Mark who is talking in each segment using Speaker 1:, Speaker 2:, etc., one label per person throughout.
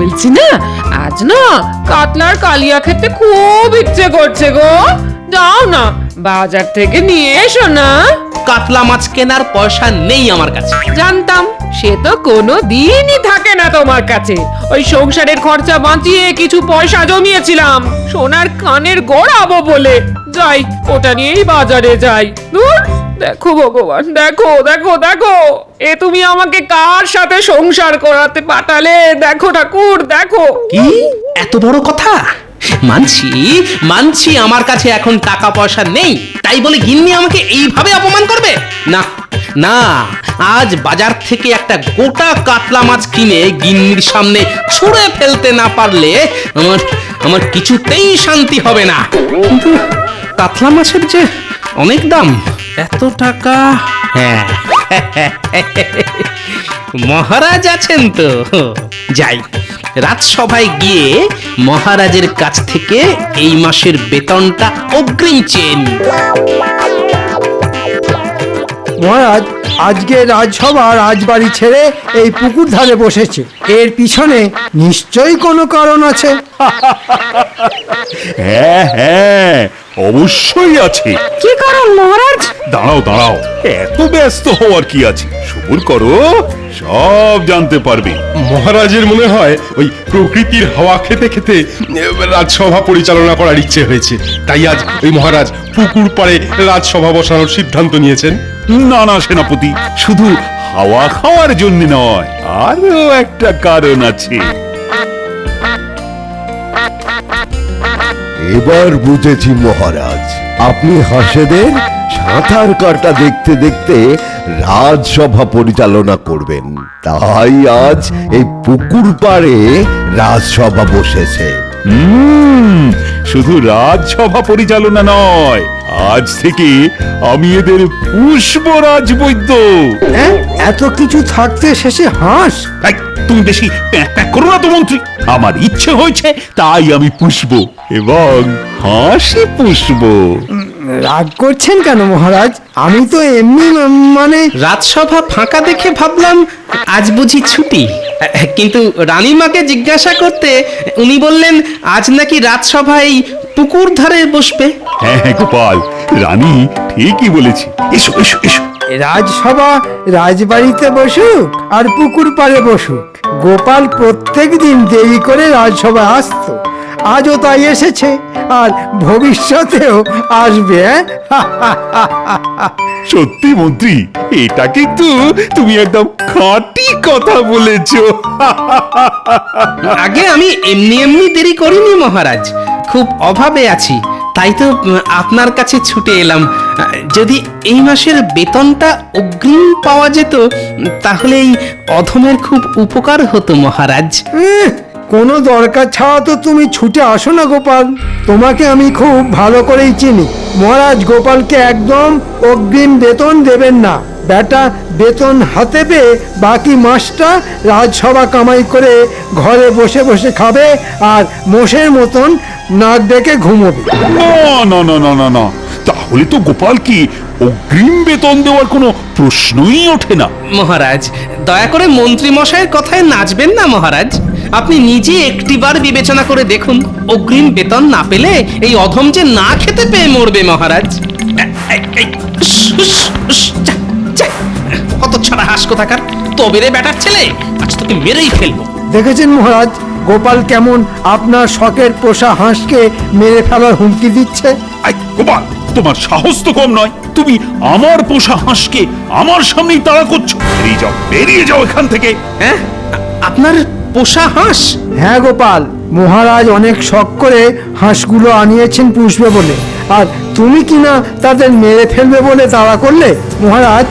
Speaker 1: বলছি না, আজ না কাতলার কালিয়া খেতে খুব ইচ্ছে করছে গো। যাও না, বাজার থেকে নিয়ে এসো না।
Speaker 2: কাতলা মাছ কেনার পয়সা নেই আমার কাছে।
Speaker 1: জানতাম, সে তো কোনো দিনই থাকে না তোমার কাছে। ওই সংসারের খরচা বাঁচিয়ে কিছু পয়সা জমিয়েছিলাম সোনার কানের গড়াবো বলে। যাই, ওটা নিয়েই বাজারে যাই। ধুর, দেখো ভগবান, দেখো দেখো দেখো, এ তুমি আমাকে কার সাথে সংসার করাতে পাঠালে? দেখো ঠাকুর, দেখো।
Speaker 2: কি এত বড় কথা? মানছি মানছি আমার কাছে এখন টাকা পয়সা নেই, তাই বলে গিন্নি আমাকে এইভাবে অপমান করবে? না না, আজ বাজার থেকে একটা গোটা কাতলা মাছ কিনে গিন্নির সামনে ছুঁড়ে ফেলতে না পারলে আমার আমার কিছুতেই শান্তি হবে না। কিন্তু কাতলা মাছের যে অনেক দাম, এত টাকা। হ্যাঁ, মহারাজ আছেন তো, যাই রাজসভায় গিয়ে মহারাজের কাছ থেকে এই মাসের বেতনটা অগ্রিম চেয়ে নিই।
Speaker 3: মহারাজ, আজকে রাজসভা রাজবাড়ি ছেড়ে এই পুকুর ধারে বসেছে। এর পিছনে নিশ্চয়ই কোনো কারণ আছে।
Speaker 4: হ্যাঁ হ্যাঁ, অবশ্যই আছে।
Speaker 1: কি কারণ মহারাজ?
Speaker 4: দাঁড়াও দাঁড়াও, এত ব্যস্ত হওয়ার কি আছে, সবুর করো, সব জানতে পারবে।
Speaker 5: মহারাজের মনে হয় ওই প্রকৃতির হাওয়া খেতে খেতে রাজসভা পরিচালনা করার ইচ্ছে হয়েছে, তাই আজ ওই মহারাজ পুকুর পাড়ে রাজসভা বসানোর সিদ্ধান্ত নিয়েছেন।
Speaker 4: না না সেনাপতি, শুধু হাওয়া খাওয়ার জন্য নয়, আরো একটা কারণ আছে।
Speaker 6: এবার বুঝেছি মহারাজ, আপনি হাঁসেদের সাঁতার কাটা দেখতে দেখতে রাজসভা পরিচালনা করবেন, তাই আজ এই পুকুর পাড়ে রাজসভা বসেছে।
Speaker 4: শুধু রাজসভা পরিচালনা নয়, আজ থেকে আমি এদের পুষ্পরাজ বৈদ্য।
Speaker 3: হ্যাঁ, এত কিছু থাকতে শেষে হাঁস?
Speaker 4: এই, তুমি বেশি প্যাঁক প্যাঁক করো না তো মন্ত্রী। আমার ইচ্ছে হয়েছে তাই আমি পুষবো এবং হাসি পুষবো।
Speaker 3: রাগ করছেন কেন মহারাজ? আমি তো এমনি মানে।
Speaker 2: রাজসভা ফাঁকা দেখে ভাবলাম আজ বুঝি ছুটি, কিন্তু রানীমাকে জিজ্ঞাসা করতে উনি বললেন আজ নাকি রাজসভা এই পুকুর ধারে বসবে।
Speaker 4: হ্যাঁ হ্যাঁ গোপাল, রানী ঠিকই বলেছে। এসো এসো এসো।
Speaker 3: রাজসভা রাজবাড়িতে বসুক আর পুকুর পাড়ে বসুক, গোপাল প্রত্যেক দিন দেরি করে রাজসভা আসতো, আজও তাই এসেছে আর ভবিষ্যতেও আসবে।
Speaker 4: সত্যি মন্ত্রী, এটা কিন্তু তুমি একদম খাঁটি কথা বলেছো।
Speaker 2: আগে আমি এমনি এমনি দেরি করিনি মহারাজ, খুব অভাবে আছি, তাই তো আপনার কাছে ছুটে এলাম। যদি এই মাসের বেতনটা অগ্রিম পাওয়া যেত তাহলে এই অধমের খুব উপকার হতো মহারাজ।
Speaker 3: কোনো দরকার ছাড়া তো তুমি ছুটে আসো না গোপাল, তোমাকে আমি খুব ভালো করেই চিনি। মহারাজ গোপালকে একদম অগ্রিম বেতন দেবেন না। বেটা বেতন হাতে পেয়ে বাকি মাসটা রাজসভা কামাই করে ঘরে বসে বসে খাবে আর মোষের মতন নাক ডেকে ঘুমোবে।
Speaker 4: না না না না না না, তাহলে তো গোপাল কি অগ্রিম বেতন দেওয়ার কোনো প্রশ্নই ওঠে না।
Speaker 2: মহারাজ দয়া করে মন্ত্রী মশাইয়ের কথায় নাচবেন না মহারাজ। আপনি নিজে একটিবার বিবেচনা করে দেখুন, অগ্রিম বেতন না পেলে এই অধম যে না খেতে পেয়ে মরবে মহারাজ। কত ছাড়া হাস কোথাকার, তবে রে বেটার ছেলে, আজ তোকে মেরেই ফেলবো।
Speaker 3: দেখেছেন মহারাজ গোপাল কেমন আপনার শখের পোষা হাঁসকে মেরে ফেলার হুমকি দিচ্ছে।
Speaker 4: আই গোপাল, তোমার সাহস তো কম নয়, তুমি আমার পোষা হাঁসকে আমার সামনেই তাড়া করছো। বেরিয়ে যাও, বেরিয়ে যাও এখান থেকে।
Speaker 2: হ্যাঁ, আপনার পোষা হাঁস?
Speaker 3: হ্যাঁ গোপাল, মহারাজ অনেক শখ করে হাঁসগুলো আনিয়েছেন পুষবে বলে, আর তুমি কিনা তাদের মেরে ফেলবে বলে তাড়া করলে। মহারাজ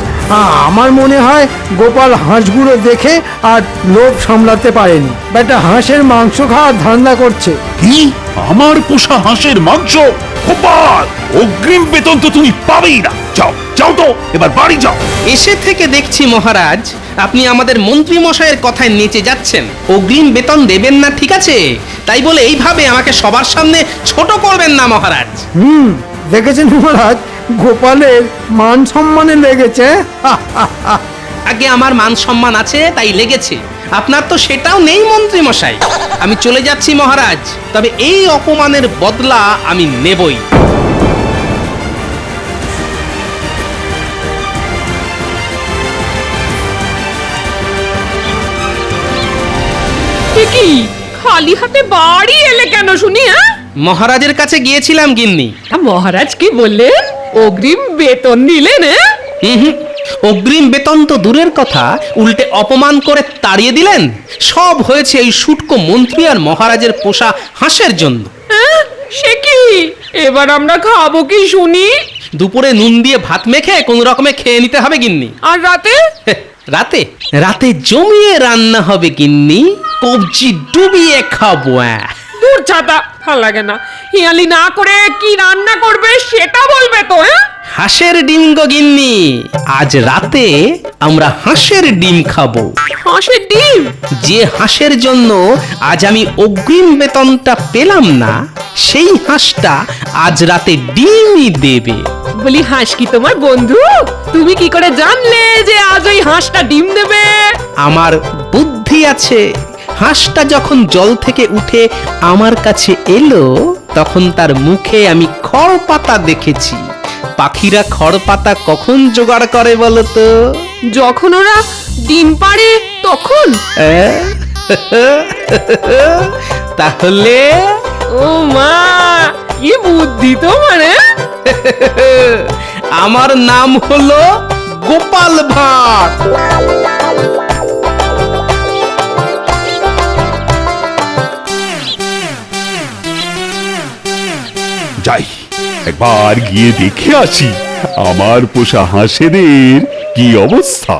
Speaker 3: আমার মনে হয় গোপাল হাঁসগুলো দেখে আর লোভ সামলাতে পারেনি, বেটা হাঁসের মাংস খাওয়ার ধান্দা করছে।
Speaker 4: কি, আমার পোষা হাঁসের মাংস? গোপাল, অগ্রিম বেতন তো তুমি পাবেই না। যাও যাও তো, এবার বাড়ি যাও।
Speaker 2: এসে থেকে দেখছি মহারাজ আপনি আমাদের মন্ত্রী মশাইয়ের কথায় নেচে যাচ্ছেন। অগ্রিম বেতন দেবেন না ঠিক আছে, তাই বলে এইভাবে আমাকে সবার সামনে ছোট করবেন না মহারাজ।
Speaker 3: দেখেছেন মহারাজ, গোপালের মান সম্মানে লেগেছে।
Speaker 2: আগে আমার মান সম্মান আছে তাই লেগেছে, আপনার তো সেটাও নেই মন্ত্রী মশাই। আমি চলে যাচ্ছি মহারাজ, তবে এই অপমানের বদলা আমি নেবই।
Speaker 1: এ কি খালি হাতে বাড়ি এলে কেন শুনি? হ্যাঁ,
Speaker 2: মহারাজের কাছে গিয়েছিলাম গিন্নি।
Speaker 1: মহারাজ কি বললেন? অগ্রিম বেতন নিলেন?
Speaker 2: হুম, অগ্রিম বেতন তো দূরের কথা, উল্টে অপমান করে তাড়িয়ে দিলেন। সব হয়েছে এই শুটকো মন্ত্রী আর মহারাজের পোষা হাঁসের জন্য।
Speaker 1: সে কি, এবার আমরা খাবো কি শুনি?
Speaker 2: দুপুরে নুন দিয়ে ভাত মেখে কোন রকমে খেয়ে নিতে হবে গিন্নি।
Speaker 1: আর রাতে?
Speaker 2: রাতে রাতে জমিয়ে রান্না হবে গিন্নি, কবজি ডুবিয়ে খাবো।
Speaker 1: দূর ছাতা, ভাল লাগে না। হিয়ালি না করে কি রান্না করবে সেটা বলবে তো?
Speaker 2: হাঁসের ডিম গো গিন্নি, আজ রাতে আমরা হাঁসের ডিম খাবো।
Speaker 1: হাঁসের ডিম?
Speaker 2: যে হাঁসের জন্য আজ আমি অগ্রিম বেতনটা পেলাম না, সেই হাঁসটা আজ রাতে ডিমই দেবে।
Speaker 1: বলি, হাঁস কি তোমার বন্ধু? তুমি কি করে জানলে যে আজ ওই হাঁসটা ডিম দেবে?
Speaker 2: আমার বুদ্ধি আছে। হাঁসটা যখন জল থেকে উঠে আমার কাছে এলো, তখন তার মুখে আমি খড় পাতা দেখেছি। পাখিরা খড় পাতা কখন জোগাড় করে বলো তো?
Speaker 1: যখন ওরা ডিম পাড়ে তখন?
Speaker 2: তাহলে
Speaker 1: ও মা, কি বুদ্ধি তোমার!
Speaker 2: আমার নাম হলো গোপাল ভাঁড়।
Speaker 4: যাই, একবার গিয়ে দেখে আসি আমার পোষা হাঁসেদের কি অবস্থা।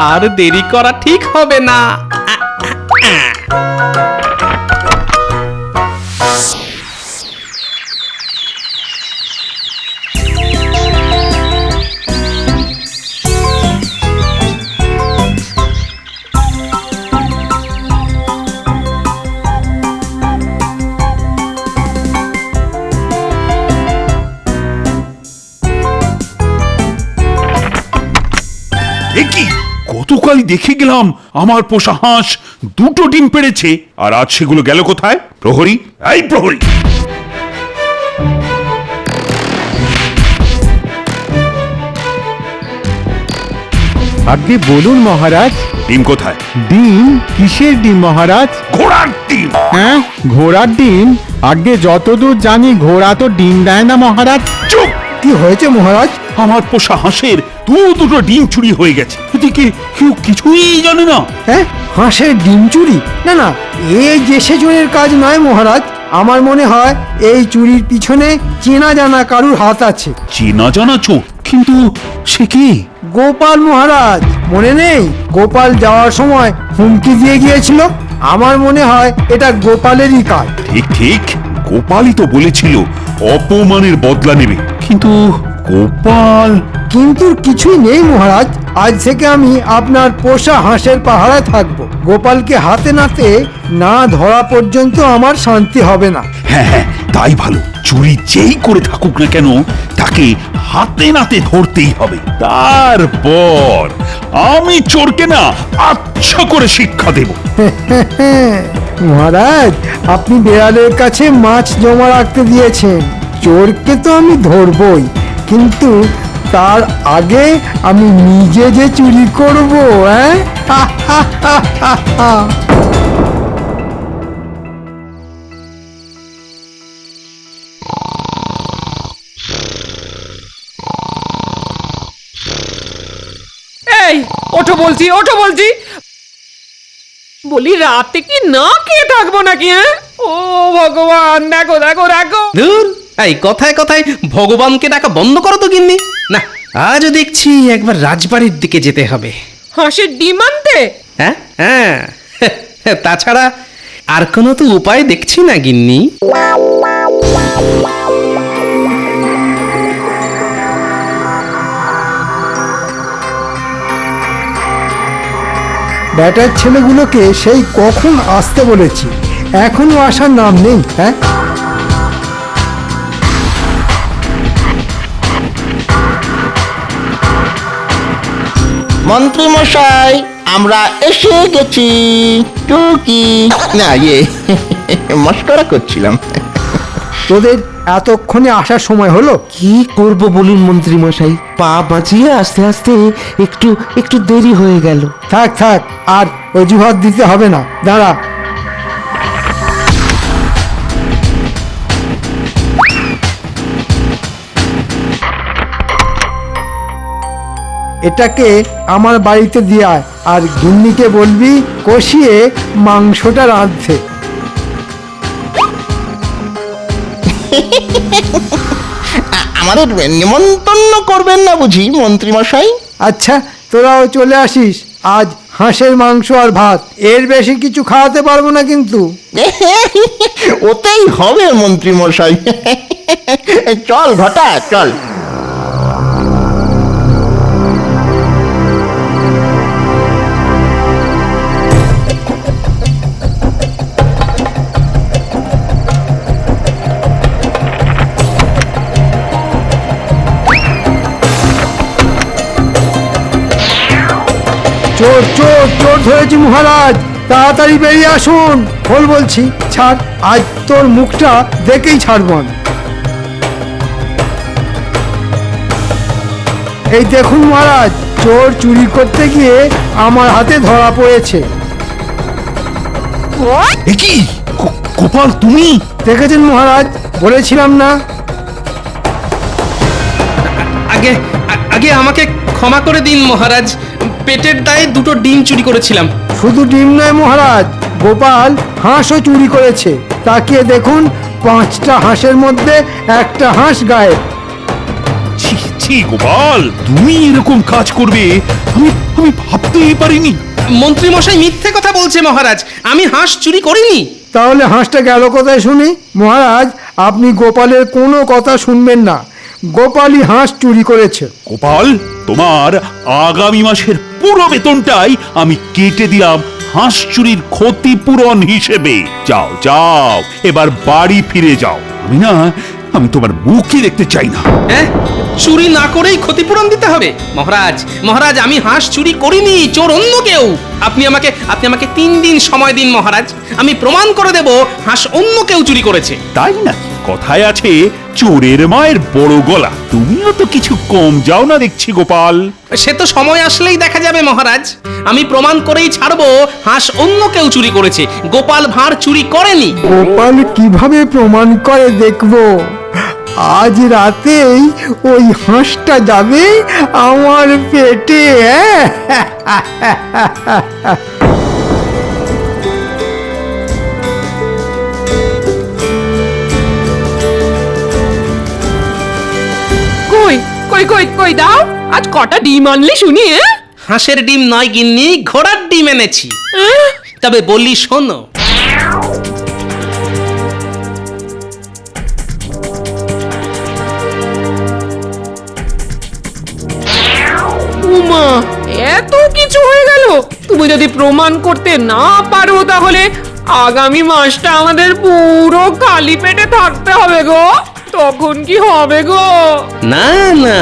Speaker 2: আর দেরি করা ঠিক হবে না।
Speaker 4: কি গতকালই দেখে গেলাম আমার পোষা হাঁস দুটো ডিম পেড়েছে, আর আজ সেগুলো গেল কোথায়? প্রহরী, এই প্রহরী!
Speaker 7: আগে বলুন মহারাজ।
Speaker 4: ডিম কোথায়?
Speaker 7: ডিম? কিসের ডিম মহারাজ?
Speaker 4: ঘোড়ার ডিম।
Speaker 7: হ্যাঁ, ঘোড়ার ডিম? আগে যতদূর জানি ঘোড়া তো ডিম দেয় না মহারাজ।
Speaker 4: চুপ!
Speaker 3: কি হয়েছে মহারাজ?
Speaker 4: আমার পোষা হাঁসের দুটো ডিম চুরি হয়ে গেছে, এদিকে কেউ কিছুই জানে না।
Speaker 3: হ্যাঁ, হাঁসের ডিম চুরি? না না, এই যে সেজনের কাজ নয় মহারাজ। আমার মনে হয় এই চুরির পিছনে চেনা জানা কারুর হাত আছে।
Speaker 4: চেনা জানা চোর? কিন্তু সে কি?
Speaker 3: গোপাল মহারাজ, মনে নেই? গোপাল যাওয়ার সময় হুমকি দিয়ে গিয়েছিল। আমার মনে হয় এটা গোপালেরই কাজ।
Speaker 4: ঠিক ঠিক, গোপালই তো বলেছিল অপমানের বদলা নেবে, কিন্তু গোপাল।
Speaker 3: কিন্তু কিছুই নেই মহারাজ। আজ থেকে আমি আপনার পোষা হাঁসের পাহারায় থাকবো। গোপালকে হাতে নাতে না ধরা পর্যন্ত আমার শান্তি হবে না।
Speaker 4: হ্যাঁ হ্যাঁ, তাই ভালো। চুরি যেই করে থাকুক না কেন, তাকে হাতে নাতে ধরতেই হবে। তারপর আমি চোরকে না আচ্ছা করে শিক্ষা দেব।
Speaker 3: মহারাজ, আপনি বেড়ালের কাছে মাছ জমা রাখতে দিয়েছেন। চোরকে তো আমি ধরবই, কিন্তু তার আগে আমি নিজে যে চুরি করব।
Speaker 1: এই ওঠো বলছি, ওঠো বলছি। বলি, রাতে কি না খেয়ে থাকবো নাকি? ও ভগবান, দেখো দেখো দেখো।
Speaker 2: ধুর, এই কথায় কথায় ভগবানকে ডাকা বন্ধ করো তো গিন্নি। না, আজও দেখছি একবার রাজবাড়ির দিকে যেতে হবে।
Speaker 1: হাঁসের ডিম আনতে?
Speaker 2: হ্যাঁ হ্যাঁ, তাছাড়া আর কোনো তো উপায় দেখছি না গিন্নি।
Speaker 3: ব্যাটার ছেলেগুলোকে সেই কখন আসতে বলেছি, এখনো আসার নাম নেই। হ্যাঁ,
Speaker 8: মন্ত্রী মশাই, আমরা এসে গেছি। টুকি না, মস্করা করছিলাম।
Speaker 3: তোদের এতক্ষণে আসার সময় হলো?
Speaker 9: কি করব বলুন মন্ত্রী মশাই, পা বাঁচিয়ে আস্তে আস্তে একটু একটু দেরি হয়ে গেল।
Speaker 3: থাক থাক, আর অজুহাত দিতে হবে না, দাঁড়া। এটাকে আমার বাড়িতে দিয়ে আয়, আর গিন্নিকে বলবি কষিয়ে মাংসটা রাঁধতে।
Speaker 8: আমাদের নিমন্ত্রণ করবেন না বুঝি মন্ত্রী মশাই?
Speaker 3: আচ্ছা, তোরাও চলে আসিস। আজ হাঁসের মাংস আর ভাত, এর বেশি কিছু খাওয়াতে পারবো না কিন্তু।
Speaker 8: ওতেই হবে মন্ত্রী মশাই। চল ঘটা, চল।
Speaker 3: চোর চোর চোর ধরেছি মহারাজ, তাড়াতাড়ি বেরিয়ে আসুন। বল বলছি, ছাড়, আজ তোর মুখটা দেখেই ছাড়ব আমি। এই দেখুন মহারাজ, চোর চুরি করতে গিয়ে আমার হাতে ধরা পড়েছে।
Speaker 4: এ কি গোপাল, তুমি?
Speaker 3: দেখেছেন মহারাজ, বলেছিলাম না?
Speaker 2: আগে আগে আমাকে ক্ষমা করে দিন মহারাজ, পেটের দায়ে দুটো ডিম চুরি করেছিলাম।
Speaker 3: শুধু ডিম নয় মহারাজ, গোপাল হাঁসও চুরি করেছে। তাকিয়ে দেখুন, 5টা হাঁসের মধ্যে একটা হাঁস গায়েব।
Speaker 4: ছি ছি গোপাল, তুমি এরকম কাজ করবে আমি আমি ভাবতেই পারিনি।
Speaker 2: মন্ত্রী মশাই মিথ্যে কথা বলছে মহারাজ, আমি হাঁস চুরি করিনি।
Speaker 3: তাহলে হাঁসটা গেল কোথায় শুনি? মহারাজ, আপনি গোপালের কোনো কথা শুনবেন না, গোপালই হাঁস চুরি করেছে।
Speaker 4: গোপাল, তোমার আগামী মাসের পুরো বেতনটাই আমি কেটে দিলাম হাঁস চুরির ক্ষতিপূরণ হিসেবে। যাও যাও, এবার বাড়ি ফিরে যাও। আমি তোমার মুখই দেখতে চাই না।
Speaker 2: হ্যাঁ, চুরি না করেই ক্ষতিপূরণ দিতে হবে? মহারাজ মহারাজ, আমি হাঁস চুরি করিনি, চোর অন্য কেউ। আপনি আমাকে 3 দিন সময় দিন মহারাজ, আমি প্রমাণ করে দেব হাঁস অন্য কেউ চুরি করেছে।
Speaker 4: তাই নাকি? কথায় আছে চোরের মায়ের বড় গলা। তুমিও তো কিছু কম যাও না দেখছি গোপাল।
Speaker 2: সে তো সময় আসলেই দেখা যাবে মহারাজ, আমি প্রমাণ করেই ছাড়বো হাঁস অন্য কেউ চুরি করেছে, গোপাল ভাঁড় চুরি করেনি।
Speaker 3: গোপাল কিভাবে প্রমাণ করে দেখবো। আজ রাতেই ওই হাঁসটা যাবে আমার পেটে।
Speaker 1: কই কই কই কই দাও, আজ কটা ডিম আনলি শুনি?
Speaker 2: হাঁসের ডিম নয় গিন্নি, ঘোড়ার ডিম এনেছি। তবে বলি শোনো।
Speaker 1: উমা, এত কিছু হয়ে গেল! তুমি যদি প্রমাণ করতে না পারো, তাহলে আগামী মাসটা আমাদের পুরো খালি পেটে থাকতে হবে গো। তখন কি হবে গো?
Speaker 2: না না,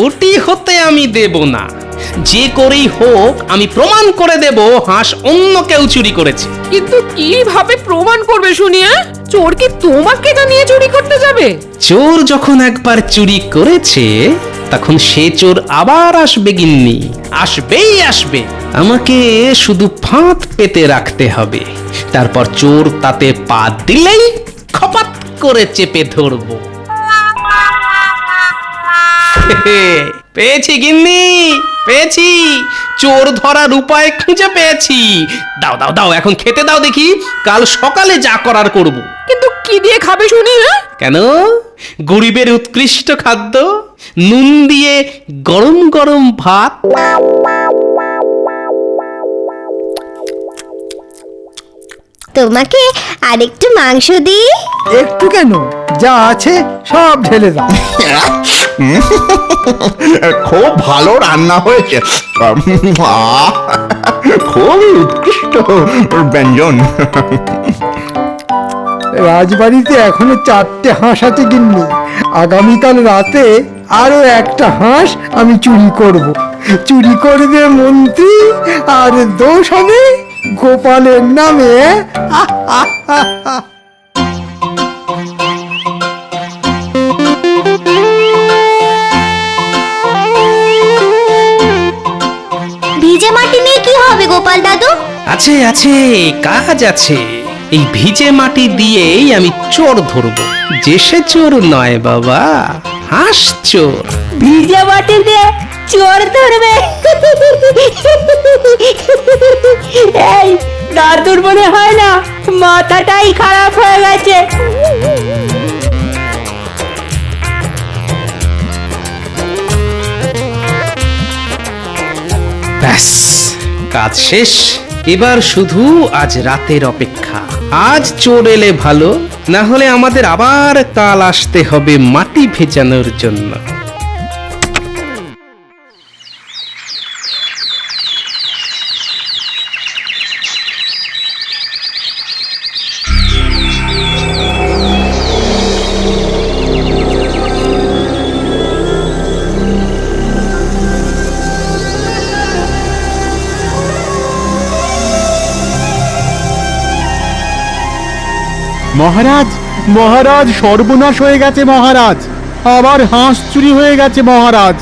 Speaker 2: ওটি হতে আমি দেব না। যে করেই হোক আমি প্রমাণ করে দেব হাঁস অন্য কেউ চুরি করেছে।
Speaker 1: কিন্তু কিভাবে প্রমাণ করবে শুনি? চোর কি তোমাকে জানিয়ে চুরি করতে যাবে?
Speaker 2: চোর যখন একবার চুরি করেছে, তখন সে চোর আবার আসবে গিন্নি, আসবেই আসবে। আমাকে শুধু ফাঁদ পেতে রাখতে হবে, তারপর চোর তাতে পা দিলেই খপাত করে চেপে ধরবো। পেয়েছি গিন্নি, পেয়েছি। চোর ধরার উপায় খুঁজে পেয়েছি। দাও দাও দাও, এখন খেতে দাও দেখি, কাল সকালে যা করার করব।
Speaker 1: কিন্তু কি দিয়ে খাবে শুনি? হ্যাঁ?
Speaker 2: কেন? গরিবের উৎকৃষ্ট খাদ্য, নুন দিয়ে গরম গরম ভাত।
Speaker 10: তোমাকে আরেকটু মাংস দিই?
Speaker 3: একটু কেন, যা আছে সব ঢেলে দাও।
Speaker 8: খুব ভালো রান্না হয়েছে। খুবই উৎকৃষ্ট ব্যঞ্জন।
Speaker 3: রাজবাড়িতে এখনো 4টে হাঁস আছে গিন্নি। আগামীকাল রাতে আরো একটা হাঁস আমি চুরি করব। চুরি করবে মন্ত্রী, আর দোষ হবে গোপালের নামে।
Speaker 10: ভিজে মাটি নিয়ে কি হবে গোপাল দাদু?
Speaker 2: আছে আছে, কাজ আছে। এই ভিজে মাটি দিয়েই আমি চোর ধরবো। যে সে চোর নয় বাবা, হাঁস চোর।
Speaker 10: ভিজে মাটি দিয়ে চোর ধরবে? এই দাদুর মনে হয় না মাথাটাই খারাপ হয়ে গেছে।
Speaker 2: ব্যাস, কাজ শেষ। এবার শুধু আজ রাতের অপেক্ষা। আজ চোর এলে ভালো, না হলে আমাদের আবার কাল আসতে হবে মাটি ভেজানোর জন্য।
Speaker 7: মহারাজ, মহারাজ, সর্বনাশ হয়ে গেছে মহারাজ। আবার হাঁস চুরি হয়ে গেছে মহারাজ।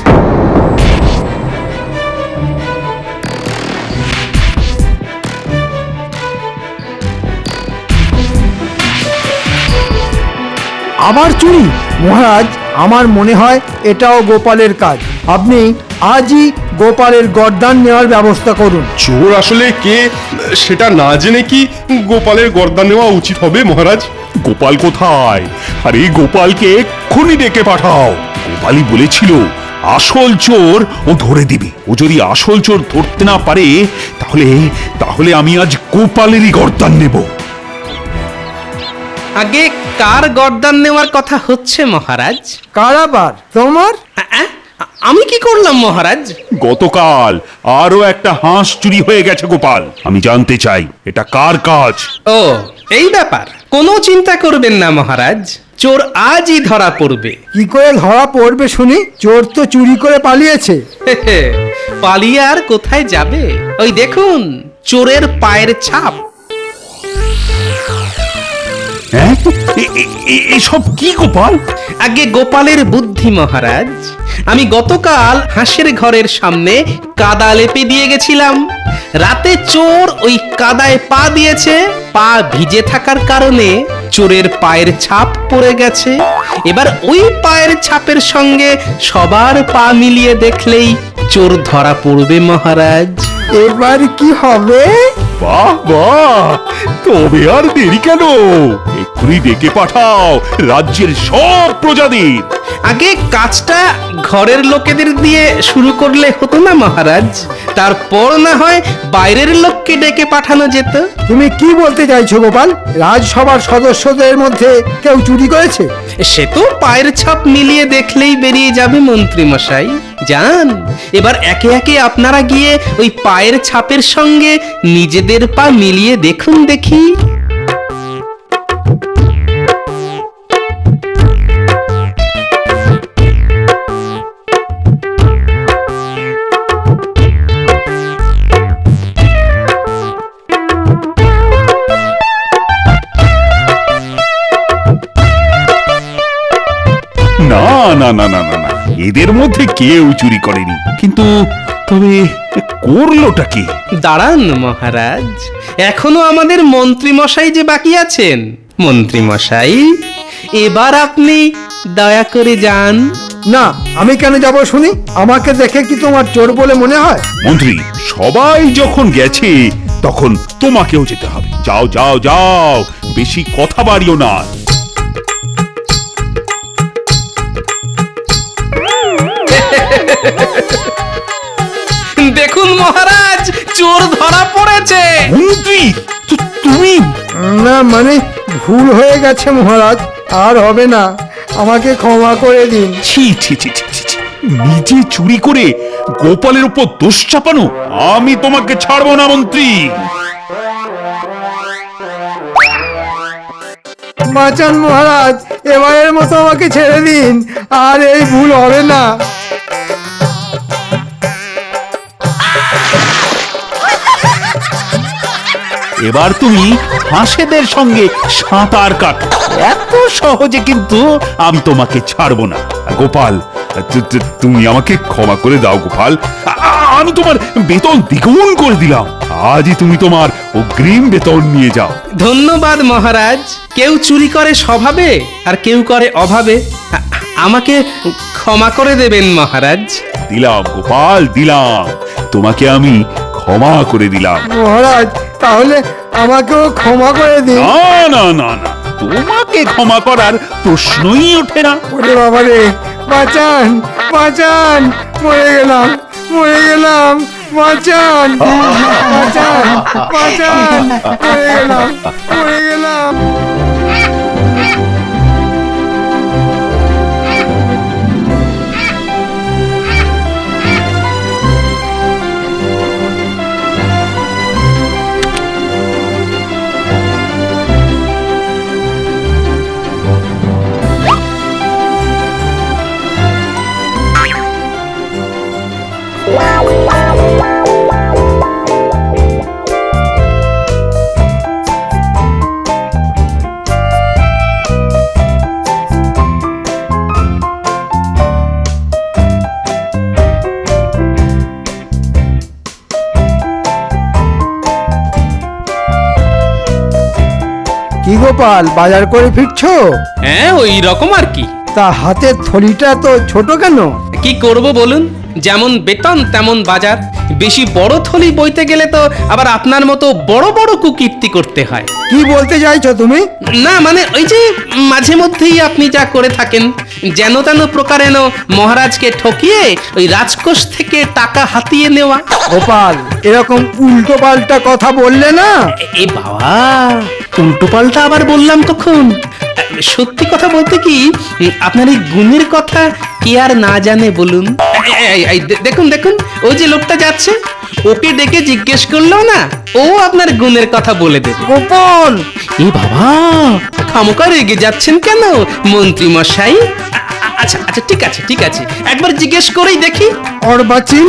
Speaker 3: আবার চুরি? মহারাজ, আমার মনে হয় এটাও গোপালের কাজ। আপনি আজই গোপালের গর্দান নেওয়ার ব্যবস্থা করুন।
Speaker 5: চোর আসলে কে সেটা না জেনে কি গোপালের গর্দান নেওয়া উচিত হবে মহারাজ?
Speaker 4: গোপাল কোথায়? আরে গোপালকে এক্ষুনি ডেকে পাঠাও। গোপালই বলেছিল আসল চোর ও ধরে দিবে। ও যদি আসল চোর ধরতে না পারে, তাহলে তাহলে আমি আজ গোপালেরই গর্দান নেব।
Speaker 2: আগে কার গর্দান নেওয়ার কথা হচ্ছে মহারাজ?
Speaker 3: কারাবার তোমার?
Speaker 2: আমি কি করলাম মহারাজ?
Speaker 4: গতকাল আরো একটা হাঁস চুরি হয়ে গেছে গোপাল। আমি জানতে চাই এটা কার কাজ।
Speaker 2: ও, এই ব্যাপার। কোনো চিন্তা করবেন না মহারাজ, চোর আজই ধরা পড়বে।
Speaker 3: কি করে ধরা পড়বে শুনি? চোর তো চুরি করে পালিয়েছে।
Speaker 2: পালিয়ে আর কোথায় যাবে? ওই দেখুন, চোরের পায়ের ছাপ।
Speaker 4: হ্যাঁ, এসব কি গোপাল?
Speaker 2: আগে গোপালের বুদ্ধি মহারাজ। আমি গতকাল হাঁসের ঘরের সামনে কাদা লেপে দিয়ে গেছিলাম। রাতে চোর ওই কাদায় পা দিয়েছে। পা ভিজে থাকার কারণে চোরের পায়ের ছাপ পড়ে গেছে। এবার ওই পায়ের ছাপের সঙ্গে সবার পা মিলিয়ে দেখলেই চোর ধরা পড়বে মহারাজ।
Speaker 3: এবার কি হবে?
Speaker 4: বাহ বাহ, তবে আর দেরি কেন? এক্ষুনি ডেকে পাঠাও রাজ্যের সব প্রজাদের।
Speaker 2: আগে কাজটা ঘরের লোকেদের দিয়ে শুরু করলে হতো না মহারাজ? তারপর না হয় বাইরের লোককে ডেকে পাঠানো যেত।
Speaker 3: তুমি কি বলতে চাইছো গোপাল? রাজসভার সদস্যদের মধ্যে কেউ চুরি করেছে?
Speaker 2: সে তো পায়ের ছাপ মিলিয়ে দেখলেই বেরিয়ে যাবে মন্ত্রী মশাই। যান, এবার একে একে আপনারা গিয়ে ওই পায়ের ছাপের সঙ্গে নিজেদের পা মিলিয়ে দেখুন দেখি।
Speaker 4: না না না না না না, এদের মধ্যে কেউ চুরি করেনি। কিন্তু তবে করলোটা কি?
Speaker 2: দাঁড়ান মহারাজ, এখনো আমাদের মন্ত্রী মশাই যে বাকি আছেন। মন্ত্রী মশাই, এবার আপনি দয়া করে যান,
Speaker 3: না, আমি কেন যাব শুনি? আমাকে দেখে কি তোমার চোর বলে মনে হয়?
Speaker 4: মন্ত্রী, সবাই যখন গেছে তখন তোমাকেও যেতে হবে। যাও যাও যাও, বেশি কথা বাড়িও না।
Speaker 2: দেখুন মহারাজ, চোর ধরা পড়েছে।
Speaker 4: মন্ত্রী, তুমি?
Speaker 3: না মানে ভুল হয়ে গেছে মহারাজ, আর হবে না, আমাকে ক্ষমা করে দিন।
Speaker 4: ছি ছি ছি ছি ছি ছি। নিজে চুরি করে গোপালের উপর দোষ চাপানো? আমি তোমাকে ছাড়বো না মন্ত্রী।
Speaker 3: বাঁচান মহারাজ, এবারের মতো আমাকে ছেড়ে দিন, আর এই ভুল হবে না।
Speaker 4: এবার তুমি হাঁসেদের সঙ্গে সাঁতার কাটো। এত সহজে কিন্তু আমি তোমাকে ছাড়বো না। গোপাল, তুমি আমাকে ক্ষমা করে দাও গোপাল। আমি তোমার বেতন দ্বিগুণ করে দিলাম। আজই তুমি তোমার অগ্রিম বেতন নিয়ে যাও।
Speaker 2: ধন্যবাদ মহারাজ। কেউ চুরি করে স্বভাবে আর কেউ করে অভাবে। আমাকে ক্ষমা করে দেবেন মহারাজ।
Speaker 4: দিলাম গোপাল, দিলাম। তোমাকে আমি ক্ষমা করে দিলাম।
Speaker 3: মহারাজ, তাহলে আমাকেও ক্ষমা করে দিন।
Speaker 4: না না না না, তোমাকে ক্ষমা করার প্রশ্নই ওঠে না।
Speaker 3: ওরে বাবা রে, বাঁচান বাঁচান, মরে গেলাম মরে গেলাম, বাঁচান বাঁচান বাঁচান, মরে গেলাম মরে গেলাম। কি গোপাল, বাজার করে ফিরছো?
Speaker 2: হ্যাঁ, ওই রকম আর কি।
Speaker 3: তা হাতের থলিটা তো ছোট কেন?
Speaker 2: কি করব বলুন, যেমন বেতন তেমন বাজার। বেশি বড় থলি বইতে গেলে তো আবার আপনার মতো বড় বড় কুকীর্তি করতে হয়।
Speaker 3: কি বলতে চাইছো তুমি?
Speaker 2: না মানে ওই যে মাঝে মধ্যেই আপনি যা করে থাকেন, যেন তেন প্রকারেণ মহারাজকে ঠকিয়ে ওই রাজকোষ থেকে টাকা হাতিয়ে নেওয়া।
Speaker 3: গোপাল, এরকম উল্টো পাল্টা কথা বললে না।
Speaker 2: এ বাবা, উল্টো পাল্টা আবার বললাম কখন? সত্যি কথা বলতে কি, আপনার এই গুণের কথা কে আর না জানে বলুন? দেখুন দেখুন, ওই যে লোকটা যাচ্ছে, ওকে ডেকে জিজ্ঞেস করলো না, ও আপনার গুণের কথা বলে দেবে।
Speaker 3: গোপাল,
Speaker 2: এ বাবা, খামোকা রেগে যাচ্ছেন কেন মন্ত্রী মশাই? আচ্ছা আচ্ছা, ঠিক আছে ঠিক আছে, একবার জিজ্ঞেস করেই দেখি।
Speaker 3: অর্বাচীন,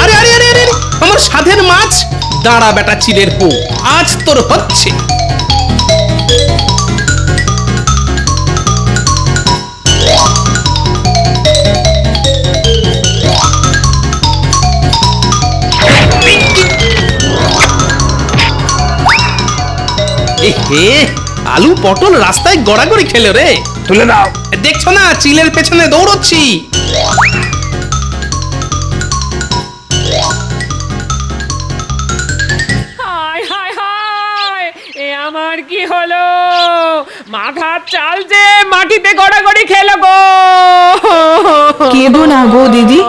Speaker 2: আরে আরে আরে আরে, আমার সাধের মাছ! দাঁড়া বেটা চিলের পো, আজ তোর হচ্ছে। এহে, আলু পটল রাস্তায় গড়াগড়ি খেলো রে।
Speaker 8: তুলে দাও।
Speaker 2: দেখছো না, চিলের পেছনে দৌড়চ্ছি।
Speaker 1: হায় হায় হায়, এ আমার কি হলো? মাথার চাল যে মাটিতে গড়াগড়ি খেলো গো।
Speaker 10: কেঁদো না গো দিদি,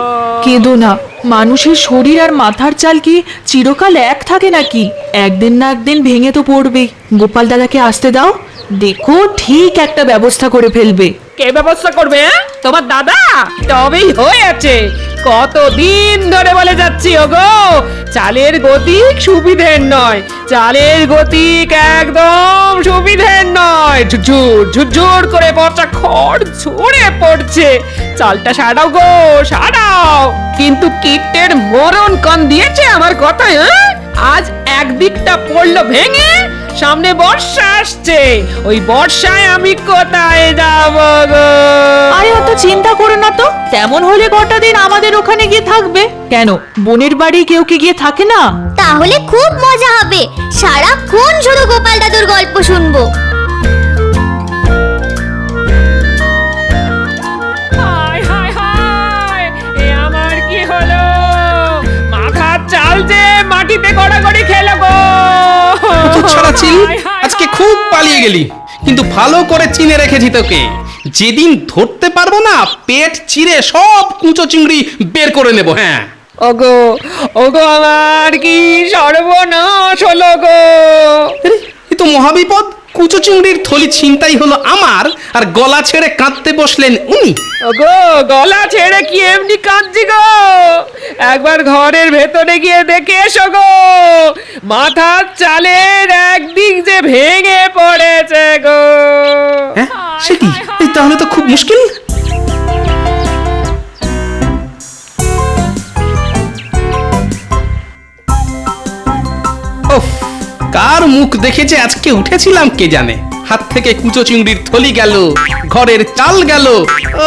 Speaker 10: কেঁদো না। মানুষের শরীর আর মাথার চাল কি চিরকাল এক থাকে নাকি? একদিন না একদিন ভেঙে তো পড়বে। গোপাল দাদাকে আসতে দাও, দেখো ঠিক একটা ব্যবস্থা করে ফেলবে।
Speaker 1: কে ব্যবস্থা করবে? তোমার দাদা? তবেই হয়েছে। কতদিন ধরে বলে যাচ্ছি ওগো, চালের গতিক সুবিধের নয়, চালের গতিক একদম সুবিধের নয়। ঝুরঝুর ঝুরঝুর করে পচা খড় ঝরে পড়ছে, চালটা সারাও গো সারাও। কিন্তু কীটের মরণ কান দিয়েছে আমার কথায়। হ্যাঁ, আজ একদিকটা পড়লো ভেঙে, সামনে বর্ষা আসছে, ওই বর্ষায় আমি কোথায় যাব গো?
Speaker 10: আরে অত চিন্তা করো না তো, তেমন হলে কটা দিন আমাদের ওখানে গিয়ে থাকবে। কেন, বোনের বাড়ি কেউ কি গিয়ে থাকে না?
Speaker 11: তাহলে খুব মজা হবে, সারাক্ষণ শুধু গোপাল দাদুর গল্প শুনবো।
Speaker 1: হায় হায় হায়, এ আমার কি হলো? মাথার চাল যে মাটিতে গড়াগড়ি খেলো গো।
Speaker 2: ছাড়া চিল,
Speaker 1: হায় হায়
Speaker 2: আজকে খুব পালিয়ে গেলি, কিন্তু ভালো করে চিনে রেখেছি তোকে। যেদিন ধরতে পারবো না, পেট চিরে সব কুঁচো চিংড়ি বের করে নেব। হ্যাঁ,
Speaker 1: ওগো ওগো, আমার কি সর্বনাশ হলো গো।
Speaker 2: এ তো মহাবিপদ। কুচো চিংড়ির থলি ছিনতাই হলো আমার, আর গলা ছেড়ে কাঁদতে বসলেন উনি।
Speaker 1: ওগো, গলা ছেড়ে কি এমনি কাঁদছি গো? একবার ঘরের ভেতরে গিয়ে দেখে এসো গো, মাথার চালের একদিক যে ভেঙে পড়েছে গো।
Speaker 2: হ্যাঁ, সে কি? এই তাহলে তো খুব মুশকিল। ওফ, কার মুখ দেখেছে আজকে উঠেছিলাম কে জানে। হাত থেকে কুচো চিংড়ির থলি গেল, ঘরের চাল গেল।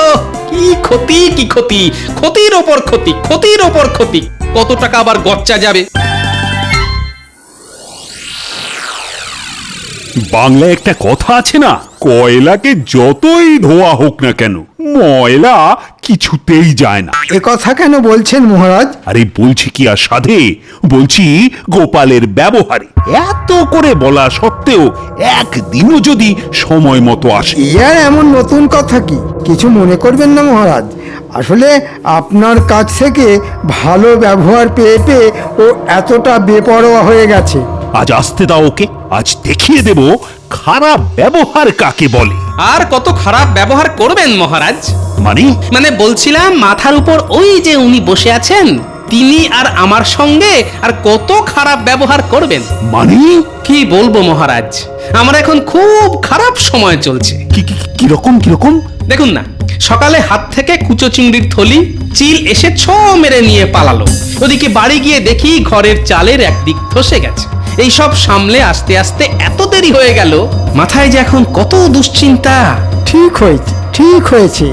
Speaker 2: ও কি ক্ষতি, কি ক্ষতি, ক্ষতির ওপর ক্ষতি, ক্ষতির ওপর ক্ষতি। কত টাকা আবার গচ্চা যাবে।
Speaker 4: বাংলায় একটা কথা আছে না, কয়লাকে যতই ধোয়া হোক না কেন, ময়লা কিছুতেই যায় না।
Speaker 3: এ কথা কেন বলছেন মহারাজ?
Speaker 4: আরে বলছি কি আর সাধে, বলছি গোপালের ব্যবহারে। এত করে বলা সত্ত্বেও একদিনও যদি সময় মতো আসে।
Speaker 3: ইয়ার এমন নতুন কথা কি? কিছু মনে করবেন না মহারাজ, আসলে আপনার কাছ থেকে ভালো ব্যবহার পেয়ে পেয়ে ও এতটা বেপরোয়া হয়ে গেছে।
Speaker 4: আজ আসতে দাও ওকে, আজ দেখিয়ে দেব খারাপ ব্যবহার কাকে বলে।
Speaker 2: আর কত খারাপ ব্যবহার করবেন মহারাজ?
Speaker 4: মানে
Speaker 2: বলছিলাম, মাথার উপর ওই যে উনি বসে আছেন, তিনি আর আমার সঙ্গে আর কত খারাপ ব্যবহার করবেন।
Speaker 4: মানে
Speaker 2: কি বলবো মহারাজ, আমার এখন খুব খারাপ সময় চলছে।
Speaker 4: কিরকম কিরকম?
Speaker 2: দেখুন না, সকালে হাত থেকে কুচো চিংড়ির থলি চিল এসে ছ মেরে নিয়ে পালালো। ওদিকে বাড়ি গিয়ে দেখি ঘরের চালের একদিক ধসে গেছে। এইসব সামলে আস্তে আস্তে এত দেরি হয়ে গেল, মাথায় যে এখন কত দুশ্চিন্তা।
Speaker 3: ঠিক হয়েছে, ঠিক হয়েছে,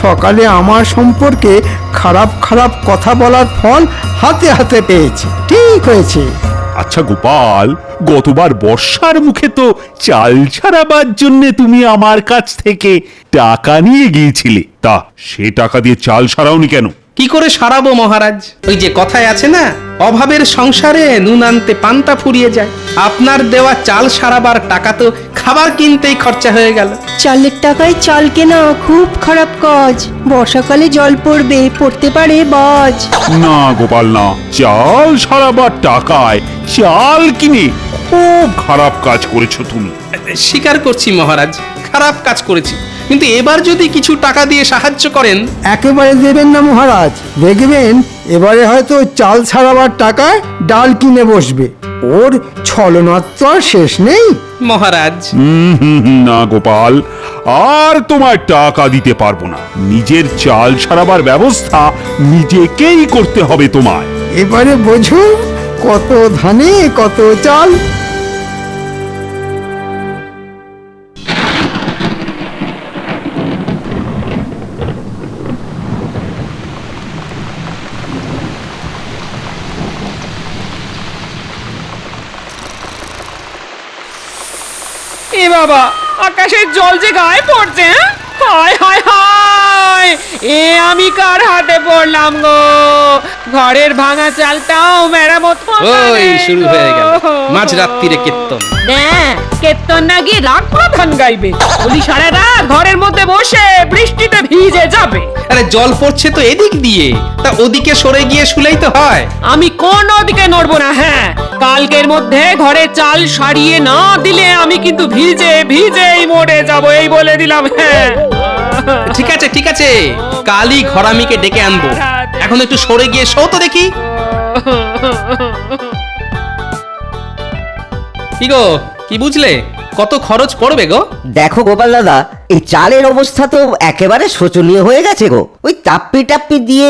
Speaker 3: সকালে আমার সম্পর্কে খারাপ খারাপ কথা বলার ফল হাতে হাতে পেয়েছে। ঠিক হয়েছে।
Speaker 4: আচ্ছা গোপাল, গতবার বর্ষার মুখে তো চাল ছাড়াবার জন্য তুমি আমার কাছ থেকে টাকা নিয়ে গিয়েছিলে, তা সে টাকা দিয়ে চাল সারাওনি কেন?
Speaker 2: কি করে সারাবো মহারাজ? ওই যে কথায় আছে না, অভাবের সংসারে নুন আনতে পান্তা ফুরিয়ে যায়। আপনার দেওয়া চাল সারাবার টাকা তো খাবার কিনতেই খরচা হয়ে গেল।
Speaker 12: চালের টাকায় চাল কেনা খুব খারাপ কাজ, বর্ষাকালে জল পড়বে, পড়তে পারে বাজ।
Speaker 4: না গোপাল না, চাল সারাবার টাকায় চাল কিনে খুব খারাপ কাজ করেছো তুমি।
Speaker 2: স্বীকার করছি মহারাজ, খারাপ কাজ করেছি, কিন্তু এবার যদি কিছু টাকা দিয়ে সাহায্য করেন।
Speaker 3: একেবারে দেবেন না মহারাজ, দেখবেন এবারে হয়তো চাল ছাড়াবার টাকায় ডাল কিনে বসবে। ওর ছলনার তো আর শেষ নেই
Speaker 2: মহারাজ।
Speaker 4: না গোপাল, আর তোমার টাকা দিতে পারবো না। নিজের চাল সারাবার ব্যবস্থা নিজেকেই করতে হবে তোমায়।
Speaker 3: এবারে বোঝো, কত ধানে কত চাল।
Speaker 1: এ বাবা, আকাশের জল যে গায়ে পড়ছে। হায় হায় হায়, এ আমি কার হাতে পড়লাম গো? ঘরের ভাঙা চালটাও মেরামত
Speaker 2: ওই শুরু হয়ে গেল মাঝরাত্রিরে কীর্তন।
Speaker 1: কীর্তন না গিয়ে রাগ প্রধান গাইবে। বলি সারা রাত ঘরের মধ্যে বসে বৃষ্টিতে ভিজে যাবে।
Speaker 2: আরে জল পড়ছে তো এদিক দিয়ে, তা ওদিকে সরে গিয়ে শুলেই তো হয়।
Speaker 1: আমি কোন দিকে নড়বো না। হ্যাঁ, কালকের মধ্যে ঘরে চাল সারিয়ে না দিলে আমি কিন্তু ভিজে ভিজেই মরে যাব, এই বলে দিলাম। হ্যাঁ।
Speaker 2: ঠিক আছে ঠিক আছে, কালই ঘরামিকে ডেকে আনবো। এখন একটু সরে গিয়ে শো তো দেখি। কি গো, কি বুঝলে? কত খরচ পড়বে গো?
Speaker 13: দেখো গোপাল দাদা, এই চালের অবস্থা তো একেবারে শোচনীয় হয়ে গেছে গো। ওই টাপ্পি টাপ্পি দিয়ে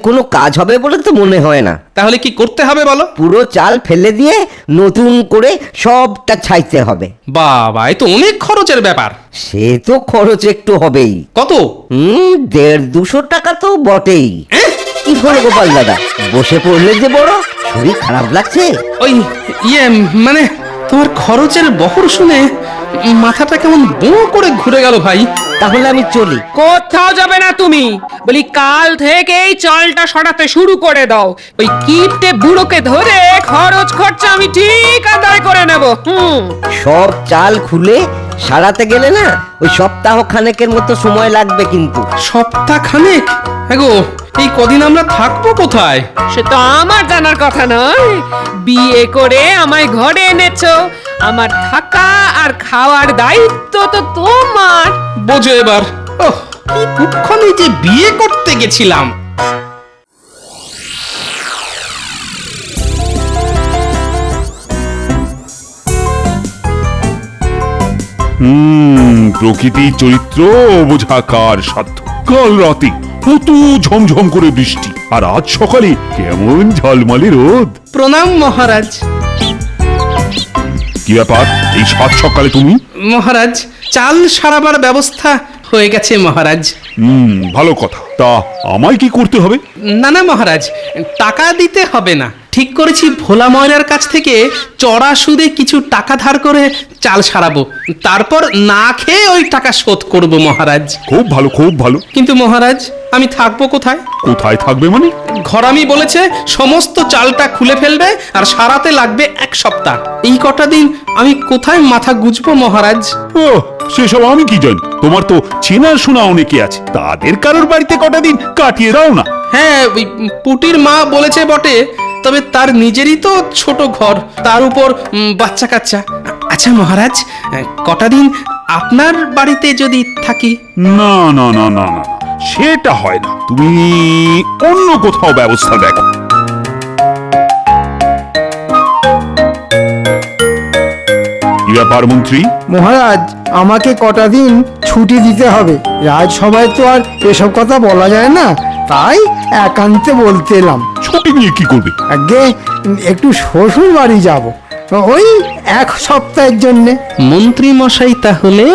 Speaker 13: কোনো কাজ হবে বলে তো মনে হয় না।
Speaker 2: তাহলে কি করতে হবে বলো?
Speaker 13: পুরো চাল ফেলে দিয়ে নতুন করে সবটা ছাইতে হবে।
Speaker 2: বাবা, এ তো অনেক খরচের ব্যাপার।
Speaker 13: সে তো খরচ একটু হবেই।
Speaker 2: কত?
Speaker 13: 150-200 টাকা তো বটেই। কি হলো গোপাল দাদা, বসে পড়লে যে বড়, শরীর খারাপ লাগছে?
Speaker 2: ওই মানে তোমার খরচের বহর শুনে মাথাটা কেমন বো করে ঘুরে গেল ভাই।
Speaker 13: তাহলে আমি চলি।
Speaker 1: কোথাও যাবে না তুমি, বলি কাল থেকেই চালটা সরাতে শুরু করে দাও। ওই কিপটে বুড়োকে ধরে খরচ খরচা আমি ঠিক আদায় করে নেব।
Speaker 13: সব চাল খুলে সারাতে গেলে না ওই সপ্তাহ খানেকের মতো সময় লাগবে কিন্তু।
Speaker 2: সপ্তাহ খানেক? গো, এই কদিন আমরা থাকবো কোথায়?
Speaker 1: সে তো আমার জানার কথা নয়। বিয়ে করে আমায় ঘরে এনেছো, আমার থাকা আর খাওয়ার দায়িত্ব তো তোমার।
Speaker 2: বোঝো এবার। ওহ, কি কুক্ষণে যে বিয়ে করতে গেছিলাম।
Speaker 4: প্রকৃতির চরিত্র বোঝা কার সাধ্য। কাল রাতে কত ঝমঝম করে বৃষ্টি, আর আজ সকালে কেমন ঝলমলে রোদ।
Speaker 2: প্রণাম মহারাজ।
Speaker 4: কি ব্যাপার, এই সাত সকালে তুমি?
Speaker 2: মহারাজ, চাল সারাবার ব্যবস্থা হয়ে গেছে মহারাজ।
Speaker 4: ভালো কথা। তা আমায় কি করতে হবে?
Speaker 2: না না মহারাজ, টাকা দিতে হবে না। ঠিক করেছি ভোলা ময়রার কাছ থেকে চড়া সুদে কিছু টাকা ধার করে চাল সারাবো, তারপর না খেয়ে ওই টাকা শোধ করব মহারাজ।
Speaker 4: খুব ভালো, খুব ভালো।
Speaker 2: কিন্তু মহারাজ, আমি থাকবো কোথায়?
Speaker 4: কোথায় থাকবে মানে?
Speaker 2: ঘরামি বলেছে সমস্ত চালটা খুলে ফেলবে আর সারাতে লাগবে 1 সপ্তাহ। এই কটা দিন আমি কোথায় মাথা গুজবো মহারাজ?
Speaker 4: ও, সেসব আমি কি জানি। তোমার তো চেনা শোনা অনেকে আছে, তাদের কারোর বাড়িতে কটা দিন কাটিয়ে দাও না।
Speaker 2: হ্যাঁ, ওই পুটির মা বলেছে বটে, তবে তার নিজেরই তো ছোট ঘর, তার উপর বাচ্চা কাচ্চা। আচ্ছা মহারাজ, কটা দিন আপনার বাড়িতে যদি থাকি?
Speaker 4: না না না না না, সেটা হয় না। তুমি অন্য কোথাও ব্যবস্থা দেখো। কি ব্যাপার মন্ত্রী?
Speaker 3: মহারাজ, আমাকে কটা দিন ছুটি দিতে হবে। রাজসভায় তো আর এসব কথা বলা যায় না, তাই একান্তে বলতে এলাম।
Speaker 4: ছুটি নিয়ে কি করবে?
Speaker 3: আগে একটু শ্বশুর বাড়ি যাব, ওই 1 সপ্তাহের জন্যে।
Speaker 2: মন্ত্রী মশাই তাহলে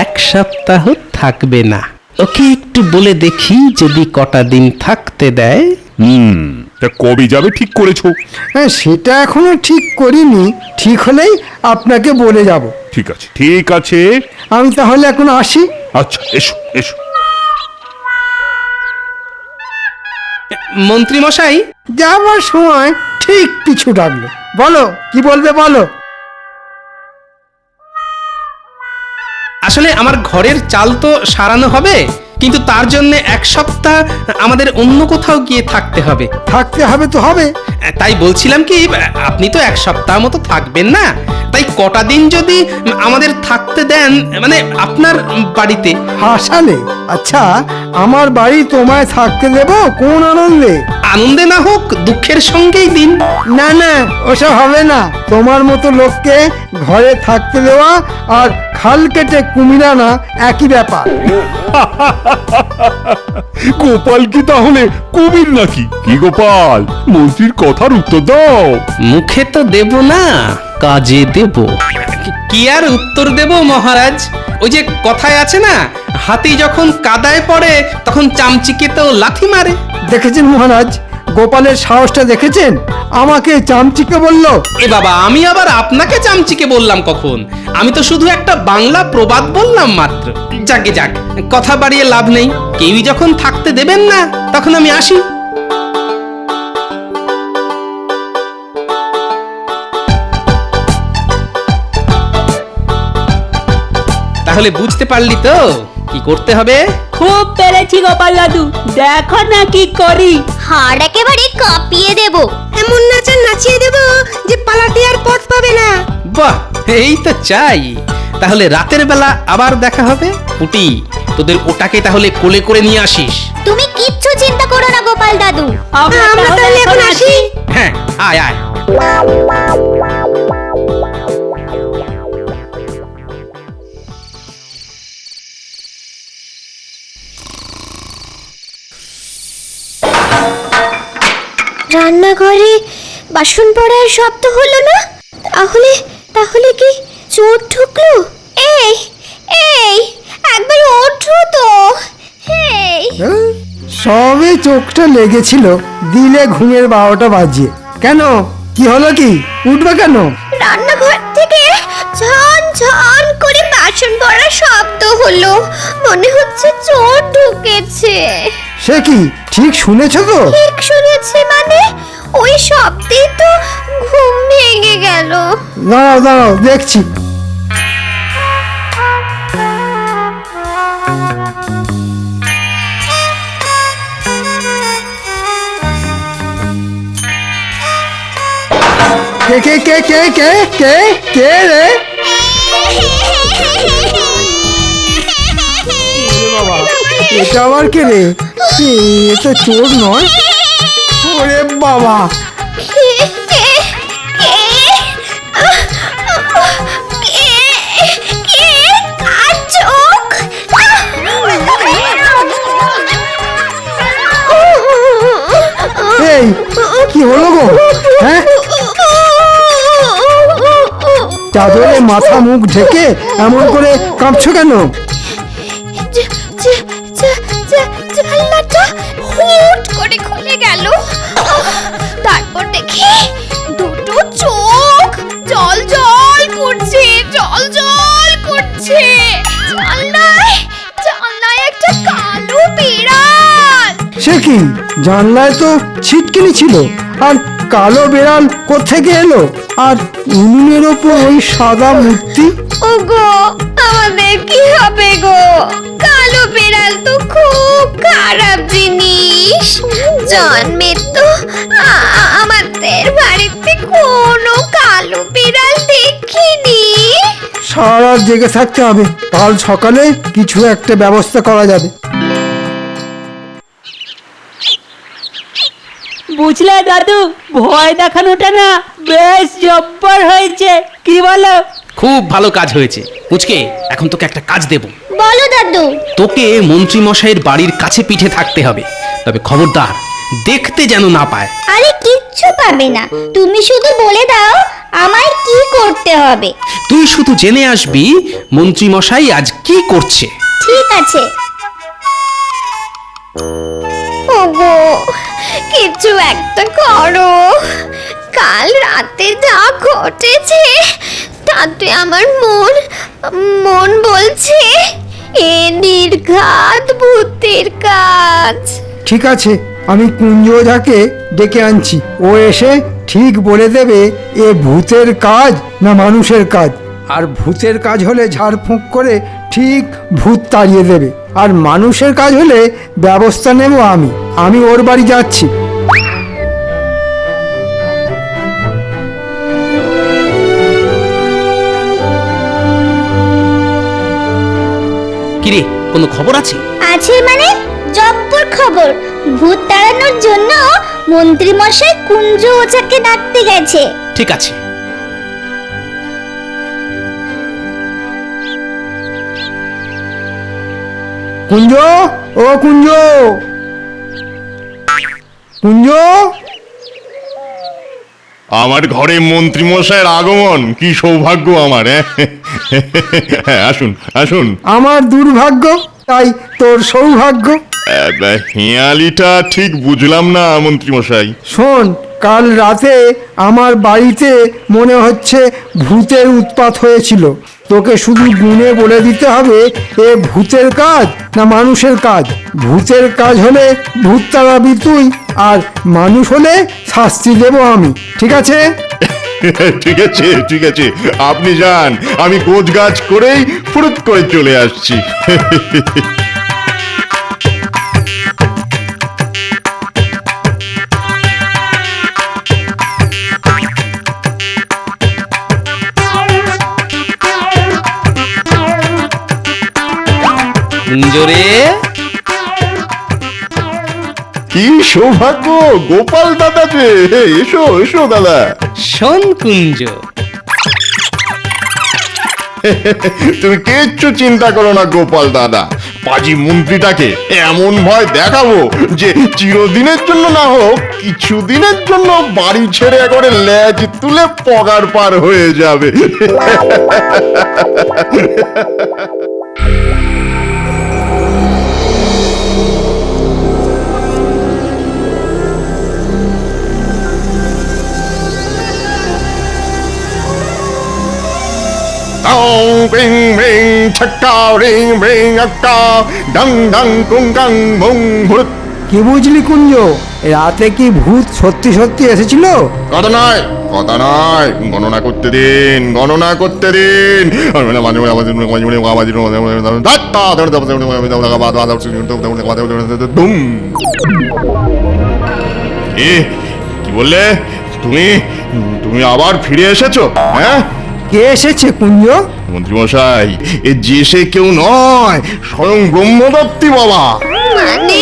Speaker 2: 1 সপ্তাহ থাকবে না। ওকে একটু বলে দেখি যদি কটা দিন থাকতে দেয়।
Speaker 4: তা কবে যাবে ঠিক করেছো?
Speaker 3: হ্যাঁ, সেটা এখনো ঠিক করিনি। ঠিক হলেই আপনাকে বলে যাব।
Speaker 4: ঠিক আছে, ঠিক আছে।
Speaker 3: আমি তাহলে এখন আসি।
Speaker 4: আচ্ছা, এসো এসো।
Speaker 2: মন্ত্রী মশাই,
Speaker 3: যাবার সময় ঠিক পিছু ডাকলো। বলো, কি বলবে বলো।
Speaker 2: আসলে আমার ঘরের চাল তো সারানো হবে, কিন্তু তার জন্য 1 সপ্তাহ আমাদের অন্য কোথাও গিয়ে থাকতে হবে।
Speaker 3: থাকতে হবে তো হবে।
Speaker 2: তাই বলছিলাম কি, আপনি তো 1 সপ্তাহ মতো থাকবেন না, তাই কটা দিন যদি আমাদের থাকতে দেন, মানে আপনার বাড়িতে।
Speaker 3: হাসালে? আচ্ছা, আমার বাড়ি তোমায় থাকতে দেব কোন আনন্দে?
Speaker 2: আনন্দে না হোক, দুঃখের সঙ্গেই দিন।
Speaker 3: না না, ওসব হবে না। তোমার মতো লোককে ঘরে থাকতে দেওয়া আর খাল কেটে কুমির আনা একই ব্যাপার।
Speaker 4: গোপাল কি তাহলে কুমির নাকি? কি গোপাল, মন্ত্রীর কথার উত্তর দাও।
Speaker 2: মুখে তো দেব না, কাজে দেব। কি আর উত্তর দেব মহারাজ? ওই যে কথায় আছে না, হাতি যখন কাদায় পড়ে তখন চামচিকে তো লাথি মারে।
Speaker 3: দেখেছেন মহারাজ, গোপালের সাহসটা দেখেছেন? আমাকে চামচিকে বলল।
Speaker 2: এ বাবা, আমি আবার আপনাকে চামচিকে বললাম কখন? আমি তো শুধু একটা বাংলা প্রবাদ বললাম মাত্র। যাকে যাক, কথা বাড়িয়ে লাভ নেই। কেউই যখন থাকতে দেবেন না, তখন আমি আসি। তাহলে বুঝতে পারলি তো কি করতে হবে?
Speaker 12: খুব পেরেছি গোপাল দাদু, দেখো না কি করি।
Speaker 11: হাড় একেবারে কাঁপিয়ে দেব।
Speaker 12: এমন নাচা নাচিয়ে দেব যে পালাতে আর পথ পাবে না।
Speaker 2: বাহ, এই তো চাই। তাহলে রাতের বেলা আবার দেখা হবে। পুটি, তোদের ওটাকে তাহলে কোলে করে নিয়ে আসিস।
Speaker 11: তুমি কিচ্ছু চিন্তা করো না গোপাল দাদু,
Speaker 12: আমরা তাহলে এখন আসি।
Speaker 2: হ্যাঁ, আয় আয়।
Speaker 11: রান্নাঘরে বাসন পড়ার শব্দ হলো না? তাহলে তাহলে কি চোর ঢুকলো? এই এই একবার ওঠো তো। এই
Speaker 3: সবে চোখটা লেগেছিল, দিলে ঘুমের 12টা বাজিয়ে। কেন, কি হলো কি? উঠবে কেন?
Speaker 11: রান্নাঘর থেকে ঝন ঝন করে বাসন পড়ার শব্দ হলো, মনে হচ্ছে চোর ঢুকেছে।
Speaker 3: সে কি, ঠিক শুনেছো তো?
Speaker 11: ঠিক শুনেছি মানে? ওই শব্দেই তো ঘুম ভেঙে গেল।
Speaker 3: দাঁড়াও দাঁড়াও, দেখছি। কে কে কে কে কে কে কে রে? বাবা, এটা আবার কে রে? এ তো চোর নয়। ওরে বাবা, এই কি হলো গো? হ্যাঁ, চাদরে মাথা মুখ ঢেকে এমন করে কাঁপছো কেন?
Speaker 11: জানলাটা হুট করে খুলে গেল, তারপর দেখি দুটো চোখ জল জল করছে, জল জল করছে। জানলায় একটা কালো বিড়াল।
Speaker 3: সে কি, জানলায় তো ছিটকিনি ছিল, আর কালো বেড়াল কোত্থেকে এলো? আর উনুনের ওপর ওই সাদা মূর্তি।
Speaker 11: ওগো, আমাদের কি হবে গো? কালো বিড়াল তো খুব খারাপ জিনিস। জন্মে তো আমাদের বাড়িতে কোনো কালো বিড়াল দেখিনি।
Speaker 3: সারা রাত জেগে থাকতে হবে, কাল সকালে কিছু একটা ব্যবস্থা করা যাবে।
Speaker 12: বুঝলে দাদু, ভয় দেখানোটা না বেশ জব্বর হয়েছে, কি বলো?
Speaker 2: খুব ভালো কাজ হয়েছে। পুচকে, এখন তোকে একটা কাজ দেব।
Speaker 11: বলো দাদু।
Speaker 2: তোকে মন্ত্রী মশাইয়ের বাড়ির কাছে পিঠে থাকতে হবে, তবে খবরদার দেখতে যেন না পায়।
Speaker 11: আরে কিচ্ছু পাবে না, তুমি শুধু বলে দাও আমায় কি করতে হবে।
Speaker 2: তুই শুধু জেনে আসবি মন্ত্রী মশাই আজ কি করছে।
Speaker 11: ঠিক আছে। ওগো, কিছু একটা করো। কাল রাতে যা ঘটেছে তাতে আমার মন বলছে এ নির্ঘাত ভূতের কাজ।
Speaker 3: ঠিক আছে, আমি কুঞ্জ ওঝাকে ডেকে আনছি, ও এসে ঠিক বলে দেবে এ ভূতের কাজ না মানুষের কাজ। আর ভূতের কাজ হলে ঝাড়ফুঁক করে ঠিক ভূত তাড়িয়ে দেবে, আর মানুষের কাজ হলে ব্যবস্থা নেব আমি ওর বাড়ি যাচ্ছি।
Speaker 2: কিরে, কোনো খবর আছে?
Speaker 11: আছে মানে? জব্বর খবর। ভূত তাড়ানোর জন্য মন্ত্রী মশাই কুঞ্জ ওঝাকে ডাকতে গেছে।
Speaker 2: ঠিক আছে।
Speaker 3: কুঞ্জ, ও কুঞ্জ, কুঞ্জ।
Speaker 8: আমার ঘরে মন্ত্রী মশাইয়ের আগমন, কি সৌভাগ্য আমার। হ্যাঁ, আসুন আসুন।
Speaker 3: আমার দুর্ভাগ্য, তাই তোর সৌভাগ্য।
Speaker 8: হেঁয়ালিটা ঠিক বুঝলাম না মন্ত্রী মশাই।
Speaker 3: শোন, কাল রাতে আমার বাড়িতে মনে হচ্ছে ভূতের উৎপাত হয়েছিল। তোকে শুধু গুণে বলে দিতে হবে এ ভূতের কাজ না মানুষের কাজ। ভূতের কাজ হলে ভূত তাড়াবি তুই, আর মানুষ হলে শাস্তি দেব আমি। ঠিক আছে?
Speaker 8: ঠিক আছে ঠিক আছে, আপনি যান, আমি গোছ গাছ করেই ফুরুত করে চলে আসছি।
Speaker 2: কুঞ্জ, কুঞ্জরে
Speaker 8: কি সৌভাগ্য, গোপাল দাদা যে। এসো এসো দাদা।
Speaker 2: শোন কুঞ্জ,
Speaker 8: তুমি কিচ্ছু চিন্তা করো না গোপাল দাদা, পাজি মন্ত্রীটাকে এমন ভয় দেখাবো যে চিরদিনের জন্য না হোক কিছুদিনের জন্য বাড়ি ছেড়ে একবারে লেজ তুলে পগার পার হয়ে যাবে। রিং রিং ছক্কা রিং রিং আক্কা ডং ডং কুং গাং মুং হুড়।
Speaker 3: কি বুঝলি কুঞ্জ, রাতে কি ভূত সত্যি সত্যি এসেছিল?
Speaker 8: কথা নয় কথা নয়, গণনা করতে দিন গণনা করতে দিন। কি বললে তুমি? তুমি আবার ফিরে এসেছো? হ্যাঁ,
Speaker 3: কে এসেছে কুঞ্জ?
Speaker 8: মন্ত্রীমশাই, এ যে সে কেউ নয়, স্বয়ং ব্রহ্মদত্তি বাবা।
Speaker 11: মানে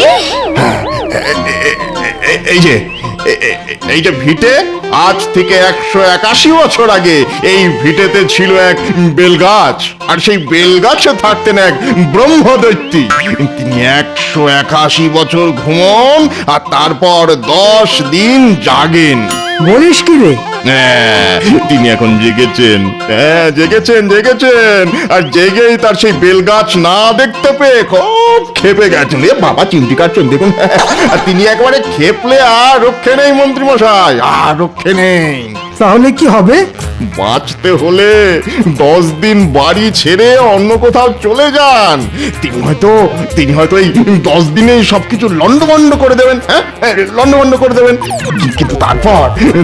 Speaker 8: এই যে এই যে ভিটে, আজ থেকে 181 বছর আগে এই ভিটেতে ছিল এক বেলগাছ, আর সেই বেলগাছে থাকতেন এক ব্রহ্মদৈত্যী। তিনি 181 বছর ঘুমন আর তারপর 10 দিন জাগেন।
Speaker 3: বলিস কি রে?
Speaker 8: হ্যাঁ, তিনি এখন জেগেছেন। হ্যাঁ, জেগেছেন জেগেছেন, আর জেগেই তার সেই বেলগাছ না দেখতে পেয়ে খুব খেপে গেছেন। এ বাবা, চিমটি কাটছেন দেখুন। আর তিনি একবারে খেপলে আর রক্ষে নেই মন্ত্রীমশাই, আর রক্ষে নেই।
Speaker 3: তাহলে কি হবে?
Speaker 8: বাঁচতে হলে 10 দিন বাড়ি ছেড়ে অন্য কোথাও চলে যান। তিনি হয়তো এই 10 দিনেই সবকিছু লন্ডভন্ড করে দেবেন। হ্যাঁ, লন্ডভন্ড করে দেবেন, কিন্তু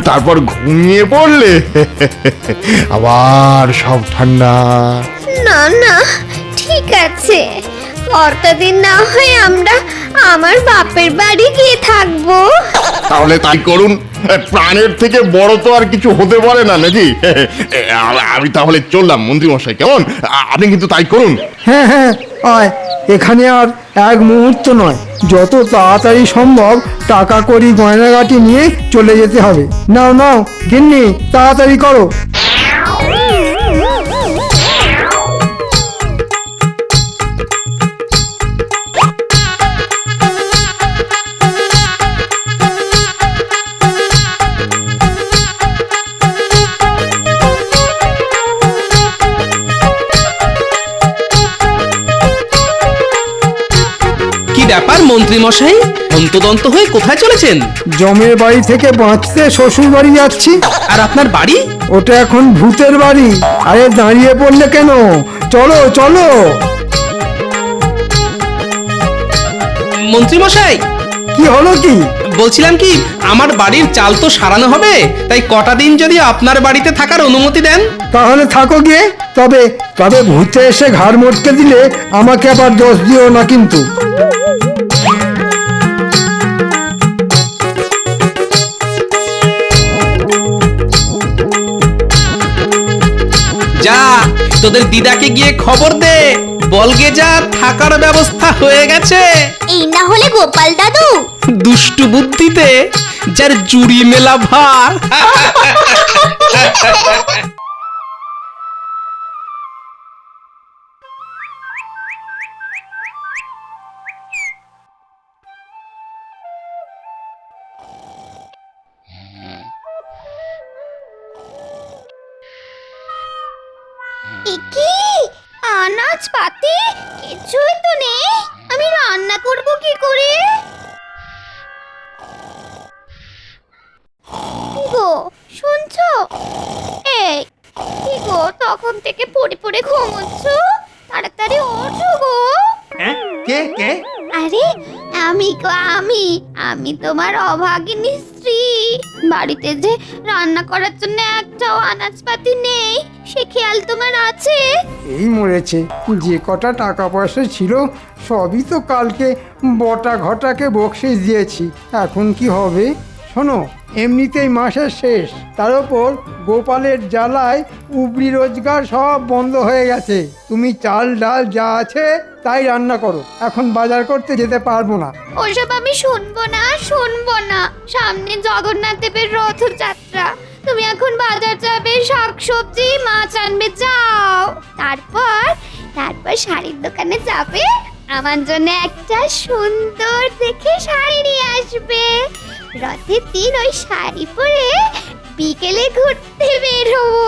Speaker 8: তারপর ঘুমিয়ে পড়লে আবার সব ঠান্ডা।
Speaker 11: না না, ঠিক আছে, কটা দিন না হয় আমরা আমার বাপের বাড়ি গিয়ে থাকবো।
Speaker 8: তাহলে তাই করুন, প্রাণের থেকে বড় তো আর কিছু হতে পারে না, নাকি? আমি তাহলে চললাম মন্ত্রীমশাই, কেমন? আপনি কিন্তু তাই করুন।
Speaker 3: হ্যাঁ হ্যাঁ, আয়, এখানে আর এক মুহূর্ত নয়, যত তাড়াতাড়ি সম্ভব টাকা কড়ি গয়নাগাটি নিয়ে চলে যেতে হবে। নাও নাও গিন্নি, তাড়াতাড়ি করো।
Speaker 2: ব্যাপার মন্ত্রী মশাই, অন্তদন্ত হয়ে কোথায় চলেছেন?
Speaker 3: জমের বাড়ি থেকে বাঁচতে শ্বশুর বাড়ি যাচ্ছি।
Speaker 2: আর আপনার বাড়ি?
Speaker 3: ওটা এখন ভূতের বাড়ি। আরে দাঁড়িয়ে পড়লে কেন? চলো চলো।
Speaker 2: মন্ত্রী মশাই,
Speaker 3: কি হলো কি?
Speaker 2: বলছিলাম কি, আমার বাড়ির চাল তো সারানো হবে, তাই কটা দিন যদি আপনার বাড়িতে থাকার অনুমতি দেন।
Speaker 3: তাহলে থাকো গিয়ে। তবে ভূতে এসে ঘাড় মটকে দিলে আমাকে আবার দোষ দিও না কিন্তু।
Speaker 2: যা, তোদের দিদাকে গিয়ে খবর দে, বলগে যা থাকার ব্যবস্থা হয়ে গেছে।
Speaker 11: এই না হলে গোপাল দাদু
Speaker 2: দুষ্টু বুদ্ধিতে যার জুড়ি মেলা ভার।
Speaker 11: কি আনাজ পাতি কিছুই তো নেই, আমি রান্না করব কি করে? গো শুনছো? এই কি গো, তখন থেকে পড়ে পড়ে ঘুমোচ্ছ? তাড়াতাড়ি ওঠো গো।
Speaker 9: কে কে?
Speaker 11: আরে আমি গো, আমি তোমার অভাগিনী স্ত্রী। বাড়িতে যে রান্না করার জন্য একটাও আনাজপাতি নেই, সে খেয়াল তোমার আছে?
Speaker 3: এই মরেছে, যে কটা টাকা পয়সা ছিল সবই তো কালকে বটা ঘটাকে বকশিস দিয়েছি। এখন কি হবে? শোনো, এমনিতেই মাসের শেষ, তার ওপর গোপালের জ্বালায় উপরি রোজগার সব বন্ধ হয়ে গেছে। তুমি চাল ডাল যা আছে তাই রান্না করো, এখন বাজার করতে যেতে পারবো না।
Speaker 11: ওসব আমি শুনবো না, শুনবো না। সামনে জগন্নাথ দেবের রথযাত্রা, তুমি এখন বাজার যাবে, শাকসবজি মাছ আনবে, যাও। তারপর শাড়ির দোকানে যাবে, আমার জন্য একটা সুন্দর দেখে শাড়ি নিয়ে আসবে। রথের দিন ওই শাড়ি পরে বিকেলে ঘুরতে বের হবো।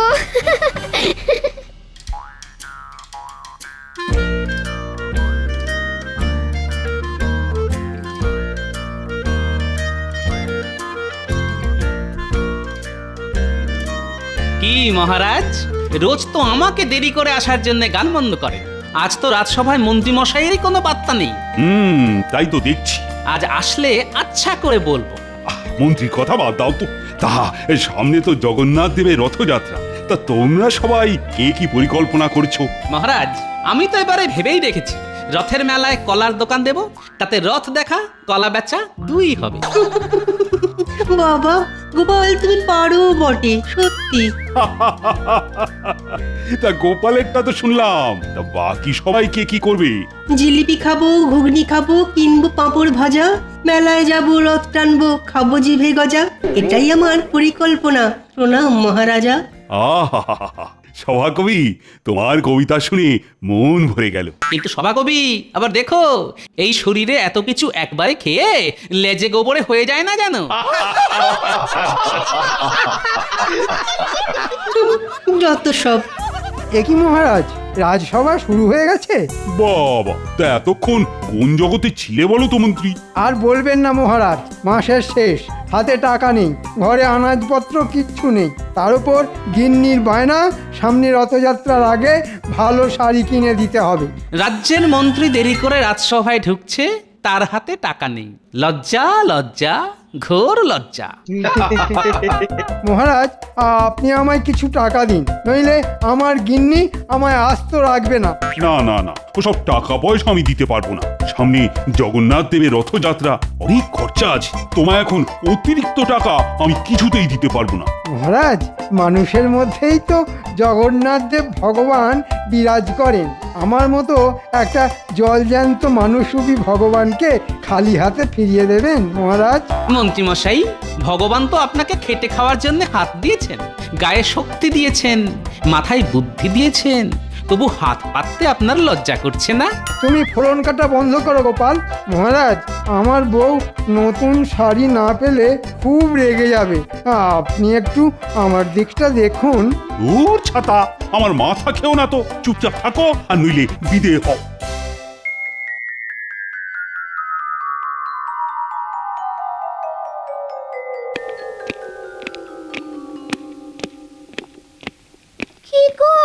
Speaker 2: কি মহারাজ, রোজ তো আমাকে দেরি করে আসার জন্য গান বন্ধ করেন, আজ তো রাজসভায় মন্ত্রী মশাইয়েরই কোনো পাত্তা নেই।
Speaker 4: তাই তো দেখছি।
Speaker 2: আজ আসলে আচ্ছা করে বলবো।
Speaker 4: মন্ত্রীর কথা বাদ দাও তো। তা সামনে তো জগন্নাথ দেবের রথযাত্রা, তা তোমরা সবাই কে কি পরিকল্পনা করছো?
Speaker 2: মহারাজ, আমি তো এবারে ভেবেই রেখেছি, রথের মেলায় কলার দোকান দেব, তাতে রথ দেখা কলা বেচা দুই হবে।
Speaker 12: বাবা, গোপাল তুমি পারো বটে, সত্যি।
Speaker 4: তা গোপালেরটা তো শুনলাম, তা বাকি সবাই কে কি করবে?
Speaker 12: জিলিপি খাবো, ঘুগনি খাবো, কিনবো পাঁপড় ভাজা, মেলায় যাবো, রথ টানবো, খাবো জিভে গজা। এটাই আমার পরিকল্পনা। প্রণাম মহারাজা।
Speaker 4: আহা, সভাকবি, তোমার কবিতা শুনে মন ভরে গেল।
Speaker 2: কিন্তু সভাকবি, আবার দেখো, এই শরীরে এত কিছু একবারে খেয়ে লেজে গোবরে হয়ে যায় না জানো।
Speaker 12: যত সব।
Speaker 3: একই মহারাজ, রাজসভা শুরু হয়ে গেছে?
Speaker 4: বাবা, তা এতক্ষণ কোন জগতে ছিলে বলো তো মন্ত্রী?
Speaker 3: আর বলবেন না মহারাজ, মাসের শেষ, হাতে টাকা নেই, ঘরে আনাজপত্র কিচ্ছু নেই, তার উপর গিন্নির বায়না, সামনে রথযাত্রার আগে ভালো শাড়ি কিনে দিতে হবে।
Speaker 2: রাজ্যের মন্ত্রী দেরি করে রাজসভায় ঢুকছে, তার হাতে টাকা নেই। লজ্জা লজ্জা, ঘোর লজ্জা।
Speaker 3: মহারাজ, আপনি আমায় কিছু টাকা দিন, নইলে আমার গিন্নি আমায় আস্ত রাখবে না।
Speaker 4: না না না, ওসব টাকা পয়সা আমি দিতে পারবো না। সামনে জগন্নাথ দেবের রথযাত্রা, অনেক খরচা আছে। তোমায় এখন অতিরিক্ত টাকা আমি কিছুতেই দিতে পারবো না।
Speaker 3: মহারাজ, মানুষের মধ্যেই তো জগন্নাথ দেব ভগবান বিরাজ করেন। আমার মতো একটা জলজ্যান্ত মানুষরূপী ভগবানকে খালি হাতে ফিরিয়ে দেবেন মহারাজ?
Speaker 2: মন্ত্রী মশাই, ভগবান তো আপনাকে খেটে খাওয়ার জন্য হাত দিয়েছেন, গায়ে শক্তি দিয়েছেন, মাথায় বুদ্ধি দিয়েছেন, তবু হাত পাততে আপনার লজ্জা করছে না?
Speaker 3: তুমি ফোড়ন কাটা বন্ধ করো গোপাল। মহারাজ, আমার বউ নতুন শাড়ি না পেলে খুব রেগে যাবে, আপনি একটু আমার দিকটা দেখুন।
Speaker 4: দূর ছাতা, আমার মাথা খেও না তো, চুপচাপ থাকো আর নইলে বিদে হও।
Speaker 11: কি গো,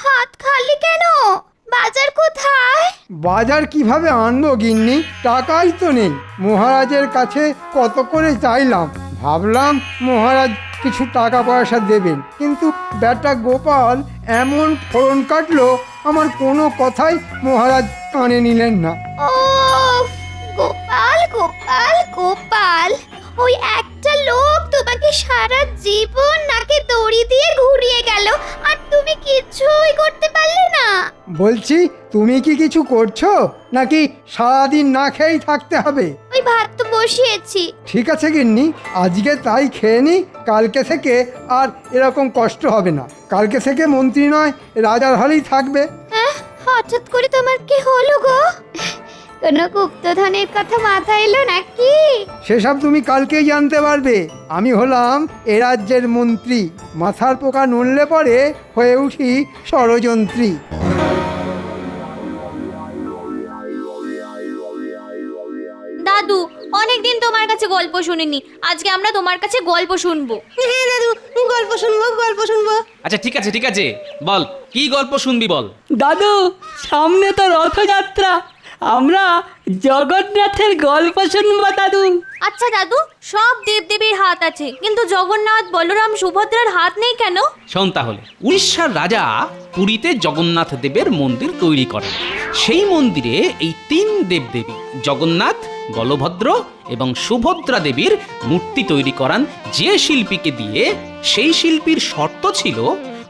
Speaker 11: হাত খালি কেন? বাজার কোথায়?
Speaker 3: বাজার কিভাবে আনবো গিন্নি, টাকাই তো নেই। মহারাজের কাছে কত করে চাইলাম, ভাবলাম মহারাজ কিছু টাকা পয়সা দেবেন, কিন্তু বেটা গোপাল এমন ফোড়ন কাটলো, আমার কোনো কথাই মহারাজ কানে নিলেন না।
Speaker 11: ও গোপাল গোপাল গোপাল, ওই একটা লোক তোমাকে সারা জীবন নাকে দড়ি দিয়ে ঘুরিয়ে গেল, আর তুমি কিছুই করতে পারলে না।
Speaker 3: বলছি, তুমি কি কিছু করছো নাকি সারাদিন না খেয়েই থাকতে হবে?
Speaker 11: ওই ভাত তো বসিয়েছি।
Speaker 3: ঠিক আছে গিন্নি, আজকে তাই খেয়ে নি, কালকে থেকে আর এরকম কষ্ট হবে না। কালকে থেকে মন্ত্রী নয়, রাজার হালেই থাকবে।
Speaker 11: হঠাৎ করে তোমার কি হলো গো? কোনো গুপ্তধনের কথা মাথায় এলো নাকি?
Speaker 3: সেসব তুমি কালকেই জানতে পারবে। আমি হলাম এ রাজ্যের মন্ত্রী, মাথার পোকা নড়লে পরে হয়ে উঠি ষড়যন্ত্রী।
Speaker 11: দাদু, অনেকদিন তোমার কাছে গল্প শুনিনি, আজকে আমরা তোমার কাছে গল্প শুনবো।
Speaker 12: হ্যাঁ দাদু, গল্প শুনবো, গল্প শুনবো।
Speaker 2: আচ্ছা ঠিক আছে ঠিক আছে, বল কি গল্প শুনবি বল।
Speaker 14: দাদু, সামনে তো রথযাত্রা, আমরা জগন্নাথের গল্প শুনবো দাদু।
Speaker 11: আচ্ছা দাদু, সব দেবদেবীর হাত আছে, কিন্তু জগন্নাথ, বলরাম, সুভদ্রার হাত নেই কেন?
Speaker 2: শোন তাহলে, উড়িষ্যার রাজা পুরীতে জগন্নাথ দেবের মন্দির তৈরি করেন। সেই মন্দিরে এই তিন দেবদেবী জগন্নাথ, বলভদ্র এবং সুভদ্রা দেবীর মূর্তি তৈরি করান যে শিল্পীকে দিয়ে, সেই শিল্পীর শর্ত ছিল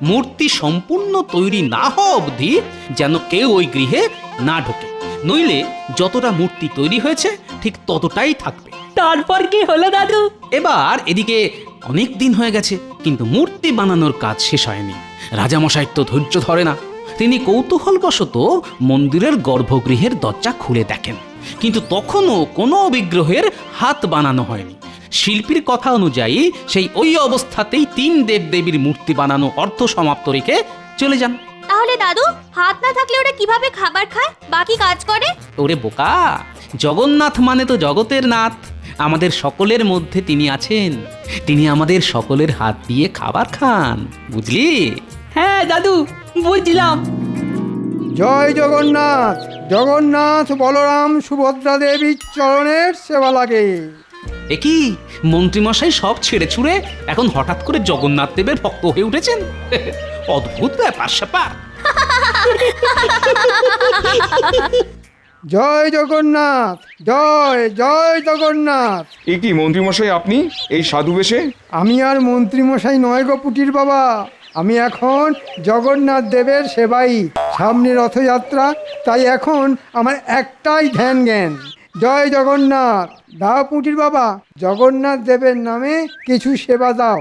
Speaker 2: মূর্তি সম্পূর্ণ তৈরি না হওয়া অবধি যেন কেউ ওই গৃহে না ঢোকে, নইলে যতটা মূর্তি তৈরি হয়েছে ঠিক ততটাই থাকবে।
Speaker 14: তারপর কি হলো দাদু?
Speaker 2: এবার এদিকে অনেক দিন হয়ে গেছে, কিন্তু মূর্তি বানানোর কাজ শেষ হয়নি। রাজামশাইয়ের তো ধৈর্য ধরে না। তিনি কৌতূহলবশত মন্দিরের গর্ভগৃহের দরজা খুলে দেখেন, কিন্তু তখনও কোনো বিগ্রহের হাত বানানো হয়নি। শিল্পীর কথা অনুযায়ী সেই ওই অবস্থাতেই 3 দেবদেবীর মূর্তি বানানো অর্ধ সমাপ্ত রেখে চলে যান।
Speaker 11: তাহলে দাদু, হাত না থাকলে ওরা কিভাবে খাবার খায়, বাকি কাজ করে?
Speaker 2: ওরে বোকা, জগন্নাথ মানে তো জগতের নাথ। আমাদের সকলের মধ্যে তিনি আছেন, তিনি আমাদের সকলের হাত দিয়ে খাবার খান, বুঝলি?
Speaker 14: হ্যাঁ দাদু, বুঝলাম।
Speaker 3: জয় জগন্নাথ। জগন্নাথ বলরাম সুভদ্রা দেবীর চরণের সেবা লাগে।
Speaker 2: একই মন্ত্রীমশাই সব ছেড়ে ছুড়ে এখন হঠাৎ করে জগন্নাথ দেবের ভক্ত হয়ে উঠেছেন। অদ্ভুত ব্যাপার স্যাপার।
Speaker 3: জয় জগন্নাথ, জয় জয় জগন্নাথ।
Speaker 15: এ কি মন্ত্রীমশাই, আপনি এই সাধু বেশে?
Speaker 3: আমি আর মন্ত্রীমশাই নয় গো পুটির বাবা, আমি এখন জগন্নাথ দেবের সেবাই। সামনে রথযাত্রা, তাই এখন আমার একটাই ধ্যান জ্ঞান, জয় জগন্নাথ। দাও পুটির বাবা, জগন্নাথ দেবের নামে কিছু সেবা দাও।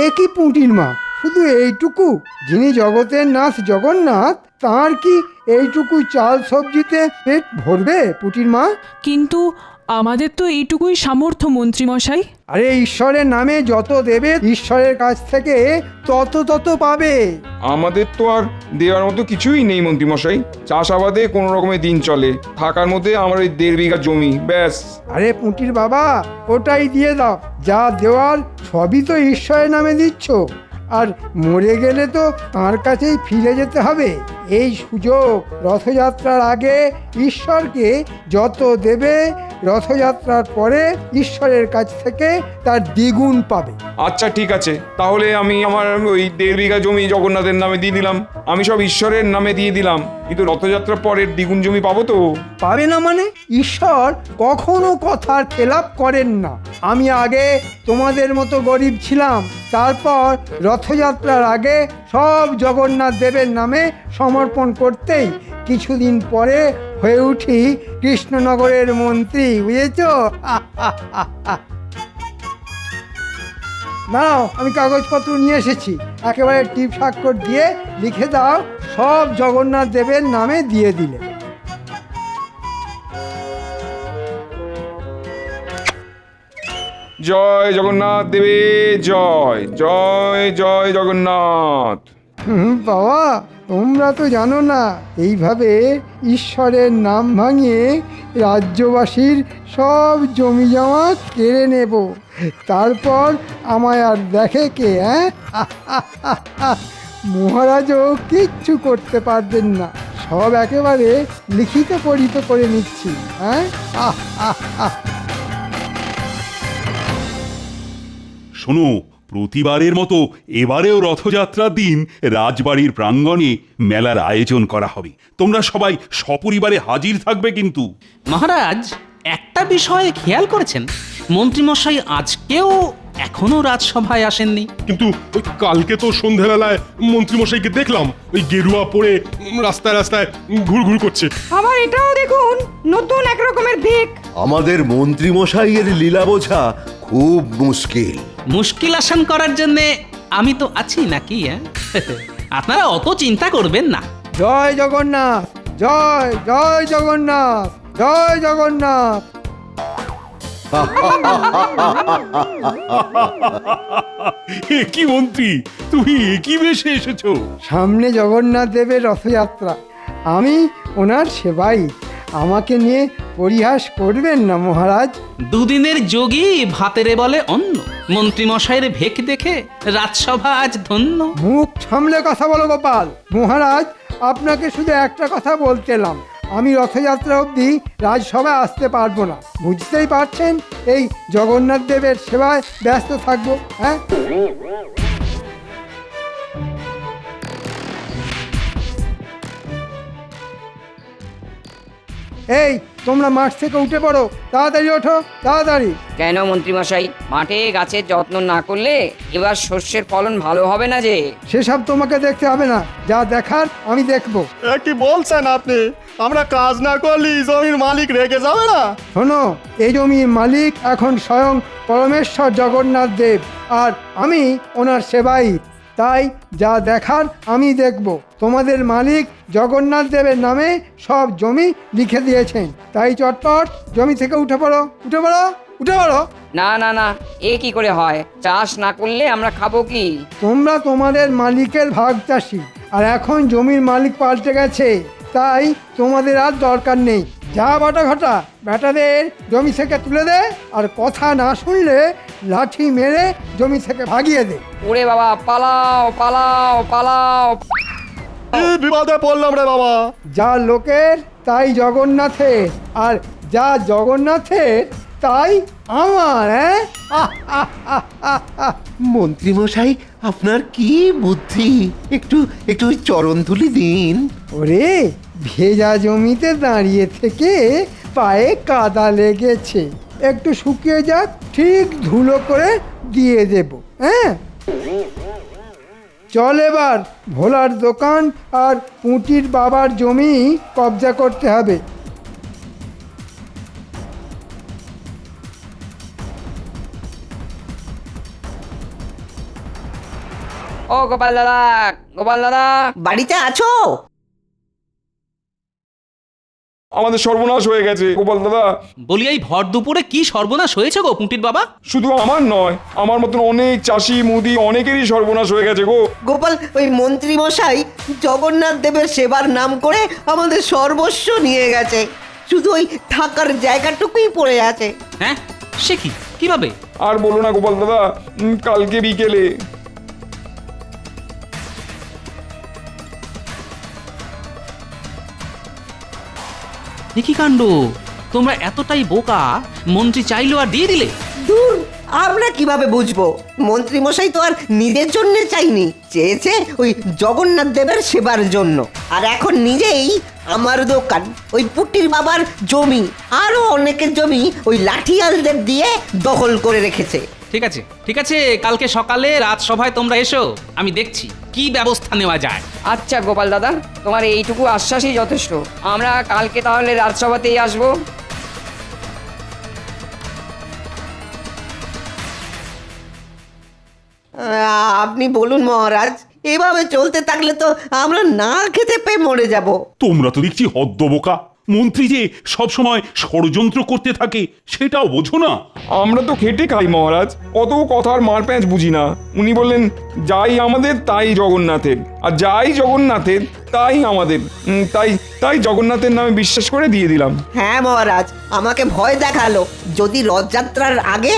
Speaker 3: এ কি পুঁটির মা, শুধু এইটুকু? যিনি জগতের নাথ জগন্নাথ, তার কি এইটুকু চাল সবজিতে পেট ভরবে পুঁটির মা?
Speaker 10: কিন্তু আমাদের তো এইটুকুই সামর্থ্য মন্ত্রীমশাই।
Speaker 3: আরে ঈশ্বরের নামে যত দেবে ঈশ্বরের কাছ থেকে তত পাবে।
Speaker 15: আমাদের তো আর দেওয়ার মতো কিছুই নেই মন্ত্রীমশাই। চাষাবাদে কোনো রকমের দিন চলে, থাকার মধ্যে আমার ওই 1.5 বিঘা জমি, ব্যাস।
Speaker 3: আরে পুঁটির বাবা, ওটাই দিয়ে দাও। যা দেওয়ার সবই তো ঈশ্বরের নামে দিচ্ছ, আর মরে গেলে তো তার কাছেই ফিরে যেতে হবে। এই সুযোগ, রথযাত্রার আগে ঈশ্বরকে যত দেবে, রথযাত্রার পরে ঈশ্বরের কাছ থেকে তার দ্বিগুণ পাবে।
Speaker 15: আচ্ছা ঠিক আছে, তাহলে আমি আমার ওই 1.5 বিঘা জমি জগন্নাথের নামে দিয়ে দিলাম। আমি সব ঈশ্বরের নামে দিয়ে দিলাম, কিন্তু রথযাত্রার পরের দ্বিগুণ জমি পাবো তো?
Speaker 3: পাবে না মানে? ঈশ্বর কখনো কথার খেলাপ করেন না। আমি আগে তোমাদের মতো গরিব ছিলাম, তারপর রথযাত্রার আগে সব জগন্নাথ দেবের নামে সমর্পণ করতেই কিছুদিন পরে হয়ে উঠি কৃষ্ণনগরের মন্ত্রী, বুঝেছ? নাও, আমি কাগজপত্র নিয়ে এসেছি, একেবারে টিপ স্বাক্ষর দিয়ে লিখে দাও, সব জগন্নাথ দেবের নামে দিয়ে দিলে।
Speaker 15: জয় জগন্নাথ দেবে জয়, জয় জয় জগন্নাথ।
Speaker 3: বাবা, তোমরা তো জানো না, এইভাবে ঈশ্বরের নাম ভাঙিয়ে রাজ্যবাসীর সব জমি জমা কেড়ে নেব, তারপর আমায় আর দেখে কে? মহারাজও কিচ্ছু করতে পারবেন না, সব একেবারে লিখিত পরিত করে নিচ্ছি।
Speaker 4: শোনো, প্রতিবারের মতো এবারেও রথযাত্রার দিন রাজবাড়ির প্রাঙ্গণে মেলার আয়োজন করা হবে। তোমরা সবাই সপরিবারে হাজির থাকবে কিন্তু।
Speaker 2: মহারাজ, একটা বিষয়ে খেয়াল করেছেন, মন্ত্রীমশাই আজকেও এখনো রাজসভায় আসেননি।
Speaker 5: কিন্তু ওই কালকে তো সন্ধ্যাবেলায় মন্ত্রীমশাইকে দেখলাম ওই গেরুয়া পরে রাস্তায় রাস্তায় ঘুরঘুর করছে।
Speaker 16: আবার এটাও দেখুন, নতুন এক রকমের ভিক।
Speaker 6: আমাদের মন্ত্রী মশাইয়ের লীলা বোঝা খুব মুশকিল।
Speaker 2: মুশকিল আসান করার জন্য আমি তো আছি নাকি? আপনারা অত চিন্তা করবেন না।
Speaker 3: জয় জগন্নাথ, জয় জয় জগন্নাথ, জয় জগন্নাথ।
Speaker 4: কি মন্ত্রী, তুমি কি বেশে এসেছো?
Speaker 3: সামনে জগন্নাথ দেবের রথযাত্রা, আমি ওনার সেবাই। আমাকে নিয়ে পরিহাস করবেন না মহারাজ।
Speaker 2: দুদিনের যোগী ভাতেরে বলে অন্ন, মন্ত্রীমশাইয়ের ভেক দেখে রাজসভা আজ ধন্য।
Speaker 3: মুখ সামলে কথা বলো গোপাল। মহারাজ, আপনাকে শুধু একটা কথা বলতেলাম, আমি রথযাত্রা অবধি রাজসভায় আসতে পারবো না। বুঝতেই পারছেন, এই জগন্নাথ দেবের সেবায় ব্যস্ত থাকবো। এই তোমরা মাঠ থেকে উঠে পড়ো, তাড়াতাড়ি ওঠো, তাড়াতাড়ি।
Speaker 17: কেন মন্ত্রীমশাই, মাঠে গাছের যত্ন না করলে এবার শস্যের ফলন ভালো হবে না যে?
Speaker 3: সেসব তোমাকে দেখতে হবে না, যা দেখার আমি দেখবো।
Speaker 18: কি বলছেন আপনি? আমরা কাজ না করলে জমির মালিক রেগে যাবে না?
Speaker 3: শোনো, এই জমির মালিক এখন স্বয়ং পরমেশ্বর জগন্নাথ দেব, আর আমি ওনার সেবাই। তাই যা দেখার আমি দেখব। তোমাদের মালিক জগন্নাথ দেবের নামে সব জমি লিখে দিয়েছেন, তাই চটপট জমি থেকে উঠে পড়ো, উঠে পড়ো, উঠে পড়ো।
Speaker 17: না না না, এ কি করে হয়? চাষ না করলে আমরা খাবো কি?
Speaker 3: তোমরা তোমাদের মালিকের ভাগ চাষি, আর এখন জমির মালিক পাল্টে গেছে, তাই তোমাদের আর দরকার নেই। যা বাটা ঘটা, বেটাদের জমি থেকে তুলে দে, আর কথা না শুনলে লাঠি মেরে জমি থেকে ভাগিয়ে দে।
Speaker 17: ওরে বাবা, পালাও পালাও পালাও!
Speaker 18: বিপদে পড়লাম রে বাবা।
Speaker 3: যা লোকের তাই জগন্নাথের, আর যা জগন্নাথের তাই আমার।
Speaker 9: মন্ত্রী মশাই, আপনার কি বুদ্ধি! একটু একটু চরণ ধুলি দিন।
Speaker 3: ওরে, ভেজা জমিতে দাঁড়িয়ে থেকে পায়ে কাদা লেগেছে, একটু শুকিয়ে যাক, ঠিক ধুলো করে দিয়ে দেব। হ্যাঁ, চল এবার ভোলার দোকান আর পুঁটির বাবার জমি কবজা করতে হবে।
Speaker 17: ও গোপাল দাদা, গোপাল দাদা,
Speaker 13: বাড়িতে আছো?
Speaker 15: আমাদের সর্বনাশ হয়ে গেছে গোপাল দাদা।
Speaker 2: বলি, এই ভর দুপুরে কি সর্বনাশ হয়েছে গো পুঁটির বাবা?
Speaker 15: শুধু আমার নয়, আমার মতন অনেক চাষি মুদি অনেকেরই সর্বনাশ হয়ে গেছে গো।
Speaker 13: গোপাল, ওই মন্ত্রী মশাই জগন্নাথ দেবের সেবার নাম করে আমাদের সর্বস্ব নিয়ে গেছে, শুধু ওই থাকার জায়গাটুকুই পড়ে আছে।
Speaker 2: হ্যাঁ, সে কি, কিভাবে?
Speaker 15: আর বলো না গোপাল দাদা, কালকে বিকেলে
Speaker 2: কি কাণ্ড! তোমরা এতটাই বোকা, মন্ত্রী চাইলো আর দিয়ে দিলে?
Speaker 13: দূর, আমরা কিভাবে বুঝবো? মন্ত্রী মশাই তো আর নিজের জন্য চাইনি, চেয়েছে ওই জগন্নাথ দেবের সেবার জন্য। আর এখন নিজেই আমার দোকান, ওই পুটির বাবার জমি, আরো অনেকের জমি ওই লাঠিয়ালদের দিয়ে দখল করে রেখেছে।
Speaker 2: ঠিক আছে, ঠিক আছে, কালকে সকালে রাজসভায় তোমরা এসো, আমি দেখছি কি ব্যবস্থা নেওয়া যায়।
Speaker 17: আচ্ছা গোপাল দাদা, তোমার এইটুকু আশ্বাসই যথেষ্ট। আমরা কালকে তাহলে রাজসভাতেই আসবো।
Speaker 13: আপনি বলুন মহারাজ, এভাবে চলতে থাকলে তো আমরা না খেতে পেয়ে মরে যাব।
Speaker 4: তোমরা তো দেখছি হদ্দবোকা। মন্ত্রী যে সবসময় ষড়যন্ত্র করতে থাকে সেটাও বোঝো না।
Speaker 15: আমরা তো খেটে খাই মহারাজ, অত কথার মারপ্যাঁচ বুঝি না। উনি বললেন যাই আমাদের তাই জগন্নাথের, আর যাই জগন্নাথের তাই আমাদের। তাই তাই জগন্নাথের নামে বিশ্বাস করে দিয়ে দিলাম।
Speaker 13: হ্যাঁ মহারাজ, আমাকে ভয় দেখালো, যদি রথযাত্রার আগে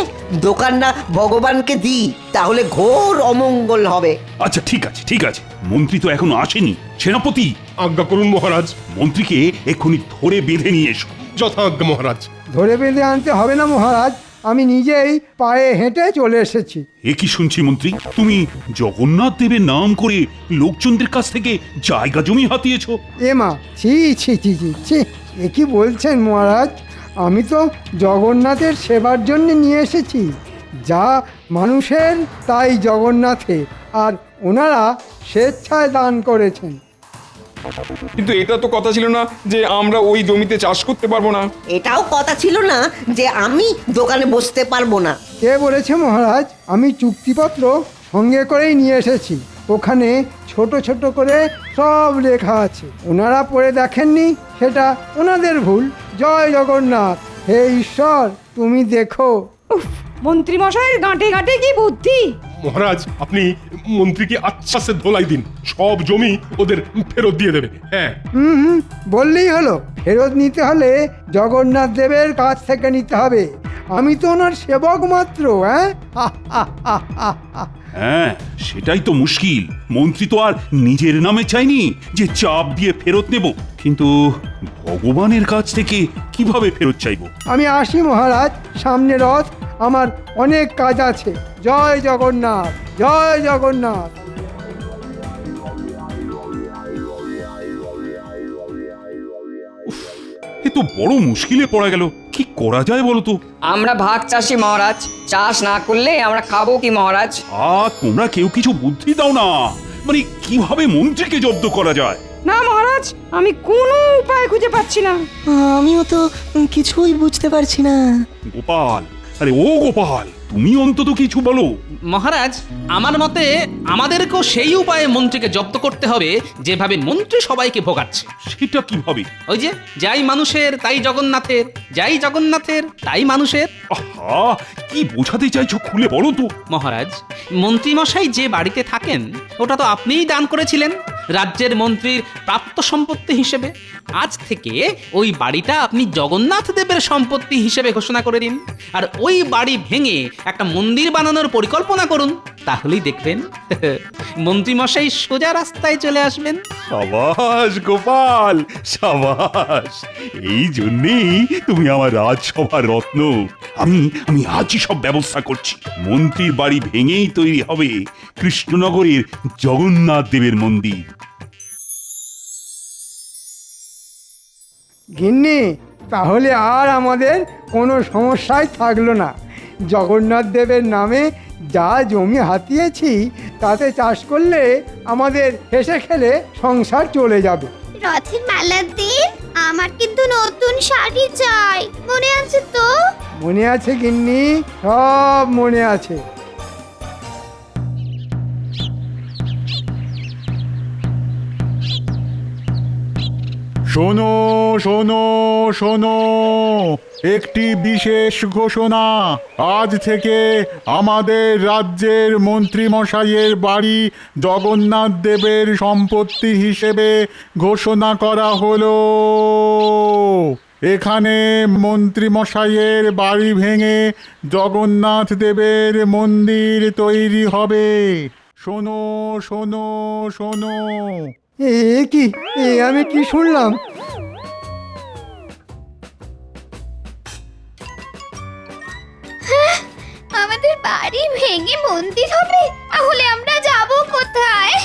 Speaker 13: দোকানটা ভগবানকে দিই তাহলে ঘোর অমঙ্গল হবে।
Speaker 4: আচ্ছা ঠিক আছে, ঠিক আছে, মন্ত্রী তো এখনো আসেনি। সেনাপতি,
Speaker 5: আজ্ঞা করুন মহারাজ।
Speaker 4: মন্ত্রীকে এক্ষুনি ধরে বেঁধে নিয়ে এসো।
Speaker 5: যথাজ্ঞা মহারাজ।
Speaker 3: ধরে বেঁধে আনতে হবে না মহারাজ, আমি নিজেই পায়ে হেঁটে চলে এসেছি।
Speaker 4: এ কি শুনছি মন্ত্রী, তুমি জগন্নাথ দেবের নাম করে লোকজনদের কাছ থেকে জায়গা জমি হাতিয়েছো?
Speaker 3: এ মা, ছি ছি ছি ছি ছি, এ কি বলছেন মহারাজ? আমি তো জগন্নাথের সেবার জন্য নিয়ে এসেছি। যা মানুষের তাই জগন্নাথের, আর ওনারা স্বেচ্ছায় দান করেছেন।
Speaker 15: কিন্তু এটা তো কথা ছিল না যে আমরা ওই জমিতে চাষ করতে পারবো না।
Speaker 13: এটাও কথা ছিল না যে আমি দোকানে বসতে পারবো না।
Speaker 3: কে বলেছে মহারাজ? আমি চুক্তিপত্র সঙ্গে করেই নিয়ে এসেছি, ওখানে ছোট ছোট করে সব লেখা আছে। ওনারা পড়ে দেখেননি, সেটা ওনাদের ভুল। জয় জগন্নাথ, হে ঈশ্বর তুমি দেখো।
Speaker 16: মন্ত্রী মশাইয়ের গাঁটে গাঁটে কি বুদ্ধি!
Speaker 5: মহারাজ, আপনি মন্ত্রীকে আচ্ছাসে ধোলাই দিন, সব জমি ওদের ফেরত দিয়ে দেবে। হ্যাঁ,
Speaker 3: বললেই হলো। ফেরত নিতে হলে জগন্নাথ দেবের কাছ থেকে নিতে হবে, আমি তো ওনার সেবক মাত্র।
Speaker 4: হ্যাঁ, সেটাই তো মুশকিল। মন্ত্রী তো আর নিজের নামে চাইনি যে চাপ দিয়ে ফেরত নেব, কিন্তু ভগবানের কাছ থেকে কিভাবে ফেরত চাইবো?
Speaker 3: আমি আসি মহারাজ, সামনে রথ, আমার অনেক কাজ আছে। জয় জগন্নাথ, জয় জগন্নাথ।
Speaker 4: এ তো বড় মুশকিলে পড়া গেল। কি করা যায় বলো তো?
Speaker 17: আমরা ভাগ চাষি মহারাজ, চাষ না করলে আমরা খাবো কি মহারাজ?
Speaker 4: তোমরা কেউ কিছু বুদ্ধি দাও না, মানে কিভাবে মন্ত্রীকে জব্দ করা যায়।
Speaker 16: না মহারাজ, আমি কোনো উপায় খুঁজে পাচ্ছি না।
Speaker 9: আমিও তো কিছুই বুঝতে পারছি না।
Speaker 4: গোপাল, আরে ও গোপাল, তুমি অন্তত কিছু বলো।
Speaker 2: মহারাজ, আমার মতে আমাদেরকেও সেই উপায়ে মন্ত্রীকে জব্দ করতে হবে যেভাবে মন্ত্রী সবাইকে ভোগাচ্ছে।
Speaker 4: সেটা কিভাবে?
Speaker 2: ওই যে, যাই মানুষের তাই জগন্নাথের, যাই জগন্নাথের তাই মানুষের।
Speaker 4: আহা, কি বোঝাতে চাইছো খুলে বলো তো।
Speaker 2: মহারাজ, মন্ত্রী মশাই যে বাড়িতে থাকেন ওটা তো আপনিই দান করেছিলেন রাজ্যের মন্ত্রীর প্রাপ্ত সম্পত্তি হিসেবে। আজ থেকে ওই বাড়িটা আপনি জগন্নাথ দেবের সম্পত্তি হিসেবে ঘোষণা করে দিন, আর ওই বাড়ি ভেঙে একটা মন্দির বানানোর পরিকল্পনা করুন। তাহলেই দেখবেন মন্ত্রী মশাই সোজা রাস্তায় চলে আসবেন।
Speaker 4: সাবাস গোপাল, সাবাস। এই জন্যেই তুমি আমার রাজসভার রত্ন। আমি আজই সব ব্যবস্থা করছি। মন্ত্রীর বাড়ি ভেঙেই তৈরি হবে কৃষ্ণনগরের জগন্নাথ দেবের মন্দির।
Speaker 3: গিন্নি, তাহলে আর আমাদের কোনো সমস্যাই থাকলো না। জগন্নাথ দেবের নামে যা জমি হাতিয়েছি তাতে চাষ করলে আমাদের হেসে খেলে সংসার চলে যাবে।
Speaker 11: রথের মেলার দিন আমার কিন্তু নতুন শাড়ি চাই, মনে আছে তো?
Speaker 3: মনে আছে গিন্নি, সব মনে আছে।
Speaker 7: শোনো শোনো শোনো, একটি বিশেষ ঘোষণা। আজ থেকে আমাদের রাজ্যের মন্ত্রীমশাইয়ের বাড়ি জগন্নাথ দেবের সম্পত্তি হিসেবে ঘোষণা করা হলো। এখানে মন্ত্রীমশাইয়ের বাড়ি ভেঙে জগন্নাথ দেবের মন্দির তৈরি হবে। শোনো শোনো শোনো।
Speaker 3: কি আমি কি শুনলাম?
Speaker 11: আমাদের বাড়ি ভেঙে মন্দির হবে? তাহলে আমরা যাব কোথায়?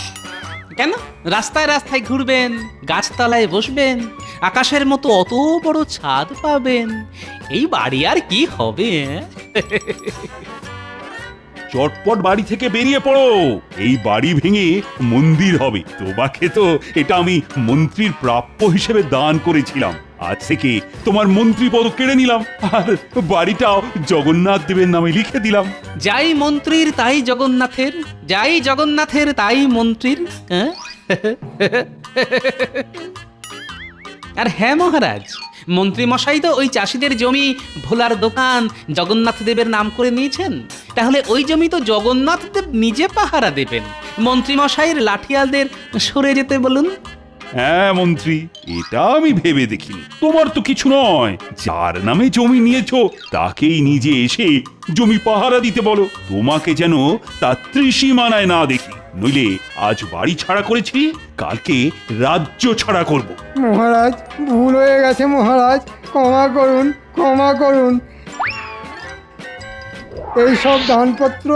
Speaker 2: কেন? রাস্তায় রাস্তায় ঘুরবেন, গাছতলায় বসবেন, আকাশের মতো অত বড় ছাদ পাবেন। এই বাড়ি আর কি হবে?
Speaker 4: চটপট বাড়ি থেকে বেরিয়ে পড়ো। এই বাড়ি ভেঙে মন্দির হবে। তোমাকে তো এটা আমি মন্ত্রীর প্রাপ্য হিসেবে দান করেছিলাম। আজ থেকে তোমার মন্ত্রী পদ কেড়ে নিলাম, আর বাড়িটাও জগন্নাথ দেবের নামে লিখে দিলাম।
Speaker 2: যাই মন্ত্রীর তাই জগন্নাথের, যাই জগন্নাথের তাই মন্ত্রীর। আর হ্যাঁ মহারাজ, মন্ত্রী মশাই তো ওই চাষিদের জমি ভোলার দোকান জগন্নাথ দেবের নাম করে নিয়েছেন। তাহলে ওই জমি তো জগন্নাথ দেব নিজে পাহারা দেবেন। মন্ত্রী মশাইয়ের লাঠিয়ালদের সরে যেতে বলুন।
Speaker 4: হ্যাঁ মন্ত্রী, এটা আমি ভেবে দেখিনি। তোমার তো কিছু নয়, যার নামে জমি নিয়েছো তাকেই নিজে এসে জমি পাহারা দিতে বলো। তোমাকে যেন তার ত্রিসীমানায় না দেখি, নইলে আজ বাড়ি ছাড়া করেছি, কালকে রাজ্য ছাড়া করব।
Speaker 3: মহারাজ, ভুল হয়ে গেছে মহারাজ, ক্ষমা করুন, ক্ষমা করুন। এই সব দানপত্র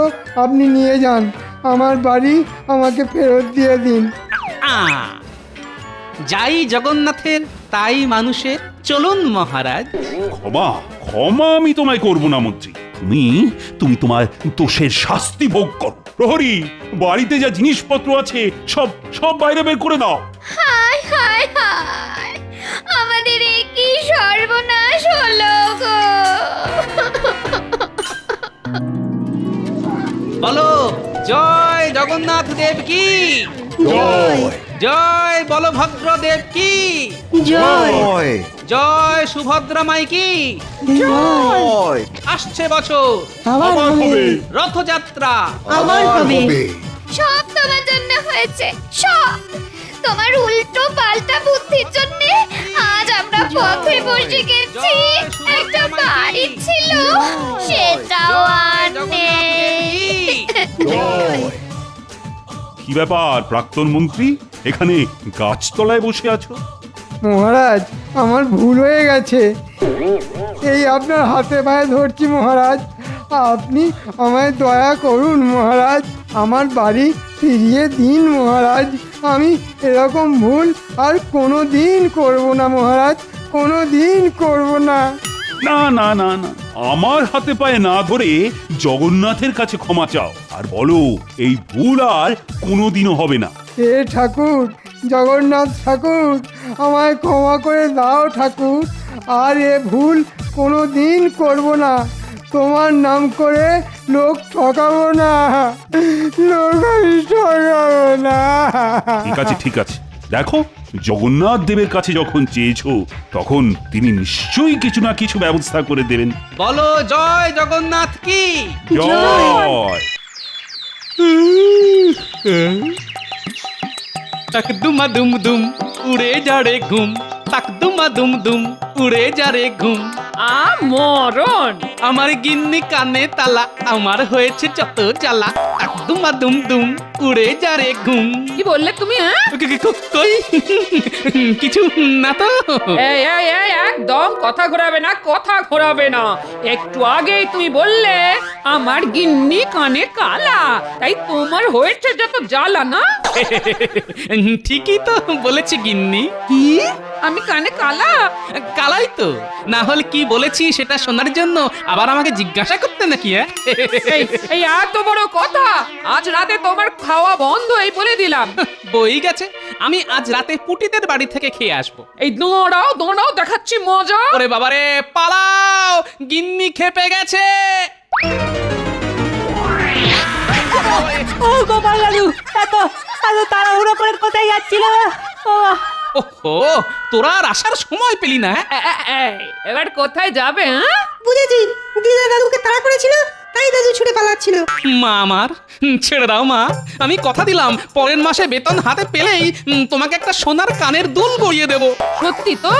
Speaker 3: আপনি নিয়ে যান, আমার বাড়ি আমাকে ফেরত দিয়ে দিন।
Speaker 2: যাই জগন্নাথের তাই মানুষের। চলুন মহারাজ।
Speaker 4: ক্ষমা ক্ষমা আমি তোমায় করব না মন্ত্রী। তুমি তোমার দোষের শাস্তি ভোগ করো। প্রহরী, বাড়িতে যা জিনিসপত্র আছে সব সব বাইরে বের করে দাও।
Speaker 11: হায় হায় হায়, আমাদের এ কি সর্বনাশ হলো গো!
Speaker 2: বলো জয় জগন্নাথ দেব কি
Speaker 6: জয়।
Speaker 2: জয় বলভদ্র দেব কি
Speaker 6: জয়।
Speaker 2: জয় সুভদ্রা মাই কি
Speaker 6: জয়।
Speaker 2: আসছে বছর
Speaker 6: আবার হবে।
Speaker 2: রথযাত্রা
Speaker 6: আবার হবে।
Speaker 11: সব তোমার জন্য হয়েছে, সব তোমার উল্টো পাল্টা বুদ্ধির জন্য আজ আমরা পথে বসে গেছি। একটা বাড়ি ছিল, সেটাও আর নেই।
Speaker 4: কি ব্যাপার প্রাক্তন মন্ত্রী, এখানে গাছতলায় বসে আছো?
Speaker 3: মহারাজ, আমার ভুল হয়ে গেছে। এই আপনার হাতে পায়ে ধরছি মহারাজ, আপনি আমায় দয়া করুন মহারাজ, আমার বাড়ি ফিরিয়ে দিন মহারাজ। আমি এরকম ভুল আর কোনো দিন করবো না মহারাজ, কোনো দিন করব না।
Speaker 4: না না না না, আমার হাতে পায়ে না ধরে জগন্নাথের কাছে ক্ষমা চাও আর বলো এই ভুল আর কোনোদিনও হবে না।
Speaker 3: হে ঠাকুর, জগন্নাথ ঠাকুর, আমায় ক্ষমা করে দাও ঠাকুর, আর এ ভুল কোনো দিন করব না। তোমার নাম করে লোক ঠকাবো না, লোক আমি ঠকাবো না।
Speaker 4: ঠিক আছে ঠিক আছে, দেখো জগন্নাথ দেবের কাছে যখন চেয়েছো তখন তিনি নিশ্চয়ই কিছু না কিছু ব্যবস্থা করে দেবেন।
Speaker 2: বলো জয় জগন্নাথ কি
Speaker 4: জয়।
Speaker 14: তাক দুমা দুম দুম উড়ে যা রে ঘুম, তাক দুমা দুম দুম উড়ে যা রে ঘুম।
Speaker 1: মরণ,
Speaker 14: আমার গিন্নি কানে তালা, আমার হয়েছে যত জ্বালা, তাক দুমা দুম দুম উড়ে যা রে ঘুম।
Speaker 1: কি বললে তুমি? হ্যাঁ,
Speaker 14: কই কিছু না তো।
Speaker 1: এই এই এই, একদম কথা ঘোরাবে না, কথা ঘোরাবে না। একটু আগেই তুমি বললে আমার গিন্নি কানে কালা, তাই তোমার হয়েছে যত জ্বালা না।
Speaker 14: ঠিকই তো বলেছি গিন্নি।
Speaker 1: কি আমি কানে কালা?
Speaker 14: কালাই তো, না হলে কি বলেছি সেটা শোনার জন্য আবার আমাকে জিজ্ঞাসা করতে নাকি?
Speaker 1: এই এই এত বড় কথা, আজ রাতে তোমার খাওয়া বন্ধ, এই বলে দিলাম।
Speaker 14: বই গেছে, আমি আজ রাতে পুটিদের বাড়ি থেকে খেয়ে আসবো।
Speaker 1: এই দৌড়াও দৌড়াও, দেখাচ্ছি মজা।
Speaker 14: ওরে বাবারে, পালাও, গিন্নি খেপে গেছে।
Speaker 16: ও গোপাল দাদু, এত এত তাড়াহুড়ো করে কোথায় যাচ্ছিল?
Speaker 14: ওহো, তোরা আর আসার সময় পেলি না?
Speaker 1: এবার কোথায় যাবে? হ্যাঁ,
Speaker 12: বুঝেছি, দিদা দাদুকে তাড়া করেছিল, তাই দাদু ছুটে পালাচ্ছিল।
Speaker 14: মা আমার, ছেড়ে দাও মা, আমি কথা দিলাম পরের মাসে বেতন হাতে পেলেই তোমাকে একটা সোনার কানের দুল গড়িয়ে দেব।
Speaker 1: সত্যি তো?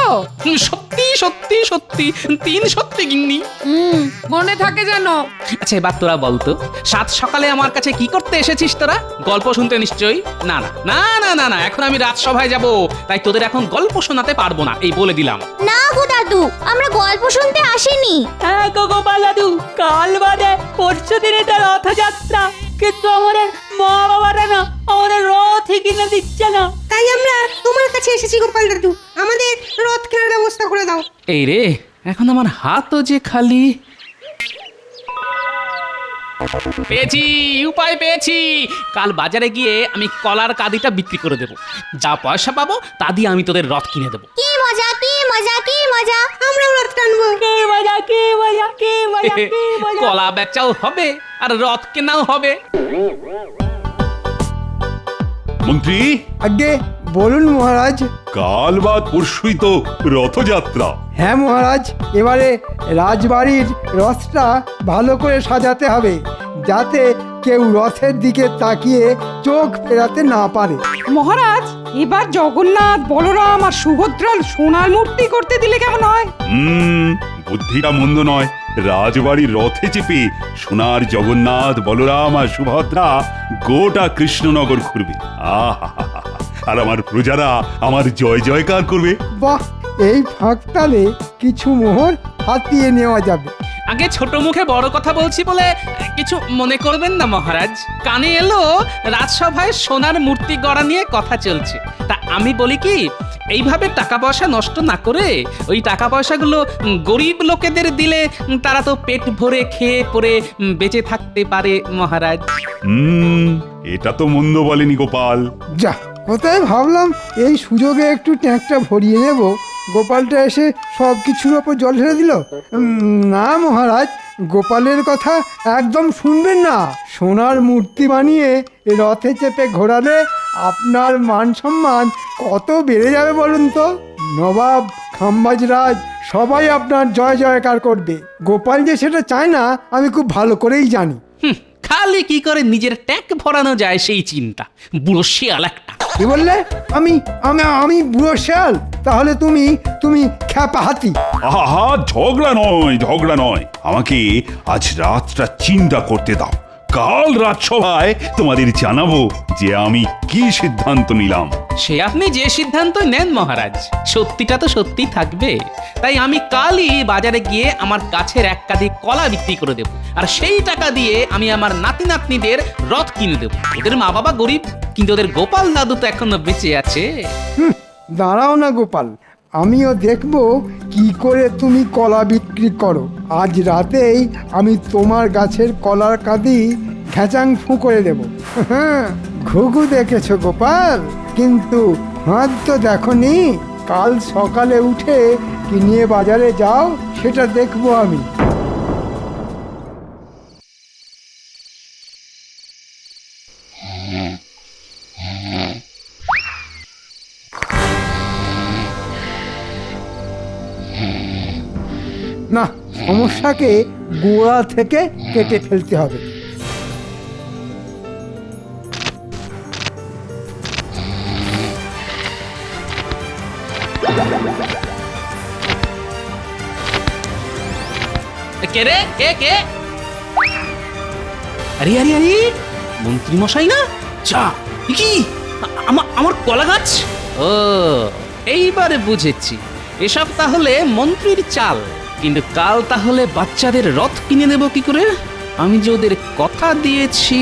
Speaker 14: সত্যি সত্যি সত্যি, 3 সত্যি গিন্নি।
Speaker 1: মনে থাকে যেন।
Speaker 14: আচ্ছা এবার তোরা বলতো, সাত সকালে আমার কাছে কি করতে এসেছিস তোরা? গল্প শুনতে নিশ্চয়ই? না না না না না না, এখন আমি রাজসভায় যাব, তাই তোদের এখন গল্প শোনাতে পারবো না, এই বলে দিলাম।
Speaker 11: না গো দাদু, আমরা গল্প শুনতে আসিনি।
Speaker 16: হ্যাঁ গো গোপাল দাদু, কাল বাদে পরশু দিনে তো রথযাত্রা, কিন্তু আমাদের মা বাবারা না আমাদের রথই কিনে দিচ্ছে না।
Speaker 12: তাই আমরা তোমার কাছে এসেছি গোপাল দাদু, আমাদের রথ কেনার ব্যবস্থা করে দাও।
Speaker 14: এই রে, এখন আমার হাতও যে খালি। পেয়েছি, উপায় পেয়েছি। কাল বাজারে গিয়ে আমি কলার কাঁদিটা বিক্রি করে দেব, যা পয়সা পাবো তা দিয়ে আমি তোদের রথ কিনে দেবো।
Speaker 11: কি মজা কি মজা কি মজা,
Speaker 12: আমরাও রথ টানবো।
Speaker 16: কি মজা কি মজা কি মজা কি মজা।
Speaker 14: কলা বেচাও হবে আর রথ কেনাও হবে।
Speaker 4: মন্ত্রী,
Speaker 3: আগে বলুন মহারাজ।
Speaker 4: কাল বা পরশুই তো রথযাত্রা।
Speaker 3: হ্যাঁ মহারাজ, এবারে রাজবাড়ির রথটা ভালো করে সাজাতে হবে, যাতে কেউ রথের দিকে তাকিয়ে চোখ ফেরাতে না পারে।
Speaker 16: মহারাজ, এবার জগন্নাথ, বলরাম আর সুভদ্রার সোনার মূর্তি করতে দিলে কেমন হয়?
Speaker 4: বুদ্ধিটা মন্দ নয়। রাজবাড়ির রথে চেপে সোনার জগন্নাথ, বলরাম আর সুভদ্রা গোটা কৃষ্ণনগর ঘুরবে। আহা, আর আমার প্রজারা আমার জয় জয়কার করবে।
Speaker 3: বাহ, এই ফাঁকতালে কিছু মোহর হাতিয়ে নেওয়া যাবে।
Speaker 14: আগে ছোট মুখে বড় কথা বলছি বলে কিছু মনে করবেন না মহারাজ। কানে এলো রাজসভায় সোনার মূর্তি গড়া নিয়ে কথা চলছে, তা আমি বলি কি, এইভাবে টাকা পয়সা নষ্ট না করে ওই টাকা পয়সাগুলো গরিব লোকেদের দিলে তারা তো পেট ভরে খেয়ে পরে বেঁচে থাকতে পারে মহারাজ।
Speaker 4: এটা তো মন্দ বলেনি গোপাল।
Speaker 3: যা, কোথায় ভাবলাম এই সুযোগে একটু ট্যাঙ্কটা ভরিয়ে নেব, গোপালটা এসে সব কিছুর ওপর জল ঢেলে দিল। না মহারাজ, গোপালের কথা একদম শুনবেন না। সোনার মূর্তি বানিয়ে রথে চেপে ঘোরালে আপনার মান সম্মান কত বেড়ে যাবে বলুন তো। নবাব, খাম্বাজরাজ সবাই আপনার জয় জয়কার করবে। গোপাল যে সেটা চায় না আমি খুব ভালো করেই জানি।
Speaker 14: খালি কি করে নিজের ট্যাঙ্ক ভরানো যায় সেই চিন্তা, বুড়ো শিয়াল একটা।
Speaker 3: কি বললে? আমি আমি আমি বুড়ো শেয়াল? তাহলে তুমি তুমি খ্যাপা হাতি।
Speaker 4: আহা, ঝগড়া নয় ঝগড়া নয়, আমাকে আজ রাতটা চিন্তা করতে দাও। কাল রাজসভায় তোমাদের জানাবো যে আমি কি সিদ্ধান্ত নিলাম।
Speaker 14: সে আপনি যে সিদ্ধান্তই নেন মহারাজ, সত্যিটা তো সত্যি থাকবে। তাই আমি কালই বাজারে গিয়ে আমার গাছের 1 কাঁদি কলা বিক্রি করে দেব, আর সেই টাকা দিয়ে আমি আমার নাতি নাতনিদের রথ কিনে দেব। ওদের মা বাবা গরিব, কিন্তু ওদের গোপাল দাদু তো এখনো বেঁচে আছে।
Speaker 3: দাঁড়াও না গোপাল, আমিও দেখব কি করে তুমি কলা বিক্রি করো। আজ রাতেই আমি তোমার গাছের কলার কাঁদি ঘ্যাচাং ফু করে দেব। ঘুঘু দেখেছো গোপাল, কিন্তু হাত তো দেখনি। কাল সকালে উঠে কি নিয়ে বাজারে যাও সেটা দেখবো আমি। না, সমস্যাকে গোড়া থেকে কেটে ফেলতে হবে।
Speaker 14: কে রে কে কে আরে আরে আরে মন্ত্রী মশাই না চা কি আমার কলা গাছ ও এইবারে বুঝেছি এসব তাহলে মন্ত্রীর চাল কিন্তু কাল তাহলে বাচ্চাদের রথ কিনে দেব কি করে আমি যে ওদের কথা দিয়েছি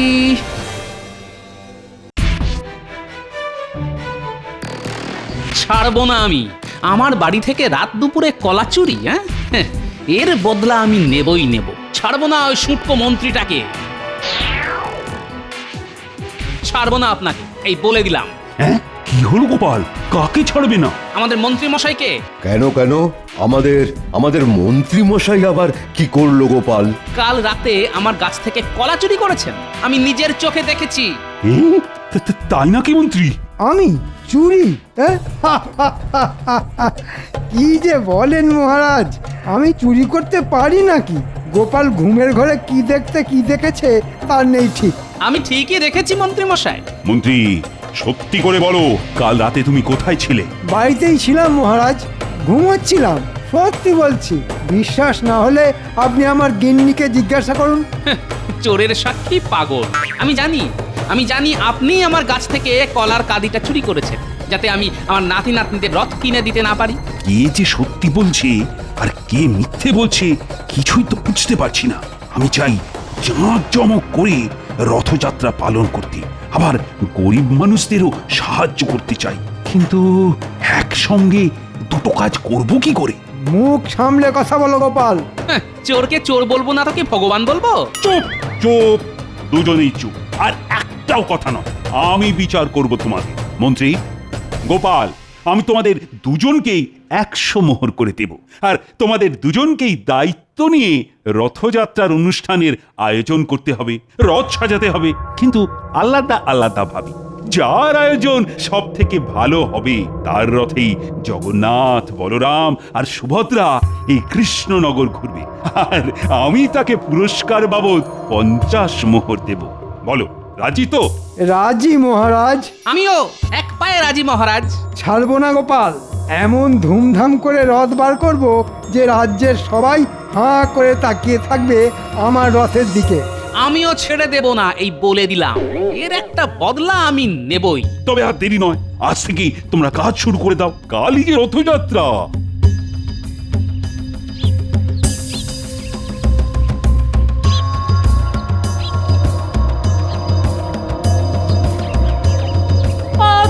Speaker 14: ছাড়বো না আমি আমার বাড়ি থেকে রাত দুপুরে কলা চুরি হ্যাঁ এর বদলা আমি নেবই নেব ছাড়বো না ওই সুটকো মন্ত্রীটাকে ছাড়বো না আপনাকে এই বলে দিলাম
Speaker 4: হ্যাঁ কি হলো গোপাল কাকে ছাড়বে না
Speaker 14: আমাদের মন্ত্রী মশাইকে
Speaker 6: কেন কেন আমাদের মন্ত্রী মশাই আবার কি করলো গোপাল?
Speaker 14: কাল রাতে আমার গাছ থেকে কলা চুরি করেছেন আমি নিজের চোখে দেখেছি
Speaker 4: তাই নাকি মন্ত্রী?
Speaker 3: আমি চুরি? কি যে বলেন মহারাজ, আমি চুরি করতে পারি নাকি? গোপাল ঘুমের ঘরে কি দেখেছে তার নেই ঠিক।
Speaker 14: আমি ঠিকই দেখেছি মন্ত্রী মশাই।
Speaker 4: মন্ত্রী সত্যি করে বলো কাল রাতে তুমি কোথায় ছিলে?
Speaker 3: বাড়িতেই ছিলাম মহারাজ, ঘুমোচ্ছিলাম। সত্যি বলছি, বিশ্বাস না হলে আপনি আমার গিন্নিকে জিজ্ঞাসা করুন।
Speaker 14: চোরের সাক্ষী পাগল। আমি জানি আপনি আমার গাছ থেকে কলার কাঁদিটা চুরি করেছেন যাতে আমি আমার নাতি নাতনিদের রথ কিনে দিতে না পারি।
Speaker 4: কে যে সত্যি বলছে আর কে মিথ্যে বলছে কিছুই তো বুঝতে পারছি না। আমি চাই জাঁকজমক করে রথযাত্রা পালন করতে, আবার গরিব মানুষদেরও সাহায্য করতে চাই, কিন্তু একসঙ্গে দুটো কাজ করব কি করে?
Speaker 3: মুখ সামলে কথা বলো গোপাল।
Speaker 14: চোরকে চোর বলবো না তোকে ভগবান বলবো?
Speaker 4: চুপ চুপ, দুজনেই চুপ, আর একটাও কথা নয়। আমি বিচার করব তোমাদের। মন্ত্রী গোপাল, আমি তোমাদের দুজনকেই 100 মোহর করে দেব, আর তোমাদের দুজনকেই দায়িত্ব নিয়ে রথযাত্রার অনুষ্ঠানের আয়োজন করতে হবে, রথ সাজাতে হবে, কিন্তু আলাদা আলাদা ভাবে। যার আয়োজন সব থেকে ভালো হবে তার রথেই জগন্নাথ, বলরাম আর সুভদ্রা এই কৃষ্ণনগর ঘুরবে, আর আমি তাকে পুরস্কার বাবদ 50 মোহর দেব। বলো রাজি তো?
Speaker 3: রাজি মহারাজ।
Speaker 14: আমিও এক পায়ে রাজি মহারাজ।
Speaker 3: ছাড়বো না গোপাল, এমন ধুমধাম করে রথ বার করব যে রাজ্যের সবাই হাঁ করে তাকিয়ে থাকবে আমার রথের দিকে।
Speaker 14: আমিও ছেড়ে দেব না, এই বলে দিলাম। এর একটা বদলা আমি নেবই।
Speaker 4: তবে আর দেরি নয়, আজ থেকেই তোমরা কাজ শুরু করে দাও। কালই যে রথযাত্রা।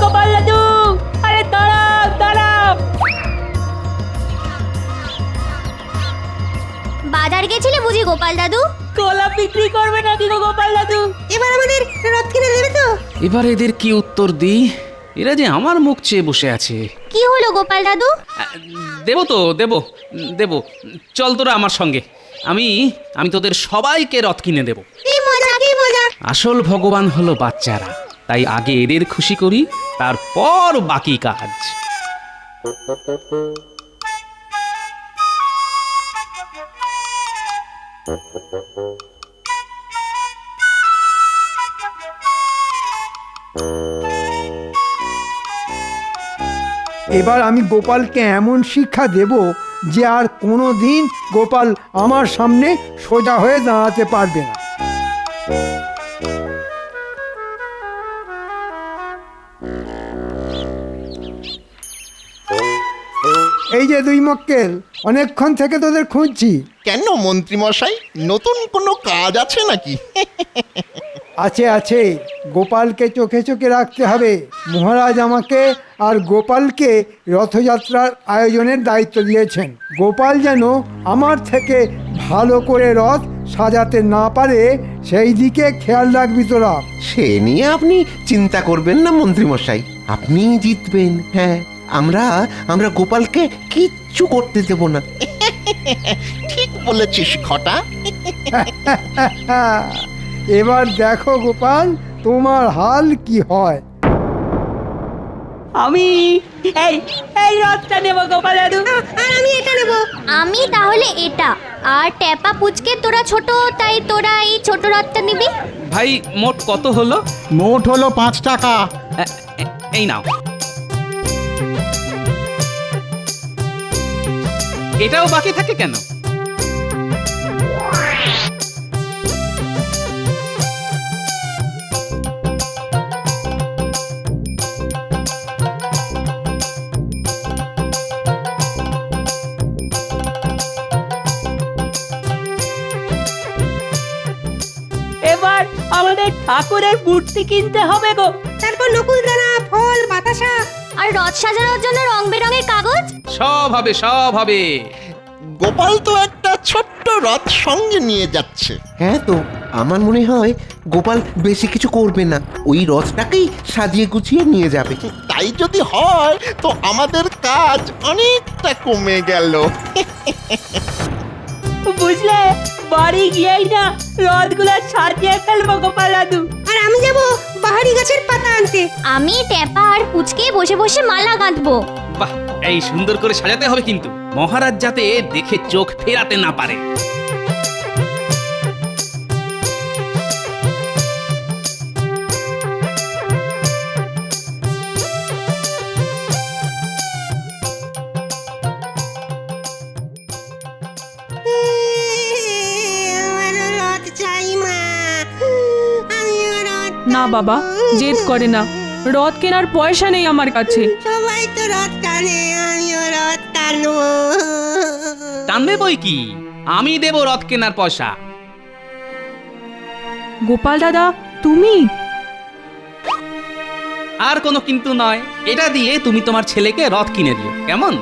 Speaker 16: গোপাল দাদু, আরে দাঁড়াও দাঁড়াও।
Speaker 11: বাজার গেছিলে বুঝি গোপাল দাদু?
Speaker 16: কলা বিক্রি করবে নাকি গো গোপাল দাদু?
Speaker 12: এবার আমাদের রথ কিনে দেবে তো?
Speaker 14: এবার এদের কি উত্তর দিই? এরা যে আমার মুখ চেয়ে বসে আছে।
Speaker 11: কি হলো গোপাল দাদু?
Speaker 14: দেব তো দেব। চল তোরা আমার সঙ্গে, আমি তোদের সবাইকে রথ কিনে দেব।
Speaker 12: কি মজা কি মজা!
Speaker 14: আসল ভগবান হলো বাচ্চারা, তাই আগে এদের খুশি করি, তারপর বাকি কাজ।
Speaker 3: এবার আমি গোপালকে এমন শিক্ষা দেব যে আর কোনো দিন গোপাল আমার সামনে সোজা হয়ে দাঁড়াতে পারবে না। এই যে দুই মক্কেল, অনেকক্ষণ থেকে তোদের খুঁজছি।
Speaker 18: কেন মন্ত্রী মশাই, নতুন কোনো কাজ আছে নাকি?
Speaker 3: আছে, গোপালকে চোখে চোখে রাখতে হবে। মহারাজ আমাকে আর গোপালকে রথযাত্রার আয়োজনের দায়িত্ব দিয়েছেন। গোপাল যেন আমার থেকে ভালো করে রথ সাজাতে না পারে সেই দিকে খেয়াল রাখবি তোরা।
Speaker 9: সে নিয়ে আপনি চিন্তা করবেন না মন্ত্রীমশাই, আপনি জিতবেন। হ্যাঁ, আমরা গোপালকে কিচ্ছু করতে দেব না।
Speaker 19: ঠিক বলেছিস খটা।
Speaker 3: এবার দেখো গোপাল, তোমার হাল কি হয়।
Speaker 16: আমি এই এই রথটা নেব গোপাল দাদু।
Speaker 11: আর আমি এটা নেব। আমি তাহলে এটা। আর ট্যাপা পুচকে তোরা ছোট, তাই তোরা এই ছোট রথটা নিবি।
Speaker 14: ভাই মোট কত হলো?
Speaker 7: মোট হলো 5 টাকা।
Speaker 14: এই নাও। এটাও বাকি থাকে কেন?
Speaker 16: এবার আমাদের ঠাকুরের মূর্তি কিনতে হবে গো।
Speaker 12: তারপর নকুলদানা, ফল, বাতাসা
Speaker 11: আর রথ সাজানোর জন্য রং বেরঙের কাগজ।
Speaker 14: সব হবে, সব হবে।
Speaker 19: গোপাল তো একটা ছোট্ট রথ সঙ্গে নিয়ে যাচ্ছে।
Speaker 9: হ্যাঁ তো, আমার মনে হয় গোপাল বেশি কিছু করবে না, ওই রথটাকেই সাজিয়ে গুছিয়ে নিয়ে যাবে।
Speaker 19: তাই যদি হয় তো আমাদের কাজ অনেকটা কমে গেল।
Speaker 16: বুঝলে, বাড়ি গিয়েই না রথগুলো সাজিয়ে ফেলবো গোপাল দাদু।
Speaker 12: আর আমি যাব বাহারি গাছের পাতা আনতে।
Speaker 11: আমি ট্যাপা আর পুচকে বসে বসে মালা গাঁথবো।
Speaker 14: বাহ, এই সুন্দর করে সাজাতে হবে কিন্তু, মহারাজ যাতে দেখে চোখ ফেরাতে না পারে।
Speaker 10: না বাবা, জেদ করে না। রথ কেনার পয়সা নেই আমার কাছে।
Speaker 12: সবাই তো রথ টানে, আমিও রথ টানবো।
Speaker 14: টানবে বই কি, আমি দেব রথ কেনার পয়সা।
Speaker 10: গোপাল দাদা, তুমি?
Speaker 14: আর কোনো কিন্তু নয়, এটা দিয়ে তুমি তোমার ছেলেকে রথ কিনে দিও, কেমন?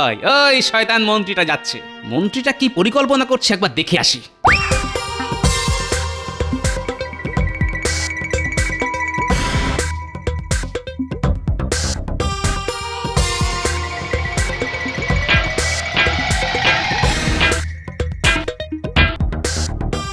Speaker 14: ওই ওই শয়তান মন্ত্রীটা যাচ্ছে। মন্ত্রীটা কি পরিকল্পনা করছে একবার দেখে আসি।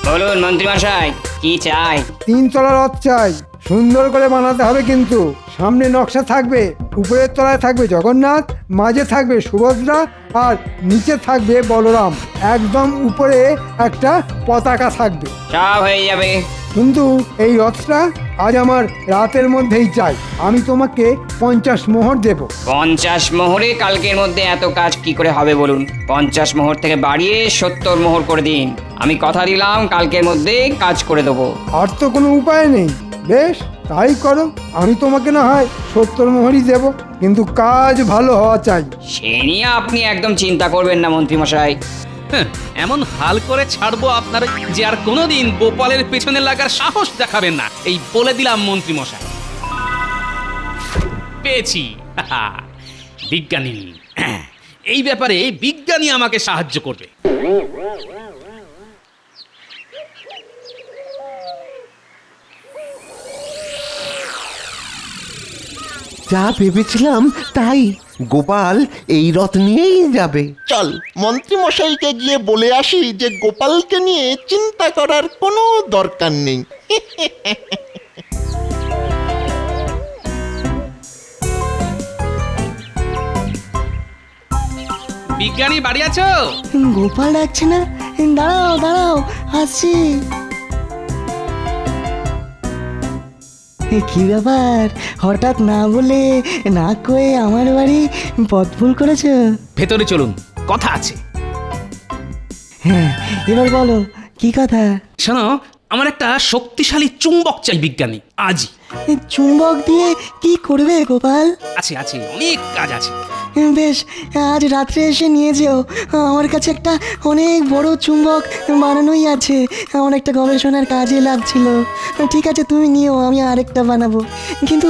Speaker 17: বলুন মন্ত্রীমশাই, কি চাই?
Speaker 3: 3 তলা রথ চাই, সুন্দর করে বানাতে হবে কিন্তু। সামনে নকশা থাকবে, উপরের তলায় থাকবে জগন্নাথ, মাঝে থাকবে সুভদ্রা, আর নিচে থাকবে বলরাম। একদম উপরে একটা পতাকা থাকবে।
Speaker 17: সব হয়ে যাবে।
Speaker 3: কিন্তু এই রথটা আজ আমার রাতের মধ্যেই চাই। আমি তোমাকে 50 মোহর দেব।
Speaker 17: 50 মোহরে কালকের মধ্যে এত কাজ কি করে হবে বলুন? 50 মোহর থেকে বাড়িয়ে 70 মোহর করে দিন। আমি কথা দিলাম কালকের মধ্যে কাজ করে দেবো।
Speaker 3: আর তো কোনো উপায় নেই। বেশ, তাই করো। আমি তোমাকে না হয় 70 মোহরই দেব, কিন্তু কাজ ভালো হওয়া চাই।
Speaker 17: সে নিয়ে আপনি একদম চিন্তা করবেন না মন্ত্রীমশাই।
Speaker 14: এমন হাল করে ছাড়বো আপনার যে আর কোনোদিন গোপালের পেছনে লাগার সাহস দেখাবেন না, এই বলে দিলাম মন্ত্রী মশাই। পেয়েছি বিজ্ঞানী। এই ব্যাপারে বিজ্ঞানী আমাকে সাহায্য করবে।
Speaker 9: যা ভেবেছিলাম তাই, গোপাল এই রথ নিয়েই যাবে।
Speaker 19: চল মন্ত্রী মশাইকে গিয়ে বলে আসি যে গোপালকে নিয়ে চিন্তা করার কোনো দরকার নেই।
Speaker 14: বিজ্ঞানী বাড়ি আছো?
Speaker 12: গোপাল ডাকছে না? দাঁড়াও দাঁড়াও, আসছি। কি ব্যাপার, হঠাৎ না বলে না কয়ে আমার বাড়ি পথ ভুল করেছ?
Speaker 14: ভেতরে চলুন, কথা আছে।
Speaker 12: হ্যাঁ, এবার বলো কি কথা?
Speaker 14: শোনো, আমার একটা শক্তিশালী চুম্বক চাই বিজ্ঞানী, আজই।
Speaker 20: চুম্বক দিয়ে কি করবে গোপাল?
Speaker 14: আছে আছে, অনেক কাজ আছে।
Speaker 20: বেশ, আজ রাত্রে এসে নিয়ে যেও। আমার কাছে একটা অনেক বড় চুম্বক বানানোই আছে, আমার একটা গবেষণার কাজে লাগছিল। ঠিক আছে, তুমি নিও, আমি আরেকটা বানাবো। কিন্তু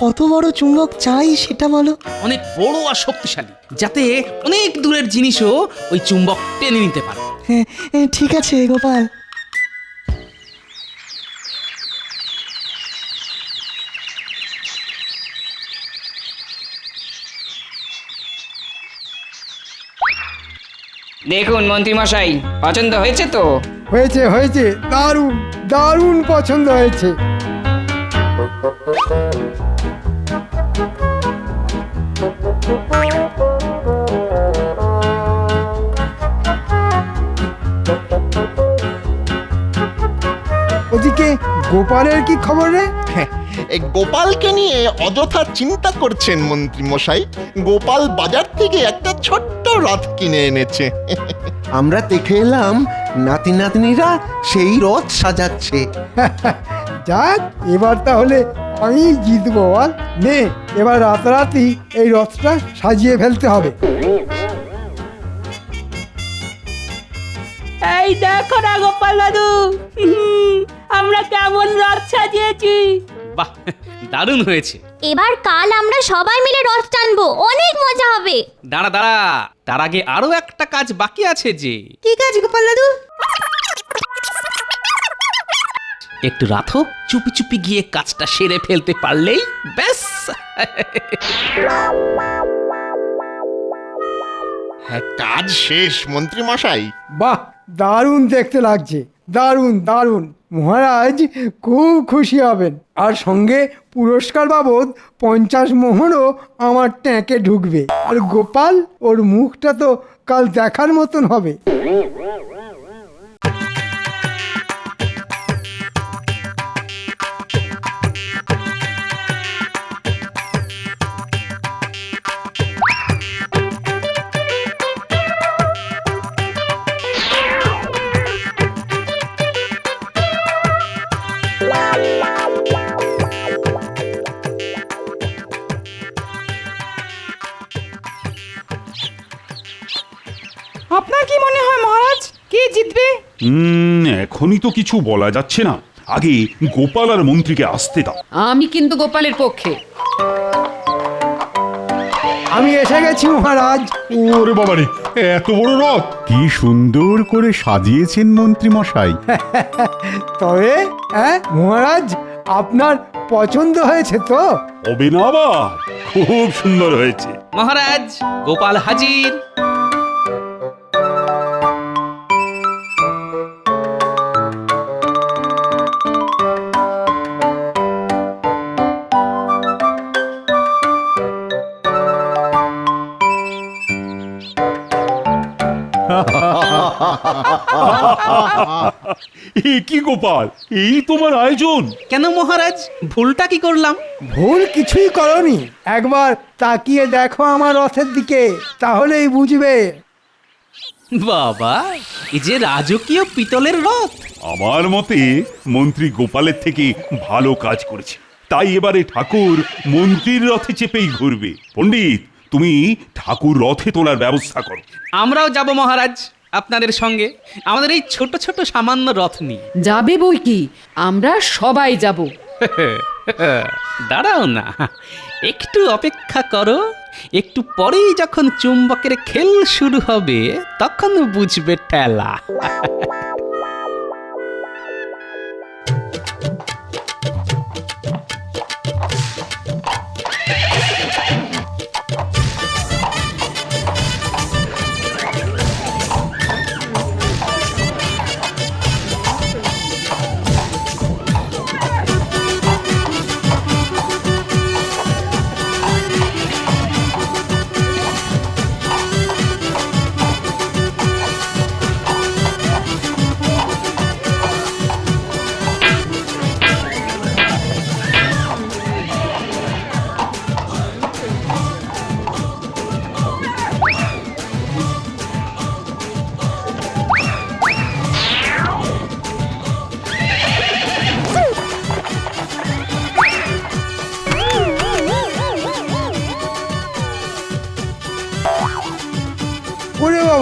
Speaker 20: কত বড় চুম্বক চাই সেটা বলো।
Speaker 14: অনেক বড় আর শক্তিশালী, যাতে অনেক দূরের জিনিসও ওই চুম্বক টেনে নিতে পারে।
Speaker 20: হ্যাঁ, ঠিক আছে গোপাল।
Speaker 17: দেখুন মন্ত্রীমশাই, পছন্দ হয়েছে তো?
Speaker 3: হয়েছে হয়েছে, দারুণ দারুণ পছন্দ হয়েছে। ওদিকে গোপালের কি খবর রে?
Speaker 19: এই গোপালকে নিয়ে অযথা চিন্তা করছেন মন্ত্রী মশাই। গোপাল বাজার থেকে একটা ছোট্ট রথ কিনে এনেছে।
Speaker 9: আমরা দেখে এলাম নাতি নাতনিরা সেই রথ সাজাচ্ছে।
Speaker 3: যাক, এবার তাহলে আমি জিতবো। বল নে, এবার রাতারাতি এই রথটা সাজিয়ে ফেলতে হবে।
Speaker 16: এই দেখো না গোপাল দাদু, আমরা কেমন রথ সাজিয়েছি।
Speaker 14: বাহ, দারুণ হয়েছে।
Speaker 11: এবার কাল আমরা সবাই মিলে রথ টানবো, অনেক মজা হবে।
Speaker 14: দাঁড়া দাঁড়া, তার আগে আরো একটা কাজ বাকি আছে যে।
Speaker 12: কি কাজ গোপাল দাদু?
Speaker 14: একটু রাথো, চুপি চুপি গিয়ে কাজটা সেরে ফেলতে পারলেই ব্যাস।
Speaker 19: হ্যাঁ, কাজ শেষ মন্ত্রী মশাই।
Speaker 3: বাহ, দারুণ দেখতে লাগছে, দারুণ দারুণ। মহারাজ খুব খুশি হবেন, আর সঙ্গে পুরস্কার বাবদ 50 মোহরও আমার ট্যাঁকে ঢুকবে। আর গোপাল, ওর মুখটা তো কাল দেখার মতন হবে।
Speaker 1: আপনার কি মনে হয় মহারাজ, কে জিতবে?
Speaker 4: এখনই তো কিছু বলা যাচ্ছে না, আগে গোপাল আর মন্ত্রীকে আসতে দাও।
Speaker 1: আমি কিন্তু গোপালের পক্ষে।
Speaker 3: আমি এসে গেছি মহারাজ।
Speaker 5: ওরে বাবারে, এত বড় রথ!
Speaker 7: কি সুন্দর করে সাজিয়েছেন মন্ত্রী মশাই।
Speaker 3: তবে মহারাজ, আপনার পছন্দ হয়েছে তো?
Speaker 4: হবে না আবার, খুব সুন্দর হয়েছে।
Speaker 14: মহারাজ, গোপাল হাজির।
Speaker 4: এ কি গোপাল, এই তোমার আয়োজন?
Speaker 14: কেন মহারাজ, ভুলটা কি করলাম?
Speaker 3: ভুল কিছুই করনি, একবার তাকিয়ে দেখো আমার রথের দিকে, তাহলেই বুঝবে।
Speaker 14: বাবা, এই যে রাজকীয় পিতলের রথ।
Speaker 4: আমার মতে মন্ত্রী গোপালের থেকে ভালো কাজ করেছে, তাই এবারে ঠাকুর মন্ত্রীর রথে চেপেই ঘুরবে। পণ্ডিত, তুমি ঠাকুর রথে তোলার ব্যবস্থা করো।
Speaker 14: আমরাও যাব মহারাজ আপনাদের সঙ্গে, আমাদের এই ছোট ছোট সামান্য রথ নিয়ে।
Speaker 1: যাবে বই কি, আমরা সবাই যাব।
Speaker 14: দাঁড়াও না, একটু অপেক্ষা করো, একটু পরেই যখন চুম্বকের খেল শুরু হবে তখন বুঝবে ঠেলা।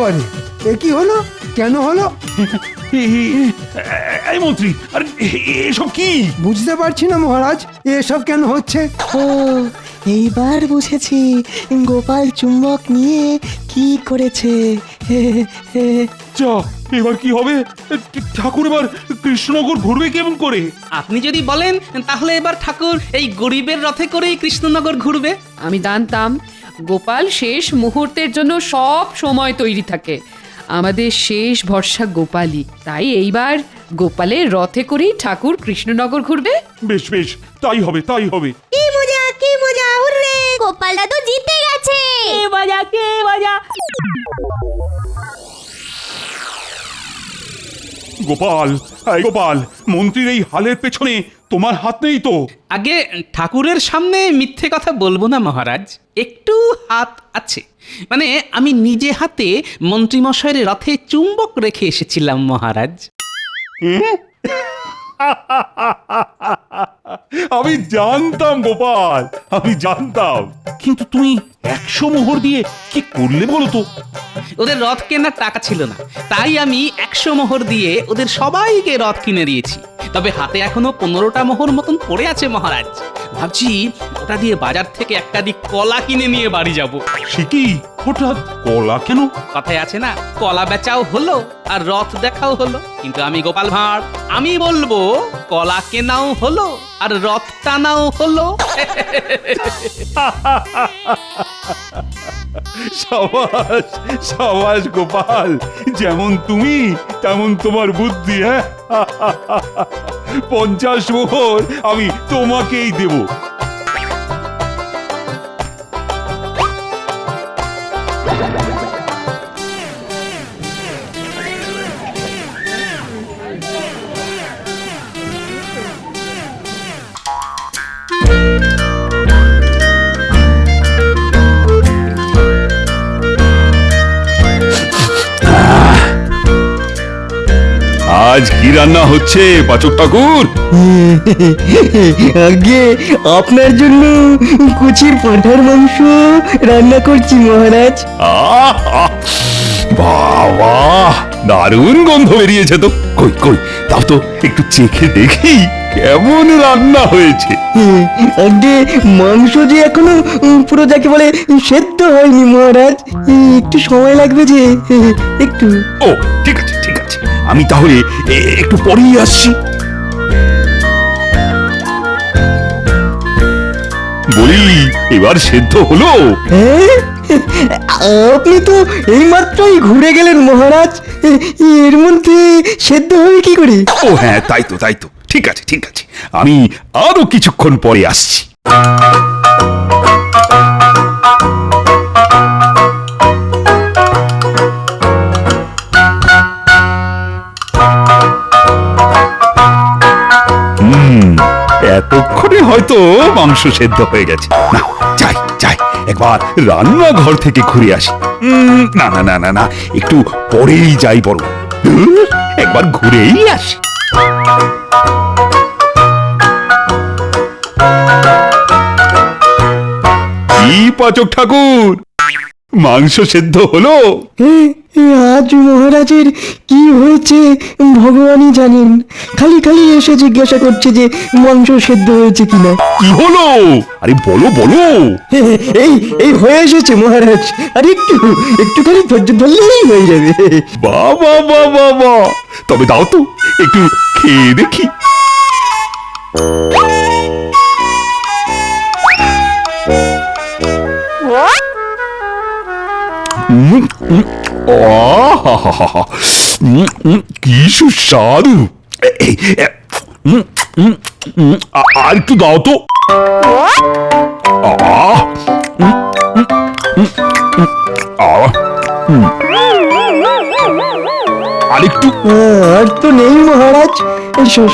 Speaker 3: বাবারে, এ কি হলো? কেন হলো?
Speaker 4: এই মন্ত্রী, আরে এসব কি?
Speaker 3: বুঝতে পারছি না মহারাজ, এসব কেন হচ্ছে।
Speaker 20: ও এইবার বুঝেছি গোপাল চুম্বক নিয়ে কি করেছে।
Speaker 4: যা, এবার কি হবে? ঠাকুর এবার কৃষ্ণনগর ঘুরবে কেমন করে?
Speaker 14: আপনি যদি বলেন তাহলে এবার ঠাকুর এই গরিবের রথে করেই কৃষ্ণনগর ঘুরবে।
Speaker 1: আমি জানতাম গোপাল শেষ মুহূর্তের জন্য সব সময় তৈরি থাকে। আমাদের শেষ ভরসা গোপালই, তাই এইবার গোপালের রথে করেই ঠাকুর কৃষ্ণনগর ঘুরবে।
Speaker 4: বেশ বেশ, তাই হবে তাই হবে।
Speaker 11: কি মজা, হুররে! গোপাল দাদু জিতে গেছে।
Speaker 16: কে বাজা
Speaker 4: গোপাল, এই গোপাল, মন্ত্রীর এই হালের পেছনে তোমার হাত নেই তো?
Speaker 14: আগে ঠাকুরের সামনে মিথ্যে কথা বলবো না মহারাজ, একটু হাত আছে। মানে আমি নিজে হাতে মন্ত্রীমশাইয়ের রথে চুম্বক রেখে এসেছিলাম মহারাজ।
Speaker 4: আমি জানতাম গোপাল, আমি জানতাম, কিন্তু তুমি 100 মোহর দিয়ে কি করলে বলো তো?
Speaker 14: ওদের রথ কেনার টাকা ছিল না, তাই আমি 100 মোহর দিয়ে ওদের সবাইকে রথ কিনে দিয়েছি। তবে হাতে এখনো 15টা মোহর মতন পড়ে আছে মহারাজ। ভাবছি ওটা দিয়ে বাজার থেকে একটা দিক কলা কিনে নিয়ে বাড়ি যাব।
Speaker 4: সে কি, হঠাৎ কলা কেন?
Speaker 14: কথায় আছে না, কলা বেচাও হলো আর রথ দেখাও হলো। কিন্তু আমি গোপাল ভাঁড়, আমি বলবো কলা কেনাও হলো আর রথ টানাও হলো।
Speaker 4: সাবাস সাবাস গোপাল, যেমন তুমি তেমন তোমার বুদ্ধি। হ্যাঁ, 50 মোহর আমি তোমাকেই দেব। আজ কি রান্না হচ্ছে পাচক ঠাকুর?
Speaker 20: আগে আপনার জন্য কুচির পাঁঠার মাংস রান্না করছি মহারাজ।
Speaker 4: বাবা, দারুণ গন্ধ বেরিয়েছে তো। কই কই, তাও তো একটু চেখে দেখি কেমন রান্না হয়েছে।
Speaker 20: আগে মাংস যে এখনো পুরো যাকে বলে সেদ্ধ হয়নি মহারাজ, একটু সময় লাগবে যে, একটু।
Speaker 4: ও ঠিক আছে ঠিক আছে, আমি তাহলে একটু পরেই আসছি। বলি, এবার সেদ্ধ হলো?
Speaker 20: আপনি তো এই মাত্রই ঘুরে গেলেন মহারাজ, এর মধ্যে সেদ্ধ হবে কি করে?
Speaker 4: ও হ্যাঁ, তাই তো তাই তো, ঠিক আছে ঠিক আছে, আমি আরো কিছুক্ষণ পরে আসছি। এতক্ষণে হয়তো মাংস সেদ্ধ হয়ে গেছে। না, যাই যাই, একবার রান্নাঘর থেকে ঘুরে আসি। না না না না না, একটু পরেই যাই বড়, একবার ঘুরেই আসি। কি পাচক ঠাকুর, মাংস সেদ্ধ হলো?
Speaker 20: আজ মহারাজের কি হয়েছে ভগবানই জানেন, খালি খালি এসে জিজ্ঞাসা করছে যে মাংস সেদ্ধ হয়েছে কিনা।
Speaker 4: কি হলো? আরে বলো বলো।
Speaker 20: এই এই হয়ে এসেছে মহারাজ, আর একটু খালি ধৈর্য ধরলেই হয়ে যাবে।
Speaker 4: বাবা বাবা বাবা, তবে দাও তো একটু খেয়ে দেখি। কি সুস্বাদু। আর একটু দাও তো। আরেকটু।
Speaker 20: আর তো নেই মহারাজ,